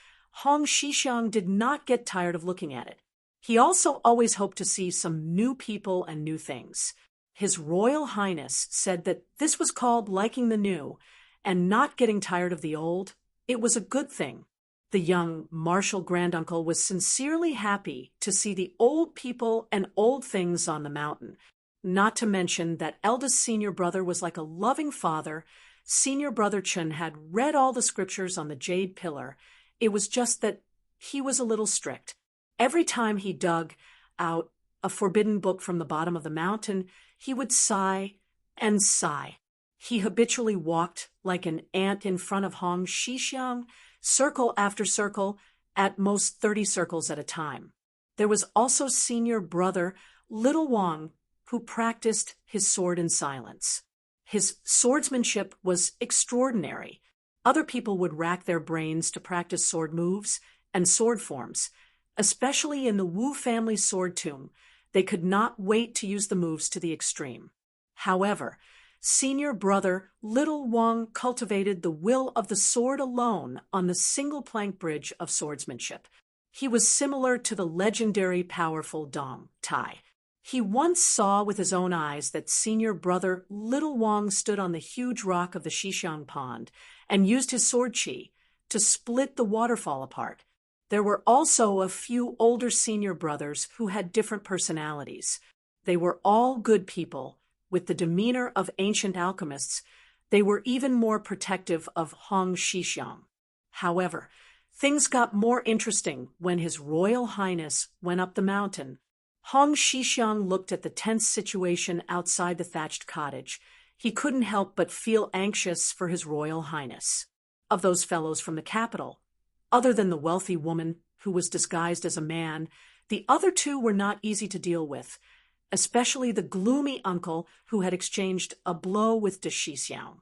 Hong Xixiang did not get tired of looking at it. He also always hoped to see some new people and new things. His Royal Highness said that this was called liking the new and not getting tired of the old. It was a good thing. The young martial granduncle was sincerely happy to see the old people and old things on the mountain. Not to mention that eldest senior brother was like a loving father. Senior brother Chun had read all the scriptures on the jade pillar. It was just that he was a little strict. Every time he dug out a forbidden book from the bottom of the mountain, he would sigh and sigh. He habitually walked like an ant in front of Hong Xixiang, circle after circle, at most 30 circles at a time. There was also senior brother Little Wang, who practiced his sword in silence. His swordsmanship was extraordinary. Other people would rack their brains to practice sword moves and sword forms, especially in the Wu family sword tomb. They could not wait to use the moves to the extreme. However, senior brother Little Wang cultivated the will of the sword alone on the single plank bridge of swordsmanship. He was similar to the legendary powerful Dong Tai. He once saw with his own eyes that senior brother Little Wang stood on the huge rock of the Xixiang Pond and used his sword chi to split the waterfall apart. There were also a few older senior brothers who had different personalities. They were all good people, with the demeanor of ancient alchemists. They were even more protective of Hong Xixiang. However, things got more interesting when His Royal Highness went up the mountain. Hong Xixiang looked at the tense situation outside the thatched cottage. He couldn't help but feel anxious for His Royal Highness. Of those fellows from the capital, other than the wealthy woman who was disguised as a man, the other two were not easy to deal with, especially the gloomy uncle who had exchanged a blow with de Xixiang.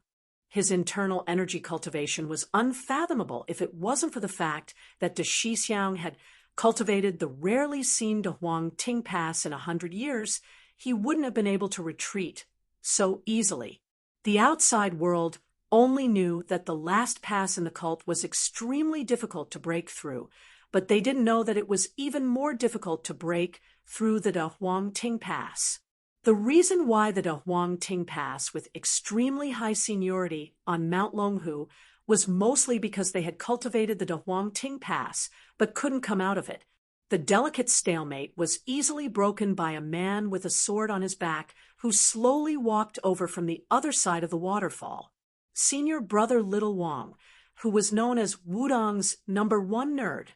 His internal energy cultivation was unfathomable if it wasn't for the fact that de Xixiang had cultivated the rarely seen De Huang Ting Pass in 100 years. He wouldn't have been able to retreat so easily. The outside world only knew that the last pass in the cult was extremely difficult to break through, but they didn't know that it was even more difficult to break through the De Huang Ting Pass. The reason why the De Huang Ting Pass with extremely high seniority on Mount Longhu was mostly because they had cultivated the De Huang Ting Pass but couldn't come out of it. The delicate stalemate was easily broken by a man with a sword on his back who slowly walked over from the other side of the waterfall. Senior brother Little Wang, who was known as Wudong's #1 nerd.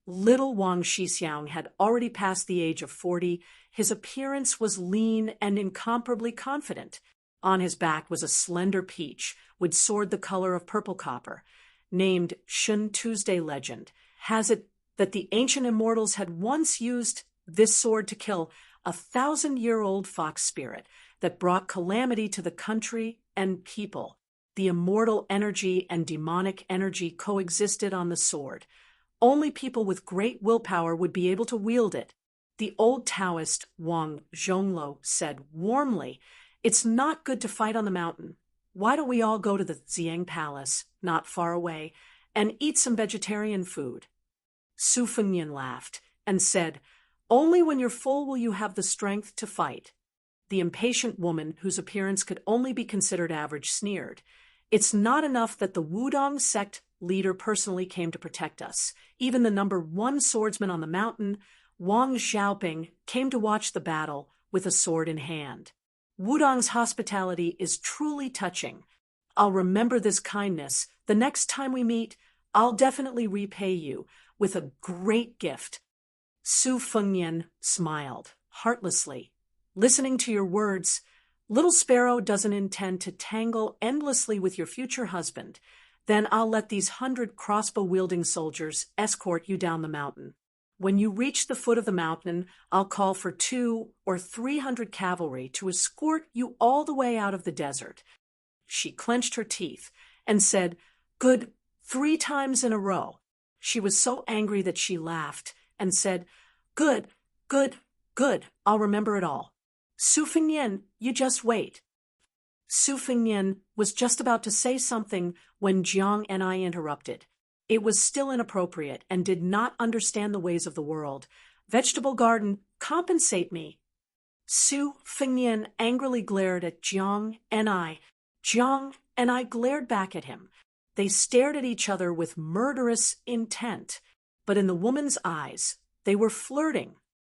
Little Wang Xixiang had already passed the age of 40. His appearance was lean and incomparably confident. On his back was a slender peach with sword the color of purple copper. Named Shun Tuesday legend has it that the ancient immortals had once used this sword to kill a 1,000-year-old fox spirit that brought calamity to the country and people. The immortal energy and demonic energy coexisted on the sword. Only people with great willpower would be able to wield it. The old Taoist Wang Zhonglo said warmly, "It's not good to fight on the mountain. Why don't we all go to the Xiang Palace, not far away, and eat some vegetarian food?" Su Fengnian laughed and said, "Only when you're full will you have the strength to fight." The impatient woman, whose appearance could only be considered average, sneered, "It's not enough that the Wudong sect leader personally came to protect us. Even the #1 swordsman on the mountain, Wang Xiaoping, came to watch the battle with a sword in hand. Wudong's hospitality is truly touching. I'll remember this kindness. The next time we meet, I'll definitely repay you with a great gift." Su Fengnian smiled heartlessly. "Listening to your words, Little Sparrow doesn't intend to tangle endlessly with your future husband. Then I'll let these 100 crossbow-wielding soldiers escort you down the mountain. When you reach the foot of the mountain, I'll call for 200 or 300 cavalry to escort you all the way out of the desert." She clenched her teeth and said, "Good, 3 times in a row." She was so angry that she laughed and said, "Good, good, good, I'll remember it all. Su Fengnian, you just wait." Su Fengnian was just about to say something when Jiang and I interrupted. It was still inappropriate and did not understand the ways of the world. "Vegetable garden, compensate me." Su Fengnian angrily glared at Jiang and I. Jiang and I glared back at him. They stared at each other with murderous intent, but in the woman's eyes, they were flirting.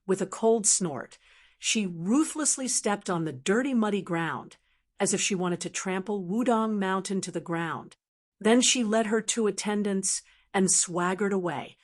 With a cold snort, she ruthlessly stepped on the dirty, muddy ground, as if she wanted to trample Wudong Mountain to the ground. Then she led her 2 attendants and swaggered away.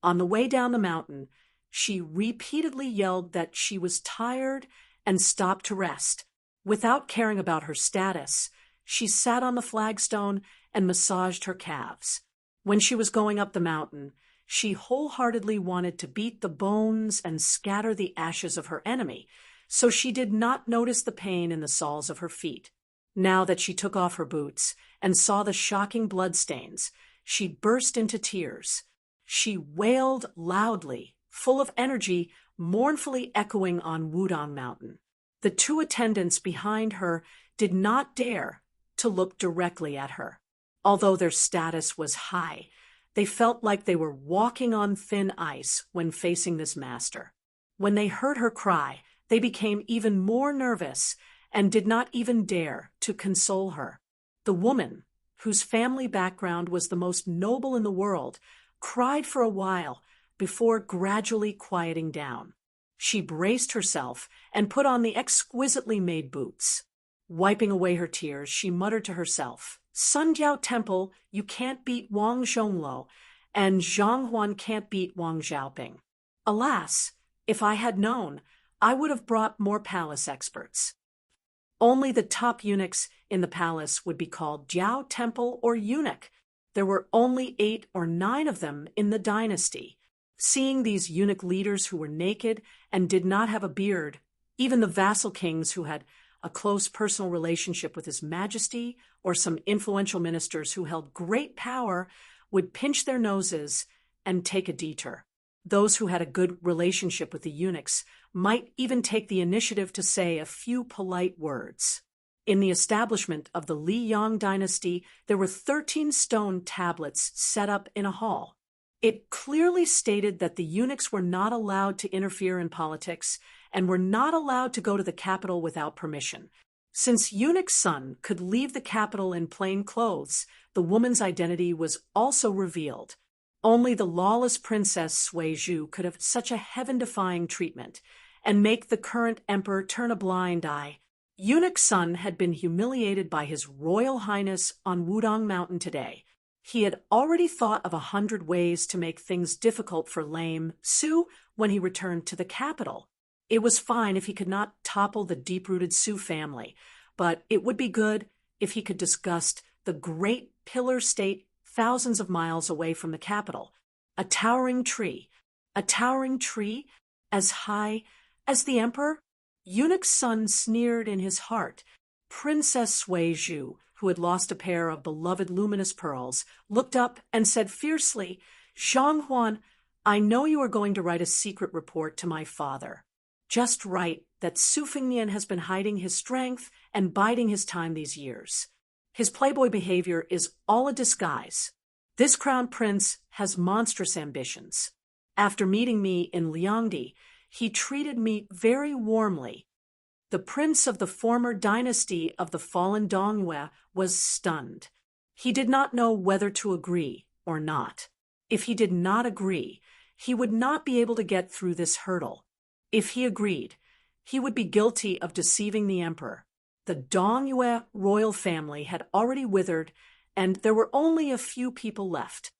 On the way down the mountain, she repeatedly yelled that she was tired and stopped to rest. Without caring about her status, she sat on the flagstone and massaged her calves. When she was going up the mountain, she wholeheartedly wanted to beat the bones and scatter the ashes of her enemy, so she did not notice the pain in the soles of her feet. Now that she took off her boots and saw the shocking bloodstains, she burst into tears. She wailed loudly, full of energy, mournfully echoing on Wudong Mountain. The 2 attendants behind her did not dare to look directly at her. Although their status was high, They felt like they were walking on thin ice when facing this master. When they heard her cry, they became even more nervous and did not even dare to console her. The woman, whose family background was the most noble in the world, cried for a while before gradually quieting down. She braced herself and put on the exquisitely made boots. Wiping away her tears, she muttered to herself, "Sun Jiao Temple, you can't beat Wang Zhongluo, and Zhang Huan can't beat Wang Xiaoping. Alas, if I had known, I would have brought more palace experts." Only the top eunuchs in the palace would be called Jiao Temple or eunuch. There were only 8 or 9 of them in the dynasty. Seeing these eunuch leaders who were naked and did not have a beard, even the vassal kings who had a close personal relationship with His Majesty or some influential ministers who held great power would pinch their noses and take a detour. Those who had a good relationship with the eunuchs might even take the initiative to say a few polite words. In the establishment of the Li Yang dynasty, there were 13 stone tablets set up in a hall. It clearly stated that the eunuchs were not allowed to interfere in politics and were not allowed to go to the capital without permission. Since eunuch Sun could leave the capital in plain clothes, the woman's identity was also revealed. Only the lawless princess Sui Zhu could have such a heaven-defying treatment and make the current emperor turn a blind eye. Eunuch Sun had been humiliated by His Royal Highness on Wudong Mountain today. He had already thought of 100 ways to make things difficult for lame Su when he returned to the capital. It was fine if he could not topple the deep-rooted Su family, but it would be good if he could disgust the great pillar state thousands of miles away from the capital. A towering tree as high as the emperor? Eunuch Sun sneered in his heart. Princess Sui Zhu, who had lost a pair of beloved luminous pearls, looked up and said fiercely, "Zhang Huan, I know you are going to write a secret report to my father. Just write that Su Fengnian has been hiding his strength and biding his time these years. His playboy behavior is all a disguise. This crown prince has monstrous ambitions. After meeting me in Liangdi, he treated me very warmly." The prince of the former dynasty of the fallen Dongyue was stunned. He did not know whether to agree or not. If he did not agree, he would not be able to get through this hurdle. If he agreed, he would be guilty of deceiving the emperor. The Dongyue royal family had already withered, and there were only a few people left.